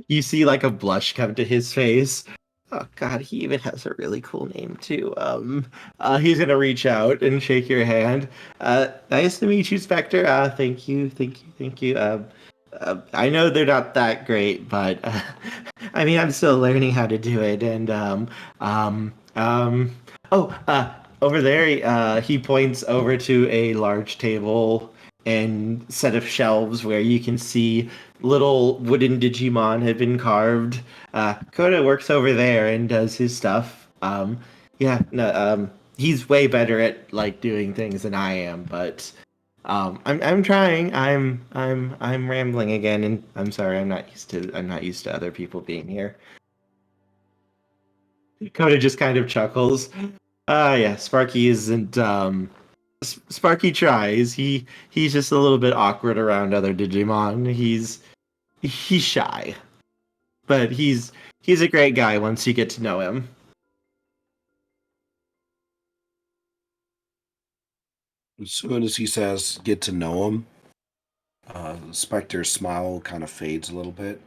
You see like a blush come to his face. Oh god, he even has a really cool name too. He's gonna reach out and shake your hand. Nice to meet you, Specter. Thank you. I know they're not that great, but I mean, I'm still learning how to do it. And over there, he points over to a large table and set of shelves where you can see little wooden Digimon have been carved. Koda works over there and does his stuff. Yeah, no, he's way better at like doing things than I am, but I'm trying. I'm rambling again, and I'm sorry. I'm not used to other people being here. Koda just kind of chuckles. Yeah, Sparky isn't. Sparky tries. He's just a little bit awkward around other Digimon. He's shy, but he's a great guy once you get to know him. As soon as he says get to know him, Specter's smile kind of fades a little bit.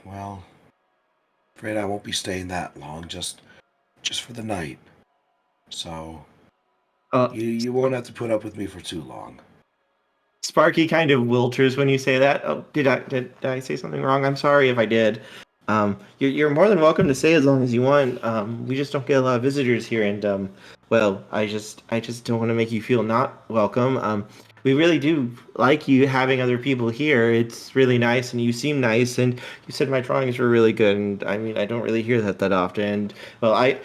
Well, afraid I won't be staying that long, just for the night. So you won't have to put up with me for too long. Sparky kind of wilters when you say that. Oh, did I say something wrong? I'm sorry if I did. You're more than welcome to stay as long as you want. We just don't get a lot of visitors here, and well, I just don't want to make you feel not welcome. We really do like you having other people here. It's really nice, and you seem nice, and you said my drawings were really good, and I mean, I don't really hear that often. And well, I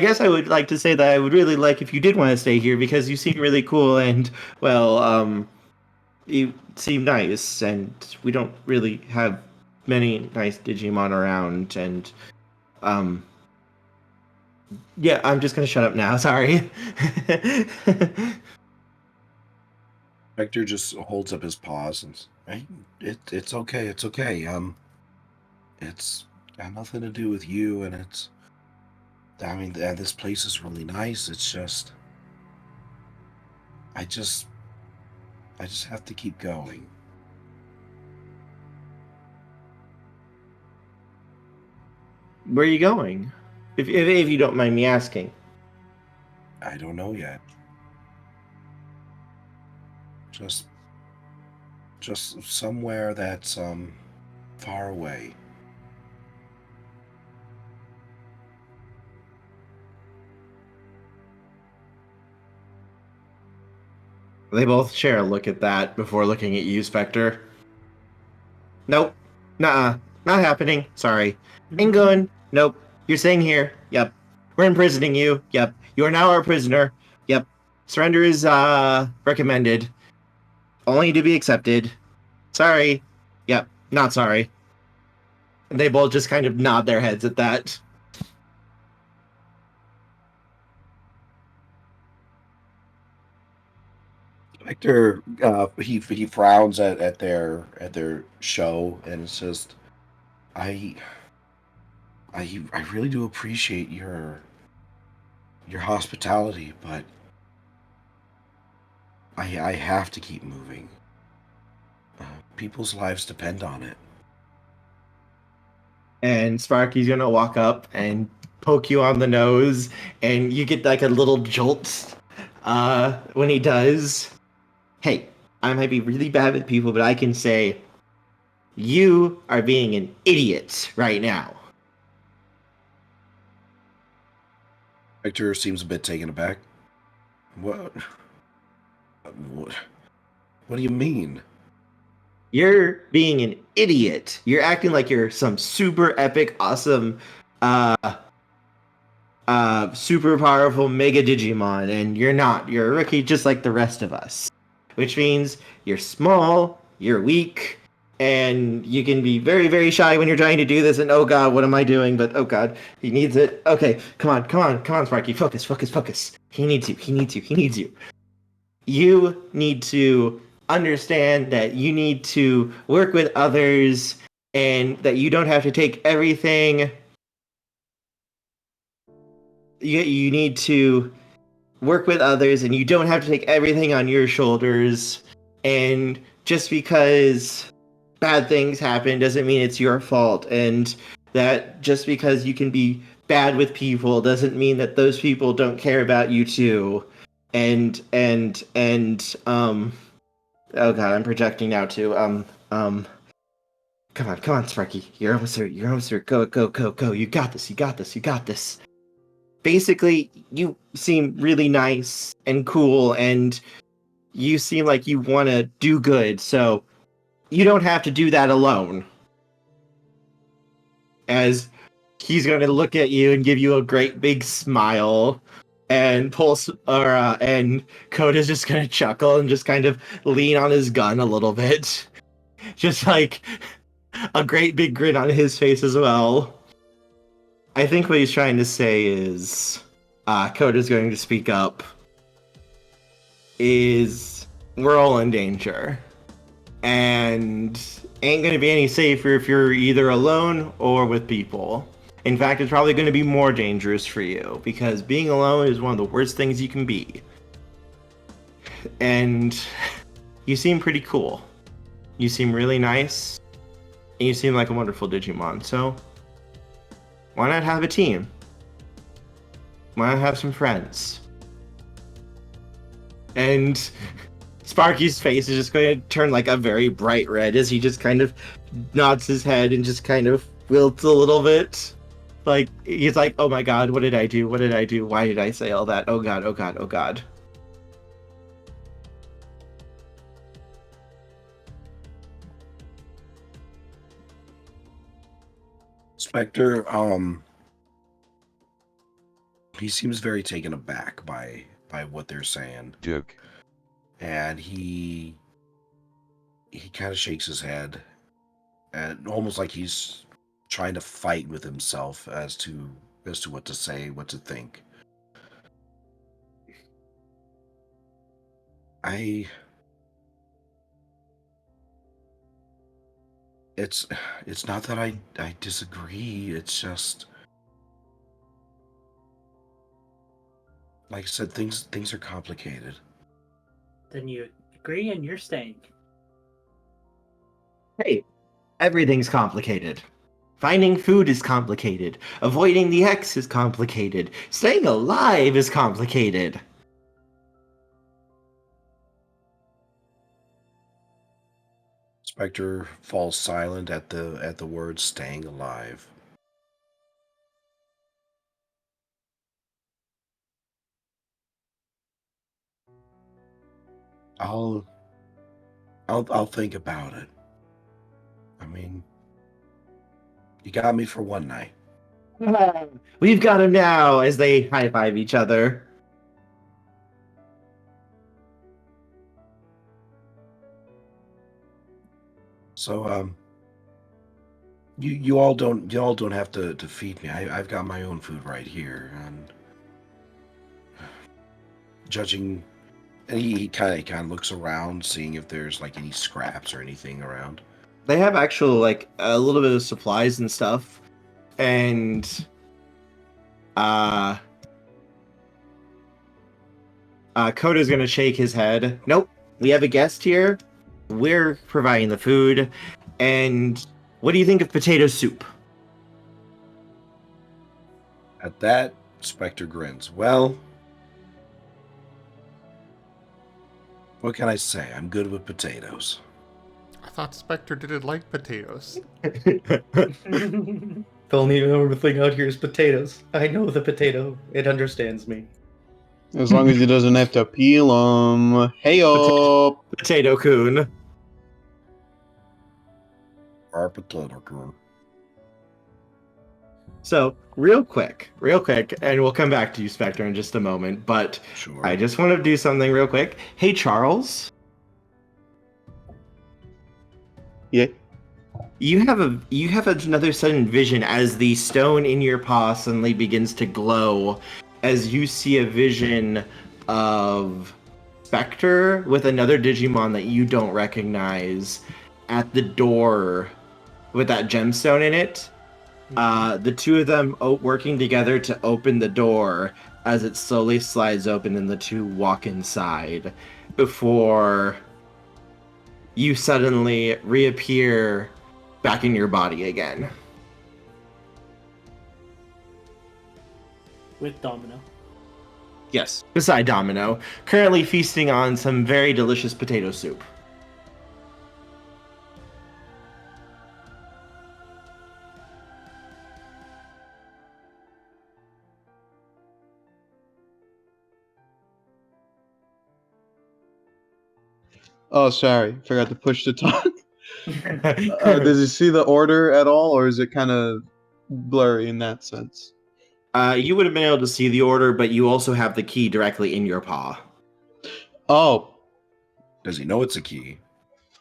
guess I would like to say that I would really like if you did want to stay here because you seem really cool, and well, you seem nice, and we don't really have many nice Digimon around, and yeah, I'm just gonna shut up now. Sorry. Specter just holds up his paws and hey, it's okay, it's okay. It's got nothing to do with you, and I mean, this place is really nice. It's just, I just have to keep going. Where are you going? If you don't mind me asking. I don't know yet. Just somewhere that's far away. They both share a look at that before looking at you, Specter. Nope. Nuh-uh. Not happening. Sorry. Ain't going. Nope. You're staying here. Yep. We're imprisoning you. Yep. You are now our prisoner. Yep. Surrender is recommended. Only to be accepted. Sorry. Yep. Not sorry. And they both just kind of nod their heads at that. Specter, he frowns at their show, and it's just, I really do appreciate your hospitality, but I have to keep moving. People's lives depend on it. And Sparky's gonna walk up and poke you on the nose, and you get like a little jolt when he does. Hey, I might be really bad with people, but I can say you are being an idiot right now. Specter seems a bit taken aback. What do you mean? You're being an idiot. You're acting like you're some super epic, awesome, super powerful mega Digimon, and you're not. You're a rookie just like the rest of us. Which means you're small, you're weak, and you can be very, very shy when you're trying to do this, and oh god, what am I doing? But oh god, he needs it. Okay, come on, Sparky, focus. He needs you. You need to understand that you need to work with others, and that you don't have to take everything. You need to work with others, and you don't have to take everything on your shoulders. And just because bad things happen doesn't mean it's your fault. And that just because you can be bad with people doesn't mean that those people don't care about you too. And Oh god, I'm projecting now too. Come on, Sparky. You're almost there. You're almost there. Go. You got this. You got this. Basically, you seem really nice and cool, and you seem like you want to do good, so you don't have to do that alone. As he's going to look at you and give you a great big smile, and and Coda's just going to chuckle and just kind of lean on his gun a little bit. Just like a great big grin on his face as well. I think what he's trying to say is, Coda's going to speak up, is we're all in danger. And ain't going to be any safer if you're either alone or with people. In fact, it's probably going to be more dangerous for you, because being alone is one of the worst things you can be. And you seem pretty cool. You seem really nice. And you seem like a wonderful Digimon, so why not have a team? Why not have some friends? And Sparky's face is just going to turn like a very bright red as he just kind of nods his head and just kind of wilts a little bit. Like, he's like, oh my god, what did I do? What did I do? Why did I say all that? Oh god, oh god, oh god. Specter, he seems very taken aback by what they're saying. Duke. And he kind of shakes his head, and almost like he's trying to fight with himself as to what to say, what to think. It's not that I disagree, it's just, like I said, things are complicated. Then you agree and you're staying. Hey, everything's complicated. Finding food is complicated. Avoiding the X is complicated. Staying alive is complicated. Specter falls silent at the word "staying alive." I'll think about it. I mean, you got me for one night. We've got him now, as they high-five each other. So, you all don't have to feed me. I've got my own food right here, and judging, and he kind of looks around, seeing if there's like any scraps or anything around. They have actual, like, a little bit of supplies and stuff, and Koda's gonna shake his head. Nope, we have a guest here. We're providing the food, and what do you think of potato soup? At that, Specter grins. Well, what can I say? I'm good with potatoes. I thought Spectre didn't like potatoes. The only other thing out here is potatoes. I know the potato. It understands me. As long as he doesn't have to peel them. Hey-o! Potato-kun. Our potato-kun. So, real quick, and we'll come back to you, Spectre, in just a moment, but Sure. I just want to do something real quick. Hey, Charles. Yeah. You have another sudden vision as the stone in your paw suddenly begins to glow, as you see a vision of Spectre with another Digimon that you don't recognize at the door with that gemstone in it. The two of them working together to open the door as it slowly slides open and the two walk inside before you suddenly reappear back in your body again. With Domino. Yes, beside Domino, currently feasting on some very delicious potato soup. Oh, sorry. Forgot to push the talk. Does he see the order at all, or is it kind of blurry in that sense? You would have been able to see the order, but you also have the key directly in your paw. Oh, Does he know it's a key?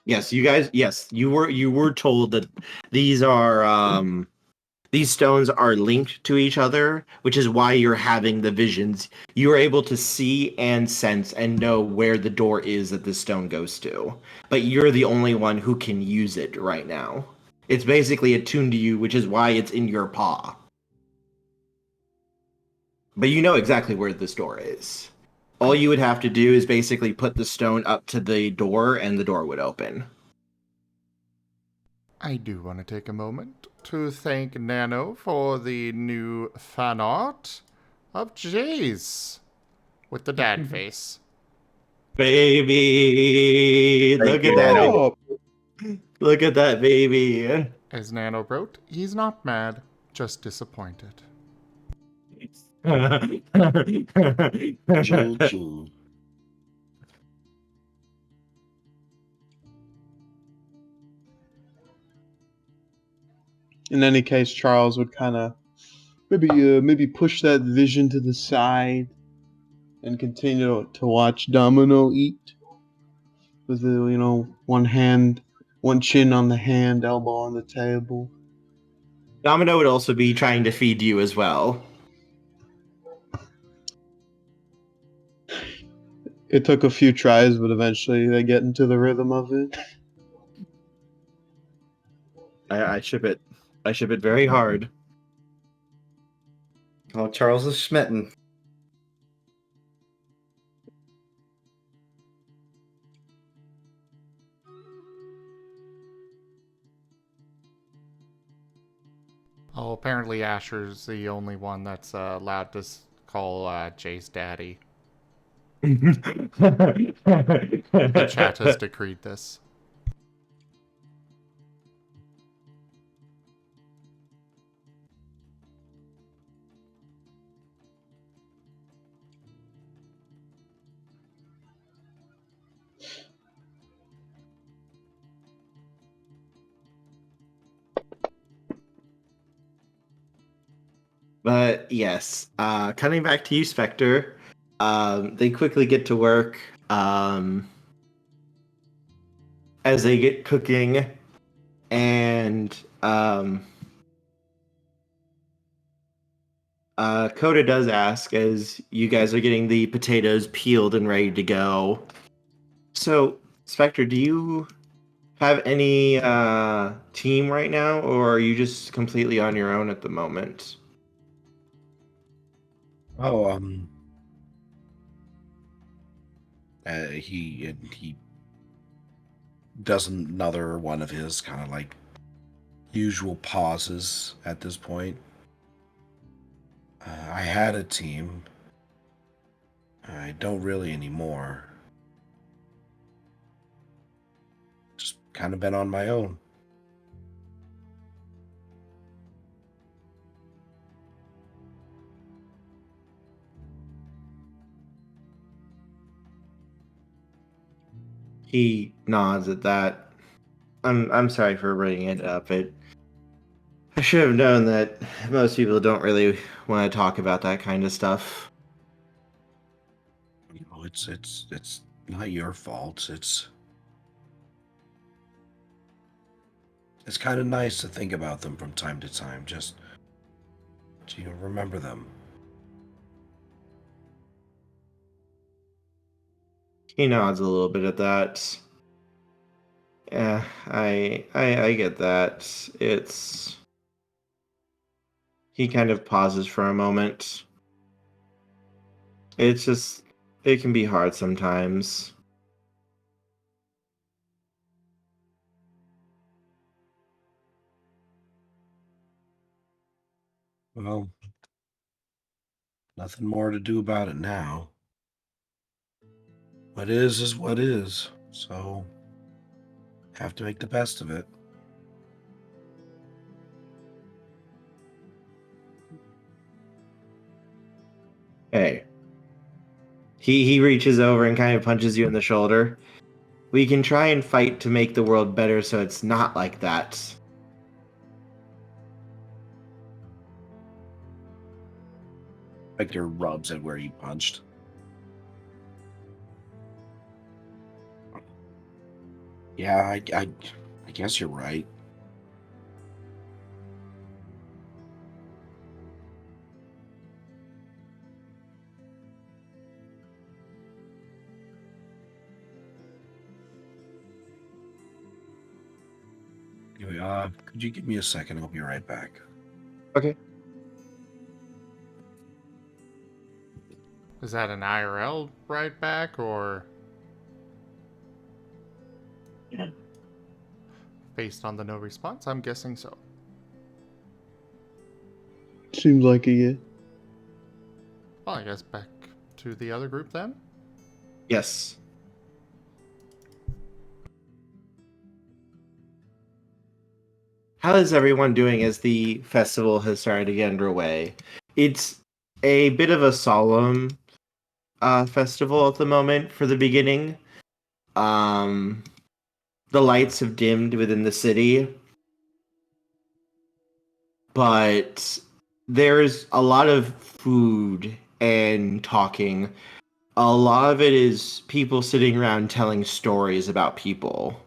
Yes, you guys. Yes, you were told that these are these stones are linked to each other, which is why you're having the visions. You are able to see and sense and know where the door is that this stone goes to. But you're the only one who can use it right now. It's basically attuned to you, which is why it's in your paw. But you know exactly where this door is. All you would have to do is basically put the stone up to the door, and the door would open. I do want to take a moment to thank Nano for the new fan art of Jace with the dad face. Baby, look at that. Look at that baby. As Nano wrote, he's not mad, just disappointed. Choo-choo. in any case, Charles would kind of maybe push that vision to the side and continue to watch Domino eat with the one hand, one chin on the hand, elbow on the table. Domino would also be trying to feed you as well. It took a few tries, but eventually they get into the rhythm of it. I ship it. I ship it very hard. Oh, Charles is smitten. Oh, apparently Asher's the only one that's allowed to call Jace daddy. The chat has decreed this. But yes, cutting back to you, Specter. They quickly get to work as they get cooking, and Coda does ask as you guys are getting the potatoes peeled and ready to go. So, Specter, do you have any team right now, or are you just completely on your own at the moment? Oh, he does another one of his kind of like usual pauses at this point. I had a team. I don't really anymore. Just kind of been on my own. He nods at that. I'm sorry for bringing it up. I should have known that most people don't really want to talk about that kind of stuff. You know, it's not your fault. It's kind of nice to think about them from time to time. Just to remember them. He nods a little bit at that. Yeah, I get that. He kind of pauses for a moment. It can be hard sometimes. Well, nothing more to do about it now. What is what is. So, have to make the best of it. Hey. He reaches over and kind of punches you in the shoulder. we can try and fight to make the world better so it's not like that. Specter rubs at where he punched. Yeah, I guess you're right. Anyway, could you give me a second? I'll be right back. Okay. Is that an IRL right back or Yeah. based on the no response? I'm guessing so. Seems like it, yeah. Well, I guess back to the other group then. Yes. How is everyone doing as the festival has started to get underway? It's a bit of a solemn festival at the moment for the beginning. The lights have dimmed within the city, but there's a lot of food and talking. A lot of it is people sitting around telling stories about people.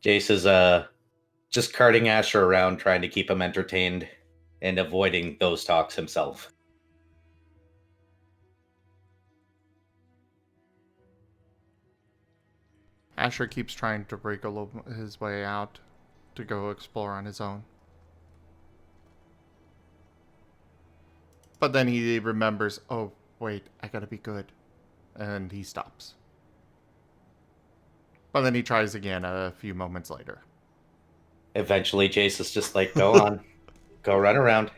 Jace is just carting Asher around, trying to keep him entertained and avoiding those talks himself. Asher keeps trying to wriggle his way out to go explore on his own. But then he remembers, oh, wait, I gotta be good. And he stops. But then he tries again a few moments later. Eventually, Jace is just like, go on. Go run around.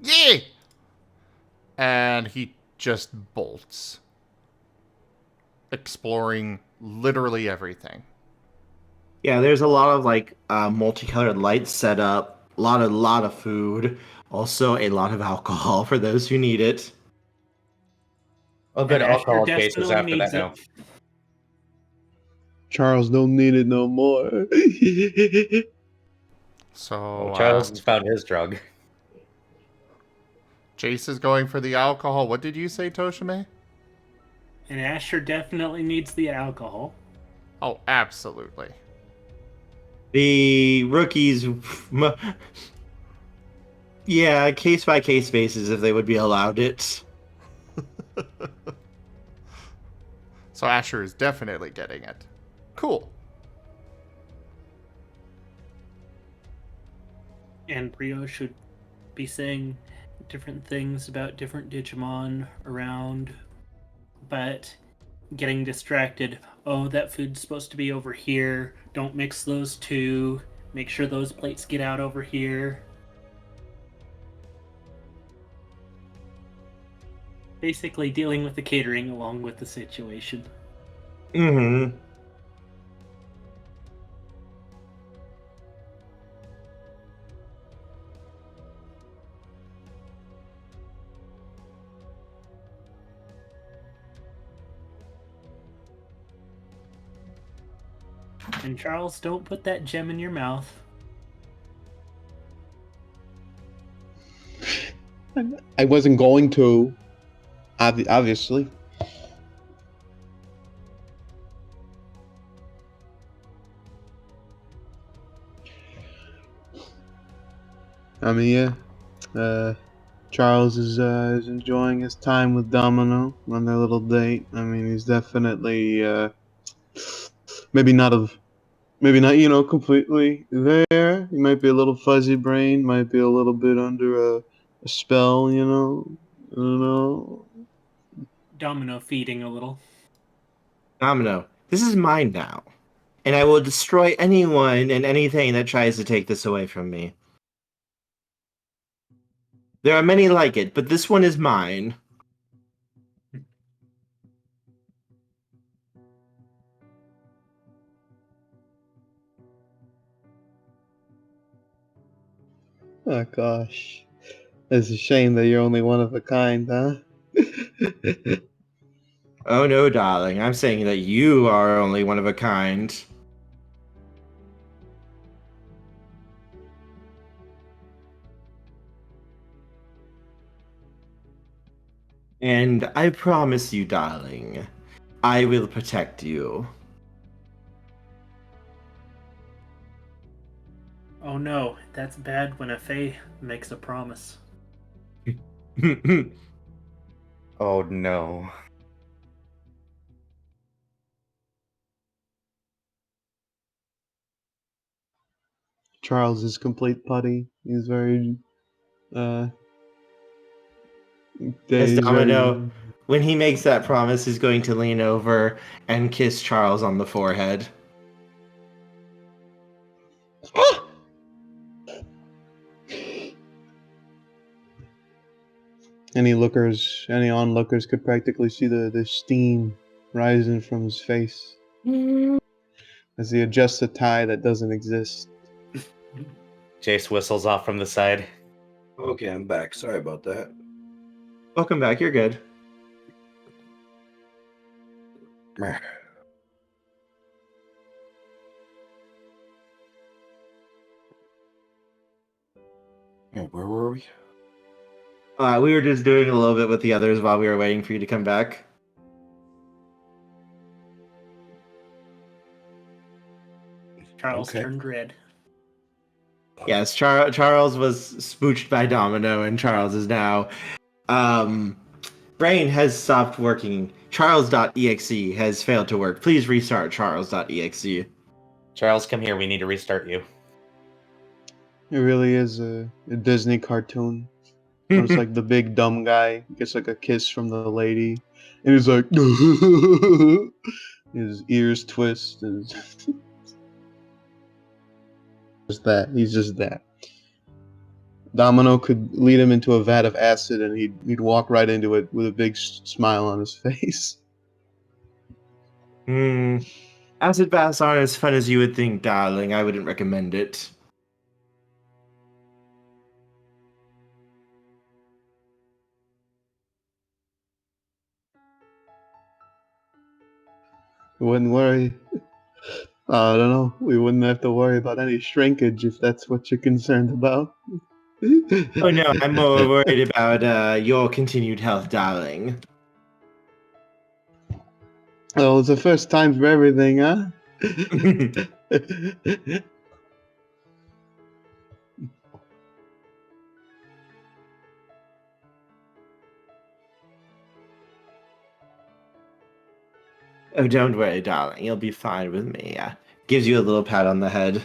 Yeah! And he just bolts. Exploring literally everything. Yeah, there's a lot of like multicolored lights set up, a lot of food, also a lot of alcohol for those who need it. Oh, good. And Alcohol Asher cases definitely after that needs now. it. Charles don't need it no more. So, Charles has found his drug. Jace is going for the alcohol. What did you say, Tochemay? And Asher definitely needs the alcohol. Oh, absolutely. The rookies, yeah, case by case basis if they would be allowed it. So Asher is definitely getting it. Cool. And Brioche should be saying different things about different Digimon around, but getting distracted. Oh, that food's supposed to be over here. Don't mix those two. Make sure those plates get out over here. Basically dealing with the catering along with the situation. Mm-hmm. And Charles, don't put that gem in your mouth. I wasn't going to. Obviously. I mean, yeah. Charles is enjoying his time with Domino on their little date. I mean, he's definitely maybe not completely there. He might be a little fuzzy brain, might be a little bit under a spell, you know. I don't know. Domino feeding a little. Domino, this is mine now, and I will destroy anyone and anything that tries to take this away from me. There are many like it, but this one is mine. Oh gosh. It's a shame that you're only one of a kind, huh? Oh no, darling. I'm saying that you are only one of a kind. And I promise you, darling, I will protect you. Oh no, that's bad when a Fae makes a promise. Oh no. Charles is complete putty. He's very As he's Domino, when he makes that promise, is going to lean over and kiss Charles on the forehead. Any onlookers could practically see the steam rising from his face as he adjusts a tie that doesn't exist. Jace whistles off from the side. Okay, I'm back. Sorry about that. Welcome back, you're good. Yeah, where were we? We were just doing a little bit with the others while we were waiting for you to come back. Charles Okay. turned red. Yes, Charles was spooched by Domino, and Charles is now... Brain has stopped working. Charles.exe has failed to work. Please restart Charles.exe. Charles, come here. We need to restart you. It really is a Disney cartoon. Where it's like the big dumb guy gets like a kiss from the lady, and he's like, his ears twist, and just that. He's just that. Domino could lead him into a vat of acid, and he'd walk right into it with a big smile on his face. Acid baths aren't as fun as you would think, darling. I wouldn't recommend it. Wouldn't worry. I don't know. We wouldn't have to worry about any shrinkage if that's what you're concerned about. Oh no, I'm more worried about your continued health, darling. Oh, it's the first time for everything, huh? Oh, don't worry, darling. You'll be fine with me. Gives you a little pat on the head.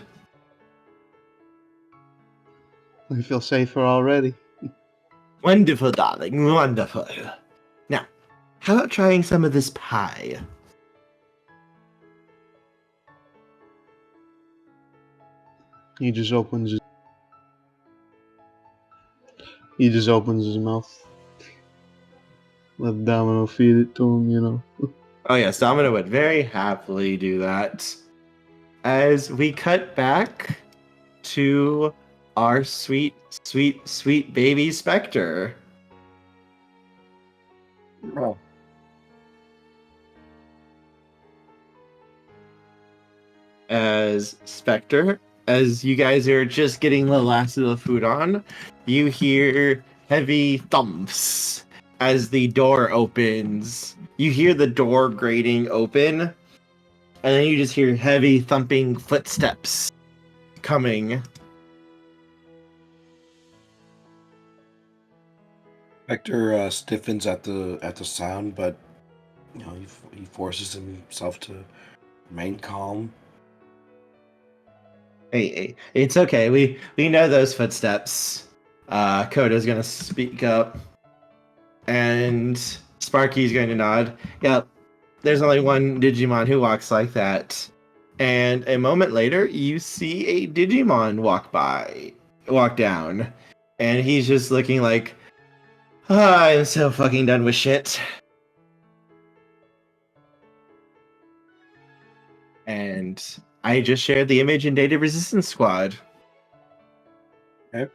I feel safer already. Wonderful, darling. Wonderful. Now, how about trying some of this pie? He just opens his mouth. Let Domino feed it to him, you know. Oh yes, Domino would very happily do that. As we cut back to our sweet, sweet, sweet baby Specter. Oh. As Specter, as you guys are just getting the last of the food on, you hear heavy thumps as the door opens. You hear the door grating open, and then you just hear heavy thumping footsteps coming. Spectre stiffens at the sound, but you know he forces himself to remain calm. Hey, it's okay. We know those footsteps. Koda's gonna speak up, and Sparky's going to nod. Yep, there's only one Digimon who walks like that. And a moment later, you see a Digimon walk down, and he's just looking like, I'm so fucking done with shit. And I just shared the image in Data Resistance Squad. Okay.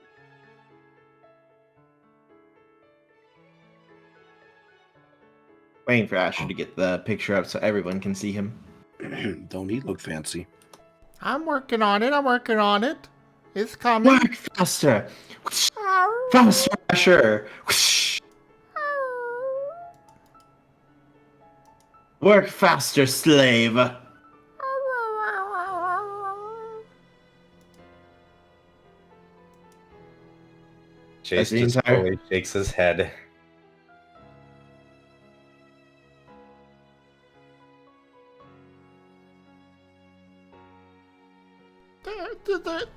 Waiting for Asher to get the picture up so everyone can see him. Don't he look fancy? I'm working on it. It's coming. Work faster! Faster, Asher! Work faster, slave! Chase the just entire- slowly shakes his head.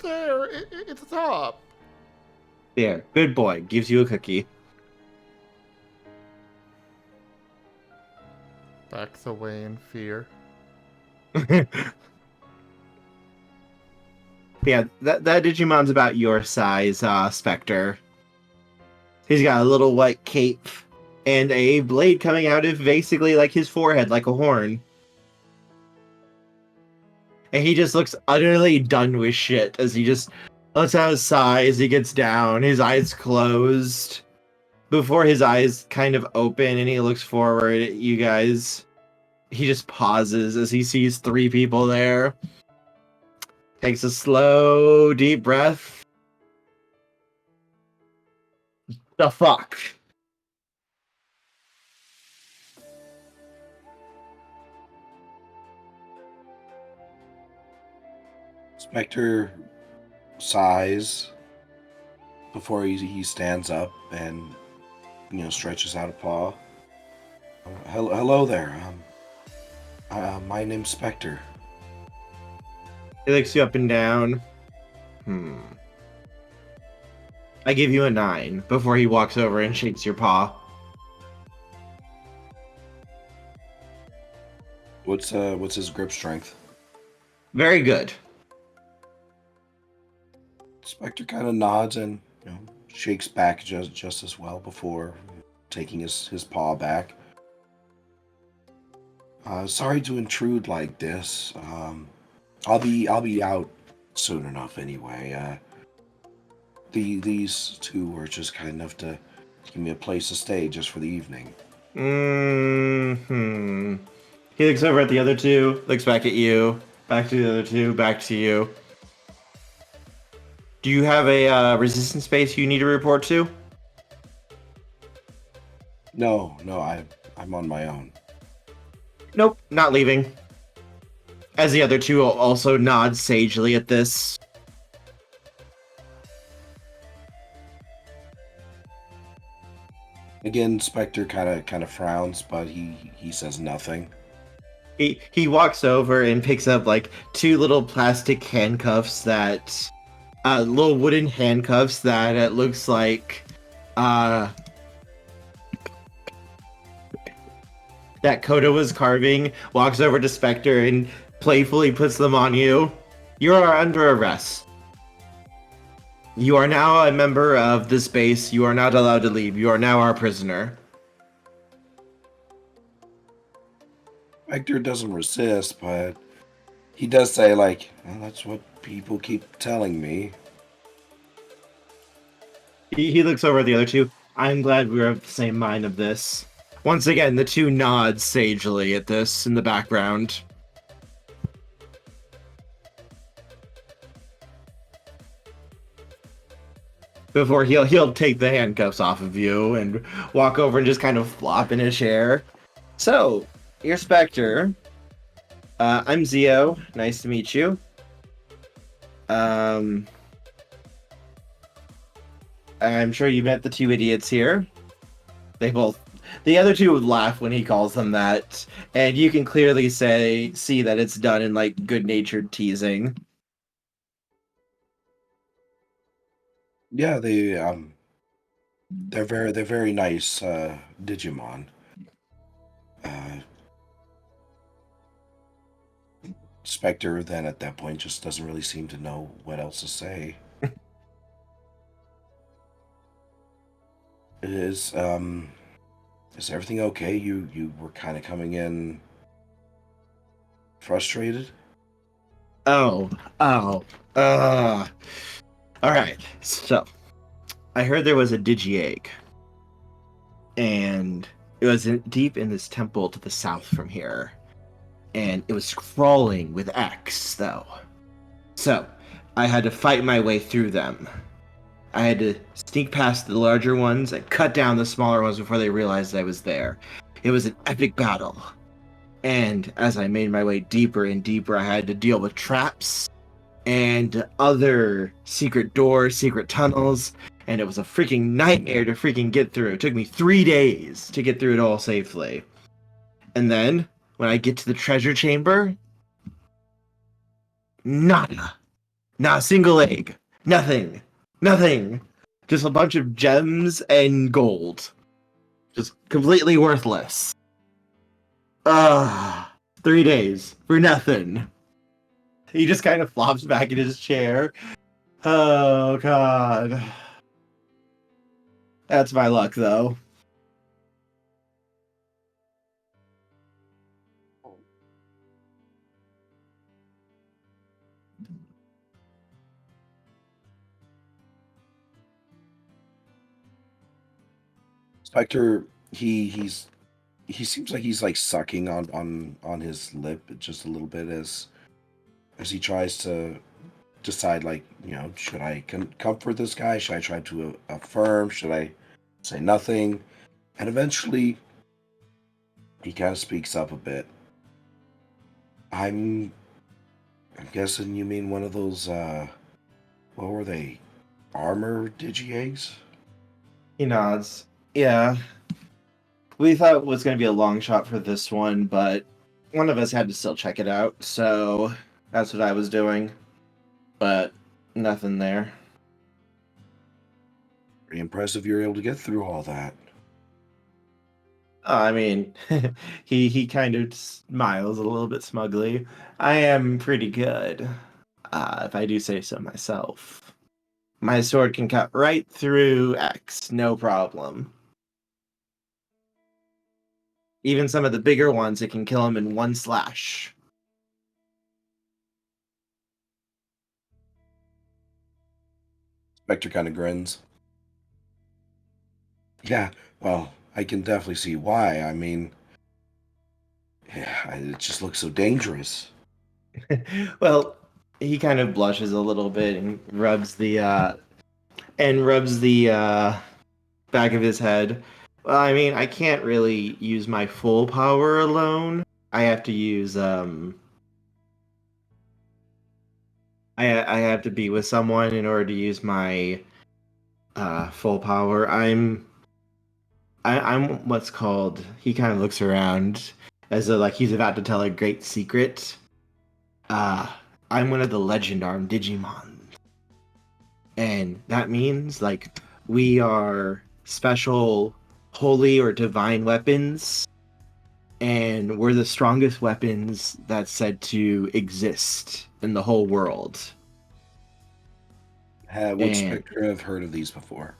There, it's up. There, good boy. Gives you a cookie. Backs away in fear. Yeah, that Digimon's about your size, Specter. He's got a little white cape and a blade coming out of basically like his forehead, like a horn. And he just looks utterly done with shit as he just lets out a sigh as he gets down, his eyes closed. Before his eyes kind of open and he looks forward at you guys, he just pauses as he sees 3 people there. Takes a slow, deep breath. The fuck? Spectre sighs before he stands up and stretches out a paw. Hello there. My name's Spectre. He looks you up and down. I give you a 9 before he walks over and shakes your paw. What's his grip strength? Very good. Spectre kind of nods and shakes back just as well before taking his paw back. Sorry to intrude like this. I'll be out soon enough anyway. These 2 were just kind enough to give me a place to stay just for the evening. He looks over at the other 2, looks back at you, back to the other 2, back to you. Do you have a resistance base you need to report to? No, I'm on my own. Nope, not leaving. As the other 2 also nod sagely at this. Again, Spectre kind of frowns, but he says nothing. He walks over and picks up like 2 little plastic handcuffs that little wooden handcuffs that it looks like that Koda was carving, walks over to Spectre and playfully puts them on you. You are under arrest. You are now a member of this base. You are not allowed to leave. You are now our prisoner. Spectre doesn't resist, but he does say, well, that's what people keep telling me. He looks over at the other 2. I'm glad we're of the same mind of this. Once again, the 2 nod sagely at this in the background. Before he'll take the handcuffs off of you and walk over and just kind of flop in a chair. So, you're Spectre. I'm Zio. Nice to meet you. I'm sure you met the 2 idiots here. The other 2 would laugh when he calls them that, and you can clearly see that it's done in like good-natured teasing. Yeah, they're very nice Digimon. Spectre then at that point just doesn't really seem to know what else to say. Is everything okay? You were kind of coming in frustrated? All right, so I heard there was a Digi-Egg, and It was deep in this temple to the south from here. And it was crawling with X, though. So, I had to fight my way through them. I had to sneak past the larger ones and cut down the smaller ones before they realized I was there. It was an epic battle. And as I made my way deeper and deeper, I had to deal with traps and other secret doors, secret tunnels, and it was a freaking nightmare to freaking get through. It took me 3 days to get through it all safely. And then, when I get to the treasure chamber, nada. Not a single egg. Nothing. Nothing. Just a bunch of gems and gold. Just completely worthless. 3 days for nothing. He just kind of flops back in his chair. Oh, God. That's my luck, though. Spectre, he seems like he's like sucking on his lip just a little bit as he tries to decide, like, you know, should I comfort this guy? Should I try to affirm? Should I say nothing? And eventually, he kind of speaks up a bit. I'm guessing you mean one of those, what were they? Armor digi-eggs? He nods. Yeah. We thought it was going to be a long shot for this one, but one of us had to still check it out, so that's what I was doing. But nothing there. Pretty impressive you were able to get through all that. I mean, he kind of smiles a little bit smugly. I am pretty good, if I do say so myself. My sword can cut right through X, no problem. Even some of the bigger ones, it can kill them in one slash. Spectre kind of grins. Yeah, well, I can definitely see why. I mean, yeah, it just looks so dangerous. Well, he kind of blushes a little bit and rubs the back of his head. Well, I mean, I can't really use my full power alone. I have to use I have to be with someone in order to use my full power. I'm what's called. He kind of looks around as though like he's about to tell a great secret. I'm one of the legend arm Digimon, and that means like we are special, holy or divine weapons, and we're the strongest weapons that's said to exist in the whole world. Would Spectre have heard of these before?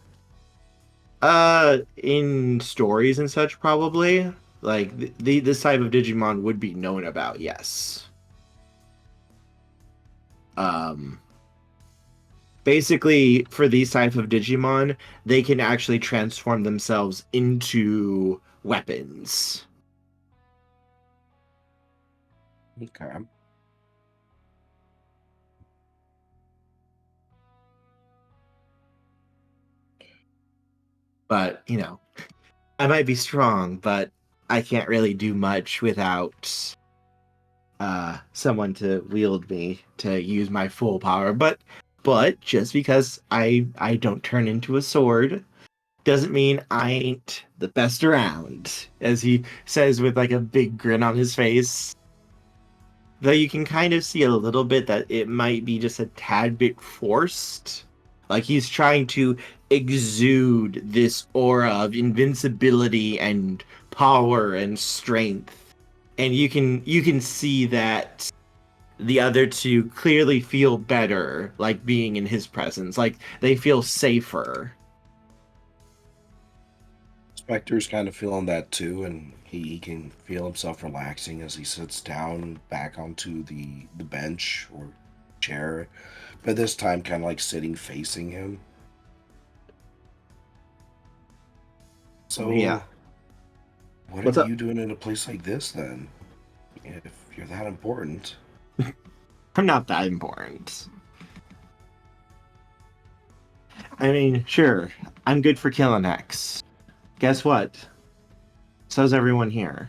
In stories and such, probably. Like this type of Digimon would be known about, yes. Basically, for these type of Digimon, they can actually transform themselves into weapons. Okay. But, you know, I might be strong, but I can't really do much without someone to wield me to use my full power. But just because I don't turn into a sword doesn't mean I ain't the best around, as he says with like a big grin on his face. Though you can kind of see a little bit that it might be just a tad bit forced. Like he's trying to exude this aura of invincibility and power and strength. And you can see that the other two clearly feel better, like being in his presence. Like they feel safer. Spectre's kind of feeling that too, and he can feel himself relaxing as he sits down back onto the bench or chair, but this time kind of like sitting facing him. So Yeah. What What's are up? you doing in a place like this, then? If you're that important. I'm not that important. I mean, sure, I'm good for killing X. Guess what? So's everyone here.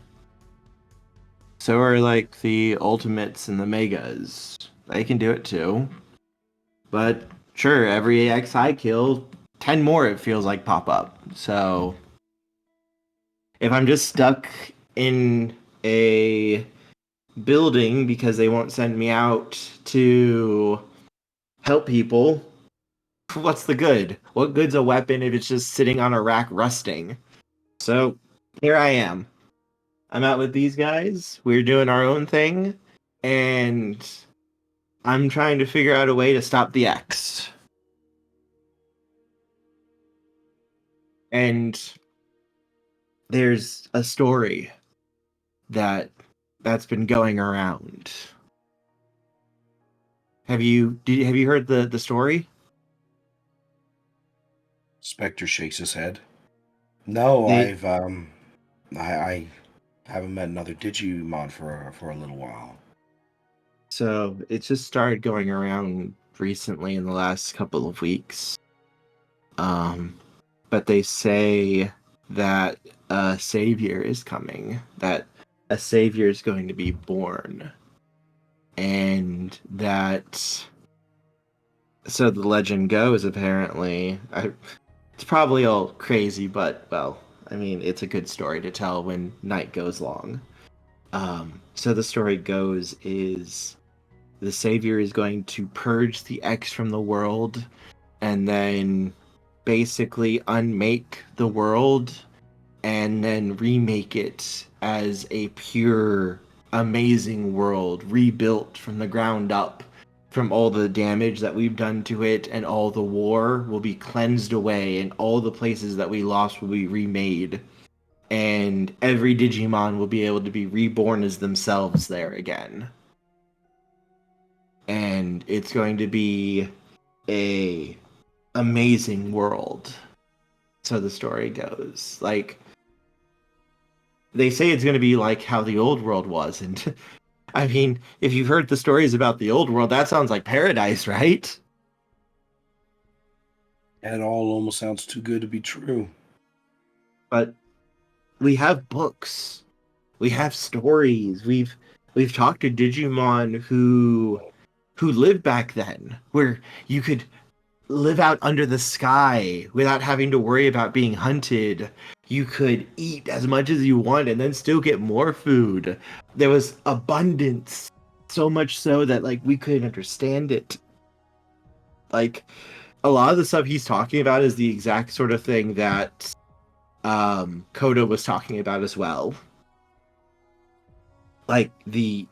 So are, like, the Ultimates and the Megas. They can do it too. But, sure, every X I kill, 10 more it feels like pop up. So, if I'm just stuck in a building because they won't send me out to help people, what's the good? What good's a weapon if it's just sitting on a rack rusting? So here I am. I'm out with these guys. We're doing our own thing, and I'm trying to figure out a way to stop the X. And there's a story that's been going around. Have you heard the story? Specter shakes his head. No, They- I haven't met another Digimon for a little while. So it just started going around recently in the last couple of weeks. But they say that a savior is coming, that a savior is going to be born. And that, so the legend goes, apparently, it's probably all crazy, but, well, I mean, it's a good story to tell when night goes long. So the story goes is the savior is going to purge the X from the world and then basically unmake the world and then remake it as a pure, amazing world, rebuilt from the ground up from all the damage that we've done to it, and all the war will be cleansed away, and all the places that we lost will be remade. And every Digimon will be able to be reborn as themselves there again. And it's going to be a amazing world. So the story goes. Like, they say it's going to be like how the old world was. And I mean, if you've heard the stories about the old world, that sounds like paradise, right? It all almost sounds too good to be true. But we have books. We have stories. We've talked to Digimon who lived back then, where you could live out under the sky without having to worry about being hunted. You could eat as much as you want and then still get more food. There was abundance, so much so that, like, we couldn't understand it. Like, a lot of the stuff he's talking about is the exact sort of thing that Koda was talking about as well. Like, the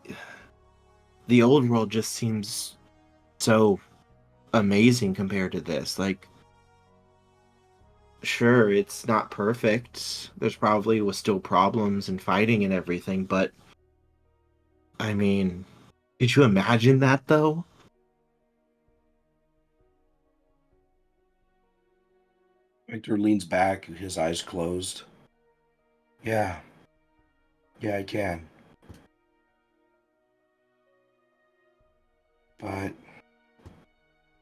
old world just seems so amazing compared to this. Like, sure, it's not perfect. There's probably was still problems and fighting and everything, but I mean, could you imagine that though? Victor leans back, his eyes closed. Yeah, I can. But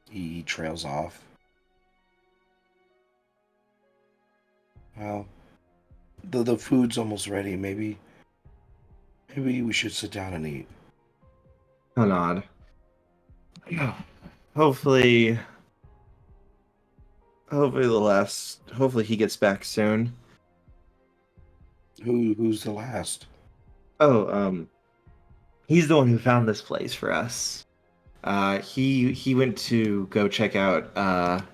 he trails off. Well, the food's almost ready. Maybe we should sit down and eat. Oh, nod. Hopefully he gets back soon. Who's the last? Oh, he's the one who found this place for us. He went to go check out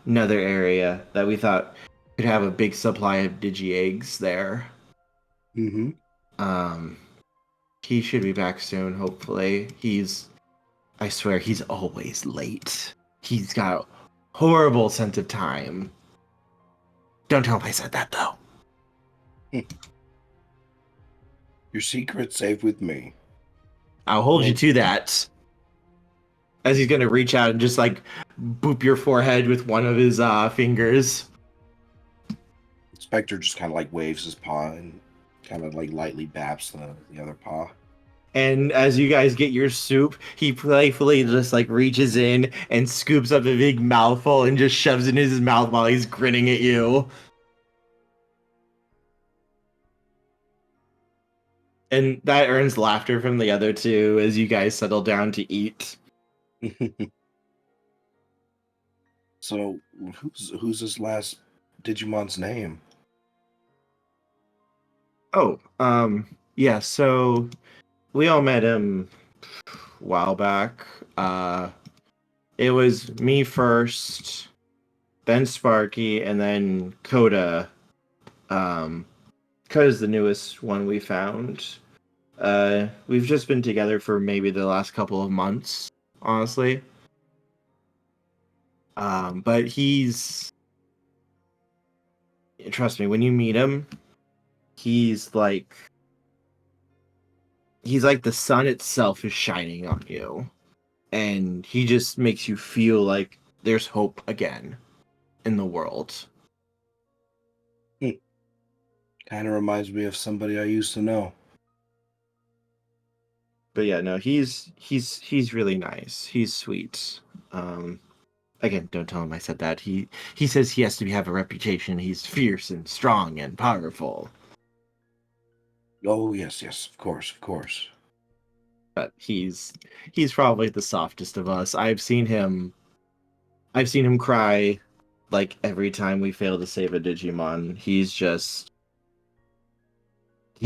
another area that we thought could have a big supply of digi eggs there. Mm-hmm. He should be back soon, hopefully. I swear, he's always late. He's got a horrible sense of time. Don't tell him I said that, though. Your secret's safe with me. I'll hold you to that. As he's gonna reach out and just, like, boop your forehead with one of his fingers. Spectre just kind of like waves his paw and Kind of like lightly baps the other paw. And as you guys get your soup, he playfully just like reaches in and scoops up a big mouthful and just shoves it in his mouth while he's grinning at you. And that earns laughter from the other two as you guys settle down to eat. So, who's this last Digimon's name? Oh, yeah, so we all met him a while back. It was me first, then Sparky, and then Coda. Coda's the newest one we found. We've just been together for maybe the last couple of months, honestly. But trust me, when you meet him, he's like the sun itself is shining on you. And he just makes you feel like there's hope again in the world. Kind of reminds me of somebody I used to know. But yeah, no, he's really nice. He's sweet. Again, don't tell him I said that. He says he has to have a reputation. He's fierce and strong and powerful. Oh yes, of course. But he's probably the softest of us. I've seen him cry like every time we fail to save a Digimon. He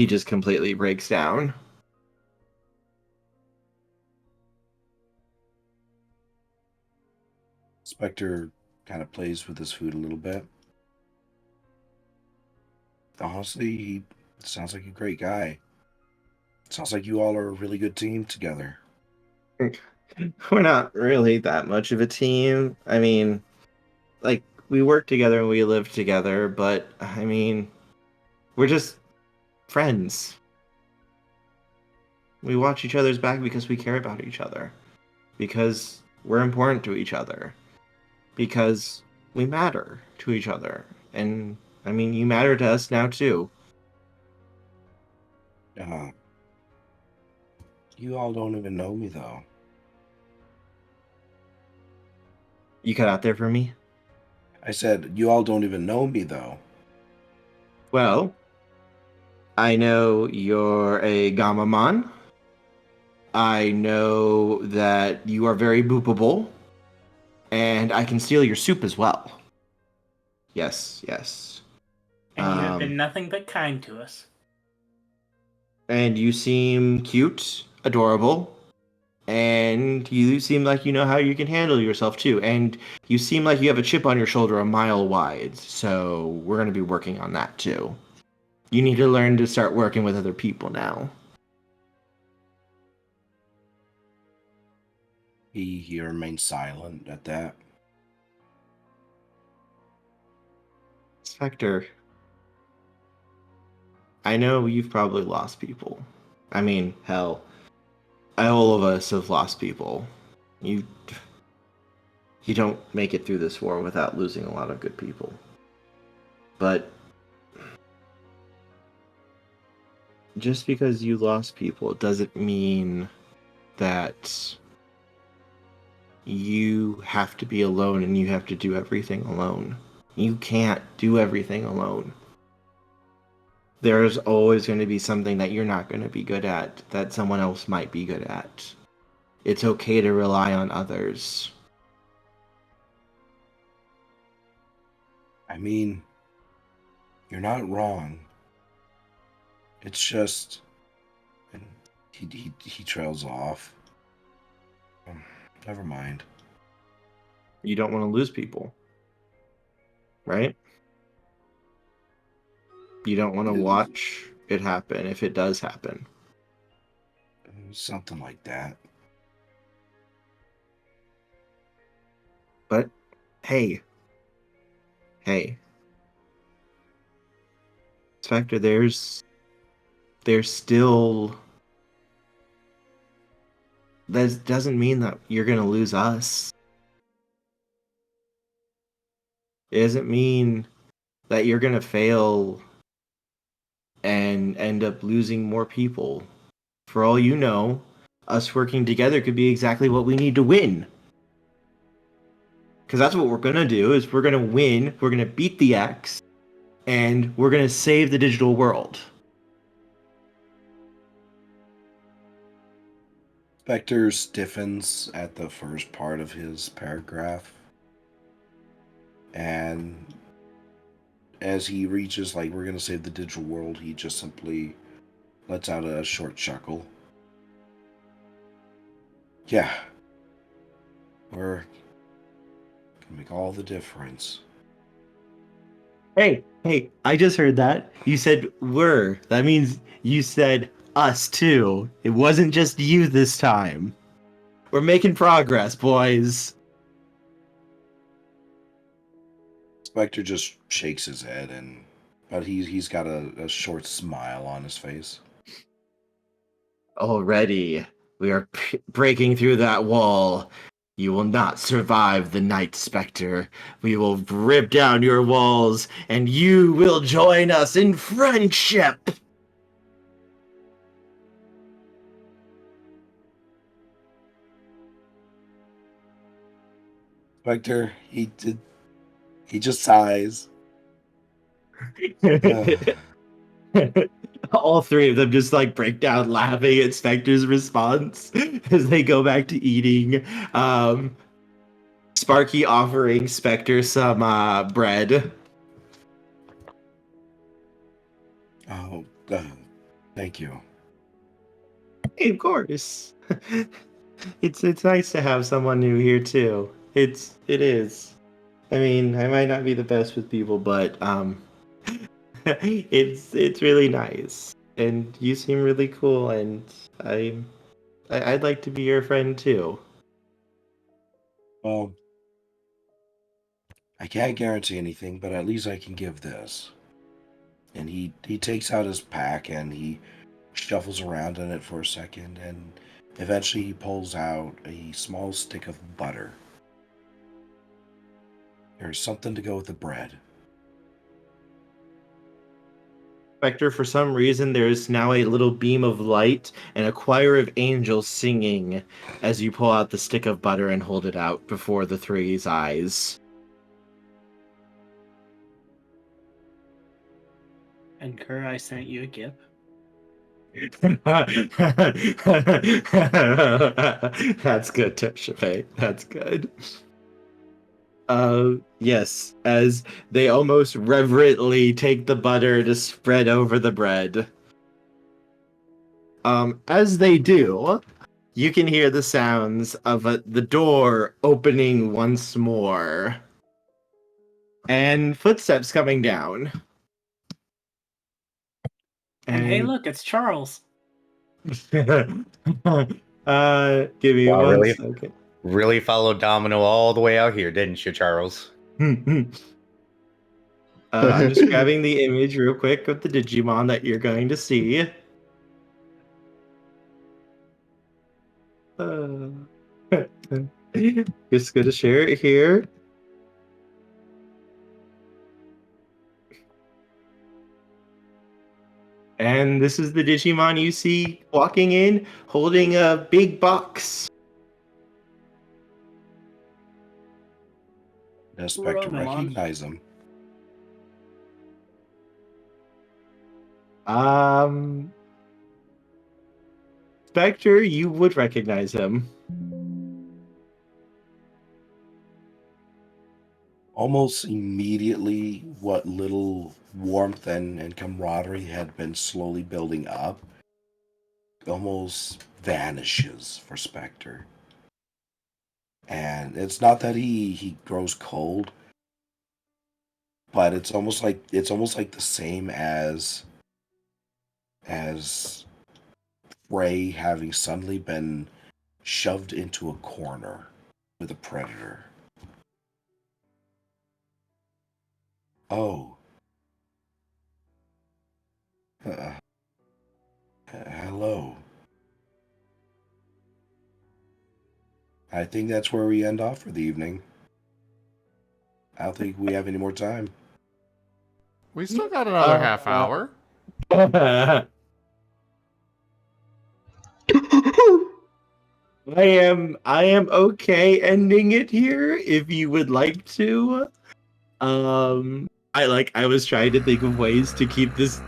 just completely breaks down. Specter kind of plays with his food a little bit. Honestly, he sounds like a great guy. Sounds like you all are a really good team together. We're not really that much of a team. I mean, like, we work together and we live together, but I mean, we're just friends. We watch each other's back because we care about each other. Because we're important to each other. Because we matter to each other. And, I mean, you matter to us now, too. You all don't even know me, though. You cut out there for me? I said, you all don't even know me, though. Well, I know you're a Gamamon. I know that you are very boopable. And I can steal your soup as well. Yes. And you have been nothing but kind to us. And you seem cute, adorable, and you seem like you know how you can handle yourself too. And you seem like you have a chip on your shoulder a mile wide, so we're going to be working on that too. You need to learn to start working with other people now. He remains silent at that. Specter, I know you've probably lost people. I mean, hell, all of us have lost people. You don't make it through this war without losing a lot of good people. But just because you lost people doesn't mean that you have to be alone and you have to do everything alone. You can't do everything alone. There's always going to be something that you're not going to be good at that someone else might be good at. It's okay to rely on others. I mean, you're not wrong. It's just... And he trails off. Never mind. You don't want to lose people. Right? You don't want to watch it happen if it does happen. Something like that. But, hey. Specter, there's still... That doesn't mean that you're going to lose us. It doesn't mean that you're going to fail and end up losing more people. For all you know, us working together could be exactly what we need to win. Because that's what we're gonna do, is we're gonna win, we're gonna beat the X, and we're gonna save the digital world. Spectre stiffens at the first part of his paragraph. And as he reaches, like, we're gonna save the digital world, he just simply lets out a short chuckle. Yeah. We're gonna make all the difference. Hey, I just heard that. You said we're. That means you said us too. It wasn't just you this time. We're making progress, boys. Spectre just shakes his head, but he's got a short smile on his face. Already, we are breaking through that wall. You will not survive the night, Spectre. We will rip down your walls, and you will join us in friendship. Spectre, he just sighs. All three of them just like break down laughing at Spectre's response as they go back to eating. Sparky offering Spectre some bread. Oh, thank you. Hey, of course. It's nice to have someone new here too. It is. I mean, I might not be the best with people, but it's really nice, and you seem really cool, and I'd like to be your friend too. Well, I can't guarantee anything, but at least I can give this. And he takes out his pack and he shuffles around in it for a second, and eventually he pulls out a small stick of butter. There's something to go with the bread. Spectre, for some reason, there's now a little beam of light and a choir of angels singing as you pull out the stick of butter and hold it out before the three's eyes. And Kerr, I sent you a gift. That's good, Tochemay. That's good. Yes, as they almost reverently take the butter to spread over the bread. As they do, you can hear the sounds of the door opening once more. And footsteps coming down. And hey, look, it's Charles. Give me Wow, one really? second. Really followed Domino all the way out here, didn't you, Charles? I'm just grabbing the image real quick of the Digimon that you're going to see. Just gonna share it here. And this is the Digimon you see walking in, holding a big box. Does Spectre Run along. recognize him? Spectre, you would recognize him. Almost immediately, what little warmth and camaraderie had been slowly building up almost vanishes for Spectre. And it's not that he grows cold, but it's almost like the same as Ray having suddenly been shoved into a corner with a predator. Oh. Hello. I think that's where we end off for the evening. I don't think we have any more time. We still got another half hour. I am okay ending it here if you would like to. I was trying to think of ways to keep this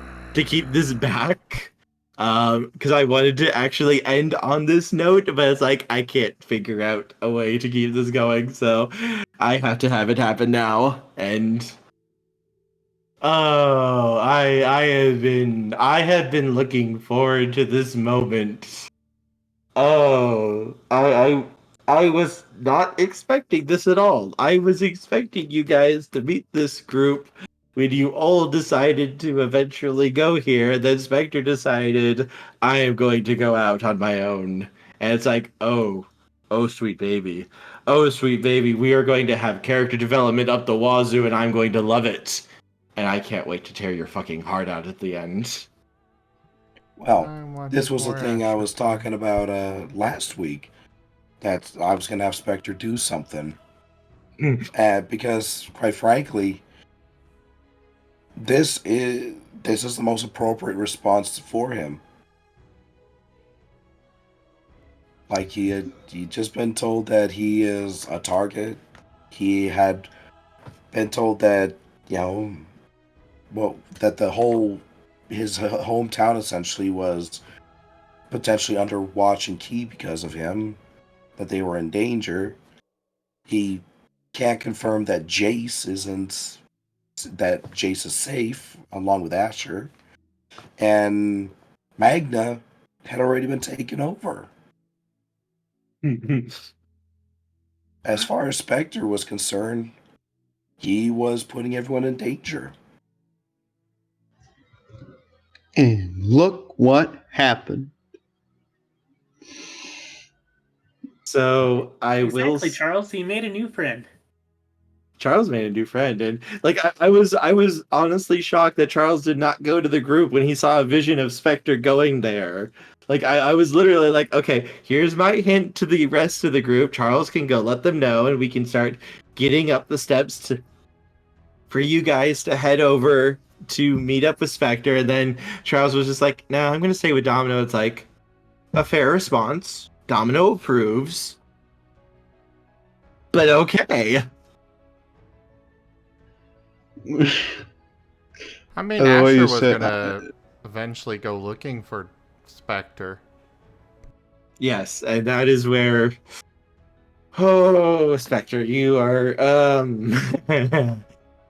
back. Because I wanted to actually end on this note, but it's like I can't figure out a way to keep this going, so I have to have it happen now. And oh, I have been looking forward to this moment. Oh, I was not expecting this at all. I was expecting you guys to meet this group when you all decided to eventually go here. Then Spectre decided I am going to go out on my own. And it's like, oh sweet baby. Oh sweet baby, we are going to have character development up the wazoo and I'm going to love it. And I can't wait to tear your fucking heart out at the end. Well, this was the thing I was talking about last week. That I was going to have Spectre do something. Because, quite frankly, this is the most appropriate response for him. Like, he'd just been told that he is a target. He had been told that, that his hometown essentially was potentially under watch and key because of him, that they were in danger. He can't confirm that Jace is safe, along with Asher. And Magna had already been taken over. As far as Spectre was concerned, he was putting everyone in danger. And look what happened. So Exactly, Charles. He made a new friend. Charles made a new friend, and like I was honestly shocked that Charles did not go to the group when he saw a vision of Spectre going there. Like I was literally like, okay, here's my hint to the rest of the group. Charles can go let them know, and we can start getting up the steps for you guys to head over to meet up with Spectre. And then Charles was just like, no, I'm gonna stay with Domino. It's like a fair response. Domino approves. But okay. I mean, Asher was gonna eventually go looking for Spectre. Yes, and that is where... Oh, Spectre, you are...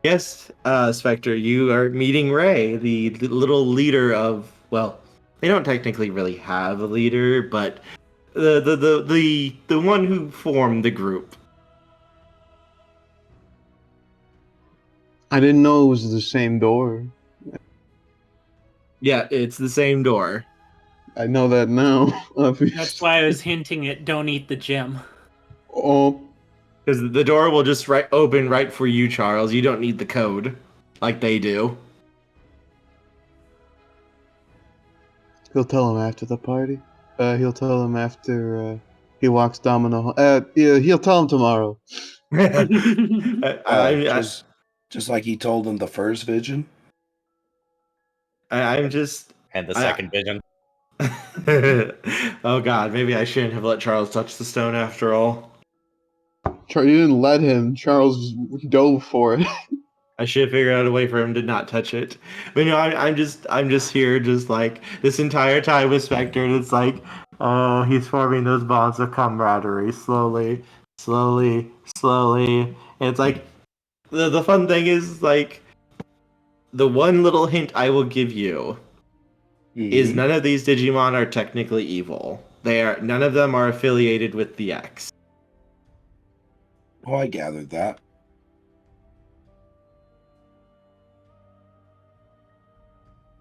Yes, Spectre, you are meeting Ray, the little leader of... Well, they don't technically really have a leader, but the one who formed the group. I didn't know it was the same door. Yeah, it's the same door. I know that now. That's why I was hinting at don't eat the gem. Oh. Because the door will just open right for you, Charles. You don't need the code like they do. He'll tell him after the party. He'll tell him after he walks Domino. Yeah, he'll tell him tomorrow. Just like he told him the first vision. I'm just... And the second vision. Oh god, maybe I shouldn't have let Charles touch the stone after all. You didn't let him. Charles dove for it. I should have figured out a way for him to not touch it. But I'm just here, just like this entire time with Spectre, and it's like, oh, he's forming those bonds of camaraderie slowly. And it's like, the fun thing is, like, the one little hint I will give you is none of these Digimon are technically evil. None of them are affiliated with the X. Oh, I gathered that.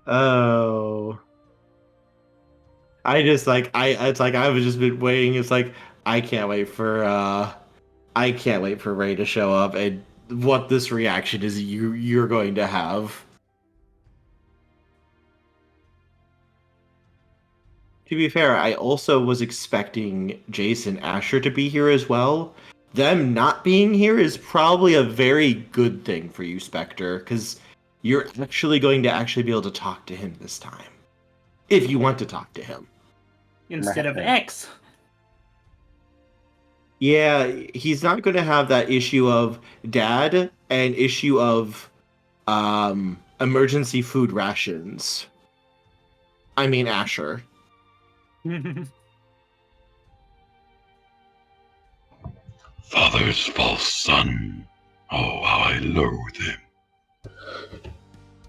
Oh. I just I've just been waiting. It's like I can't wait for Ray to show up and what this reaction is you're going to have. To be fair, I also was expecting Jace and Asher to be here as well. Them not being here is probably a very good thing for you, Spectre, because you're actually going to actually be able to talk to him this time. If you want to talk to him. Instead of X. Yeah, he's not going to have that issue of dad and issue of emergency food rations. I mean, Asher. Father's false son. Oh, how I loathe him.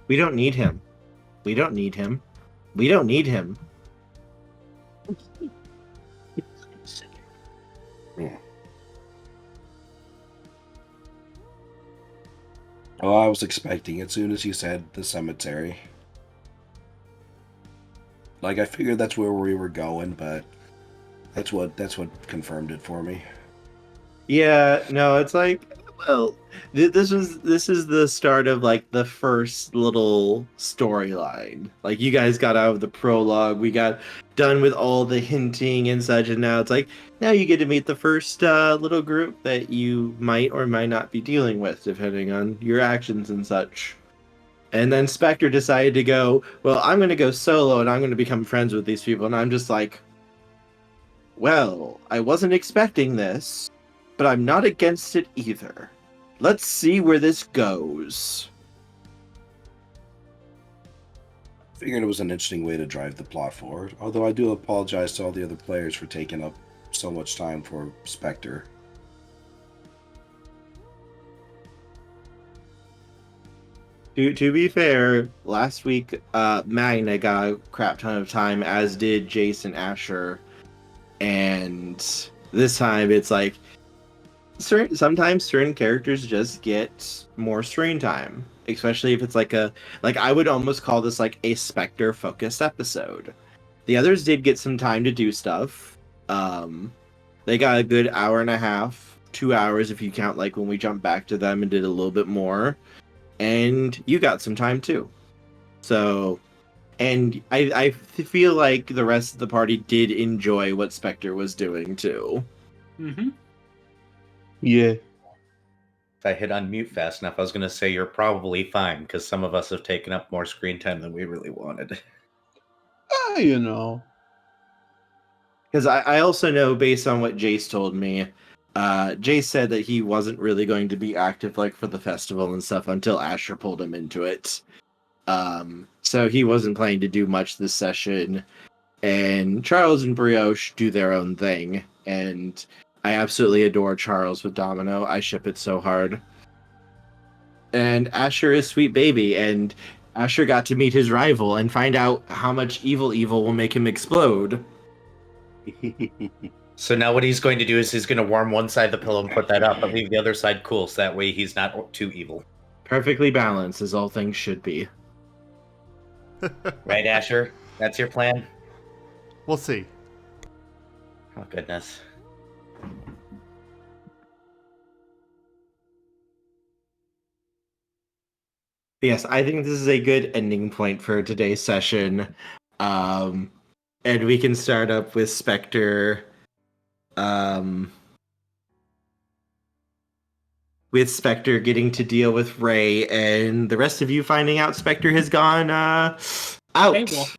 We don't need him. We don't need him. We don't need him. Oh, I was expecting as soon as you said the cemetery. Like, I figured that's where we were going, but that's what confirmed it for me. Yeah, no, it's like, well, this is the start of like the first little storyline. Like, you guys got out of the prologue, we got done with all the hinting and such, and now it's like, now you get to meet the first little group that you might or might not be dealing with, depending on your actions and such. And then Specter decided to go, well, I'm going to go solo and I'm going to become friends with these people. And I'm just like, well, I wasn't expecting this, but I'm not against it either. Let's see where this goes. Figured it was an interesting way to drive the plot forward, although I do apologize to all the other players for taking up so much time for Specter. To be fair, last week Magna got a crap ton of time, as did Jason Asher, and this time it's like sometimes certain characters just get more screen time, especially if it's like I would almost call this like a Specter focused episode. The others did get some time to do stuff. They got a good hour and a half, 2 hours if you count like when we jumped back to them and did a little bit more. And you got some time too. So, and I feel like the rest of the party did enjoy what Specter was doing too. Mm-hmm. Yeah. If I hit unmute fast enough, I was going to say you're probably fine, because some of us have taken up more screen time than we really wanted. You know. Because I also know, based on what Jace told me, Jace said that he wasn't really going to be active like for the festival and stuff until Asher pulled him into it. So he wasn't planning to do much this session. And Charles and Brioche do their own thing. And I absolutely adore Charles with Domino. I ship it so hard. And Asher is sweet baby, and Asher got to meet his rival and find out how much evil will make him explode. So now what he's going to do is he's going to warm one side of the pillow and put that up, but leave the other side cool, so that way he's not too evil. Perfectly balanced, as all things should be. Right, Asher? That's your plan? We'll see. Oh, goodness. Yes, I think this is a good ending point for today's session. And we can start up with Specter. With Specter getting to deal with Ray, and the rest of you finding out Specter has gone out. AWOL.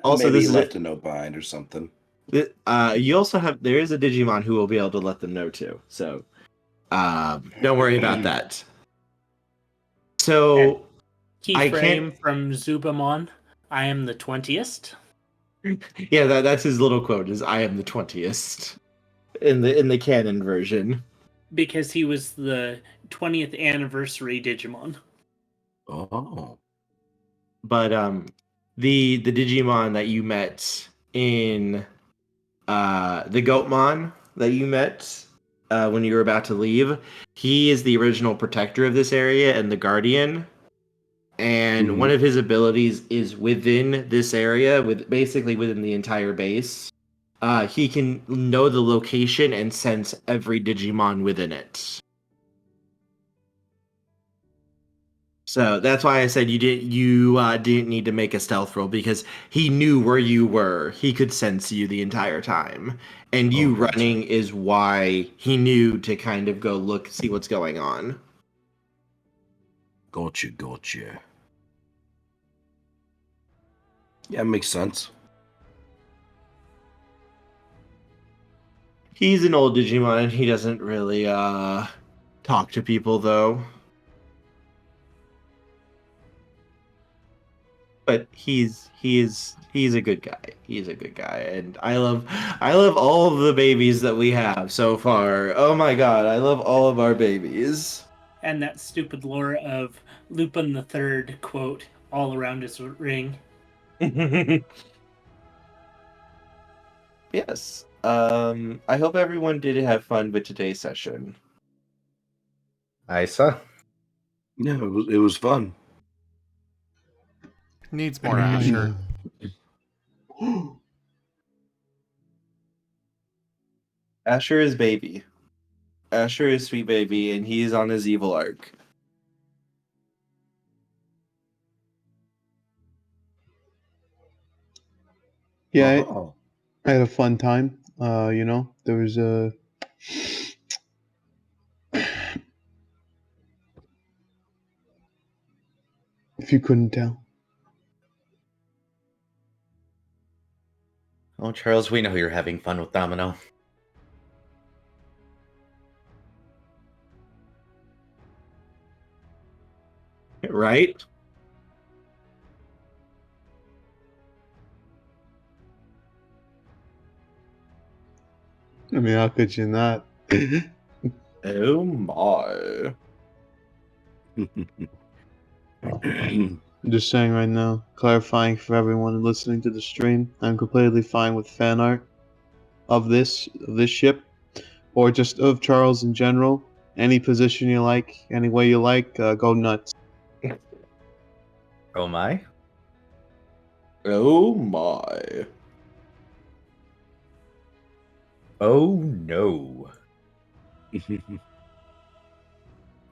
Also, maybe this he is left a note behind or something. You also have, there is a Digimon who will be able to let them know too. So, don't worry about that. So, Keyframe from Zubamon. I am the 20th. Yeah, that's his little quote. Is "I am the 20th" in the canon version. Because he was the 20th anniversary Digimon. Oh. But the Digimon that you met in the Goatmon that you met when you were about to leave, he is the original protector of this area and the guardian. And one of his abilities is within this area, basically within the entire base. He can know the location and sense every Digimon within it. So that's why I said you didn't need to make a stealth roll, because he knew where you were. He could sense you the entire time. And you running is why he knew to kind of go see what's going on. Gotcha. Yeah, makes sense. He's an old Digimon and he doesn't really talk to people though. But he's a good guy. He's a good guy, and I love all of the babies that we have so far. Oh my god, I love all of our babies. And that stupid lore of Lupin the Third quote all around his ring. Yes. I hope everyone did have fun with today's session. Isa? Yeah, it was fun. Needs more Asher. Asher is baby. Asher is sweet baby, and he's on his evil arc. Yeah, I had a fun time. There was a... If you couldn't tell. Oh, Charles, we know you're having fun with Domino. Right? I mean, how could you not? Oh my. I'm just saying right now, clarifying for everyone listening to the stream, I'm completely fine with fan art of this ship, or just of Charles in general. Any position you like, any way you like, go nuts. Oh my? Oh my. Oh no.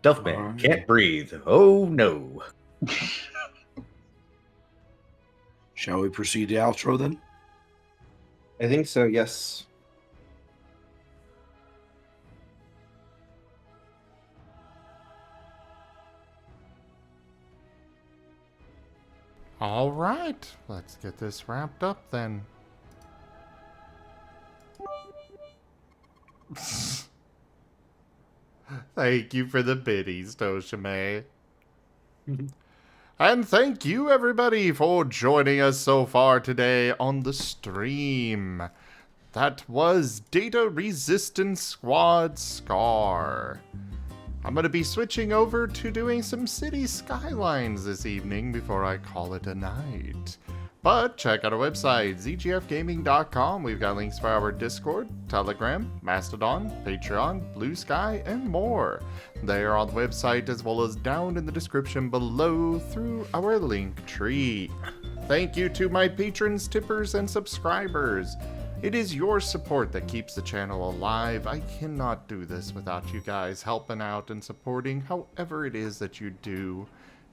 Duffman can't breathe. Oh no. Shall we proceed to outro then? I think so, yes. All right, let's get this wrapped up then. Thank you for the biddies, Tochemay. And thank you, everybody, for joining us so far today on the stream. That was Data Resistance Squad Scar. I'm going to be switching over to doing some city skylines this evening before I call it a night. But check out our website, zgfgaming.com. We've got links for our Discord, Telegram, Mastodon, Patreon, Blue Sky, and more. They are on the website as well as down in the description below through our link tree. Thank you to my patrons, tippers, and subscribers. It is your support that keeps the channel alive. I cannot do this without you guys helping out and supporting however it is that you do.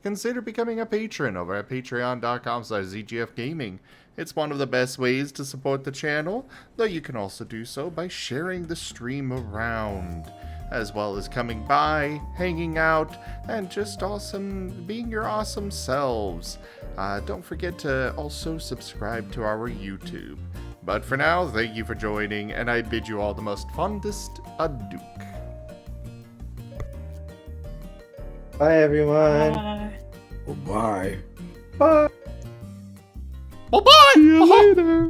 Consider becoming a patron over at patreon.com/zgfgaming. It's one of the best ways to support the channel, though you can also do so by sharing the stream around, as well as coming by, hanging out, and just being your awesome selves. Don't forget to also subscribe to our YouTube. But for now, thank you for joining, and I bid you all the most fondest adieu. Bye, everyone. Bye. Bye. Bye. Bye-bye! See you later.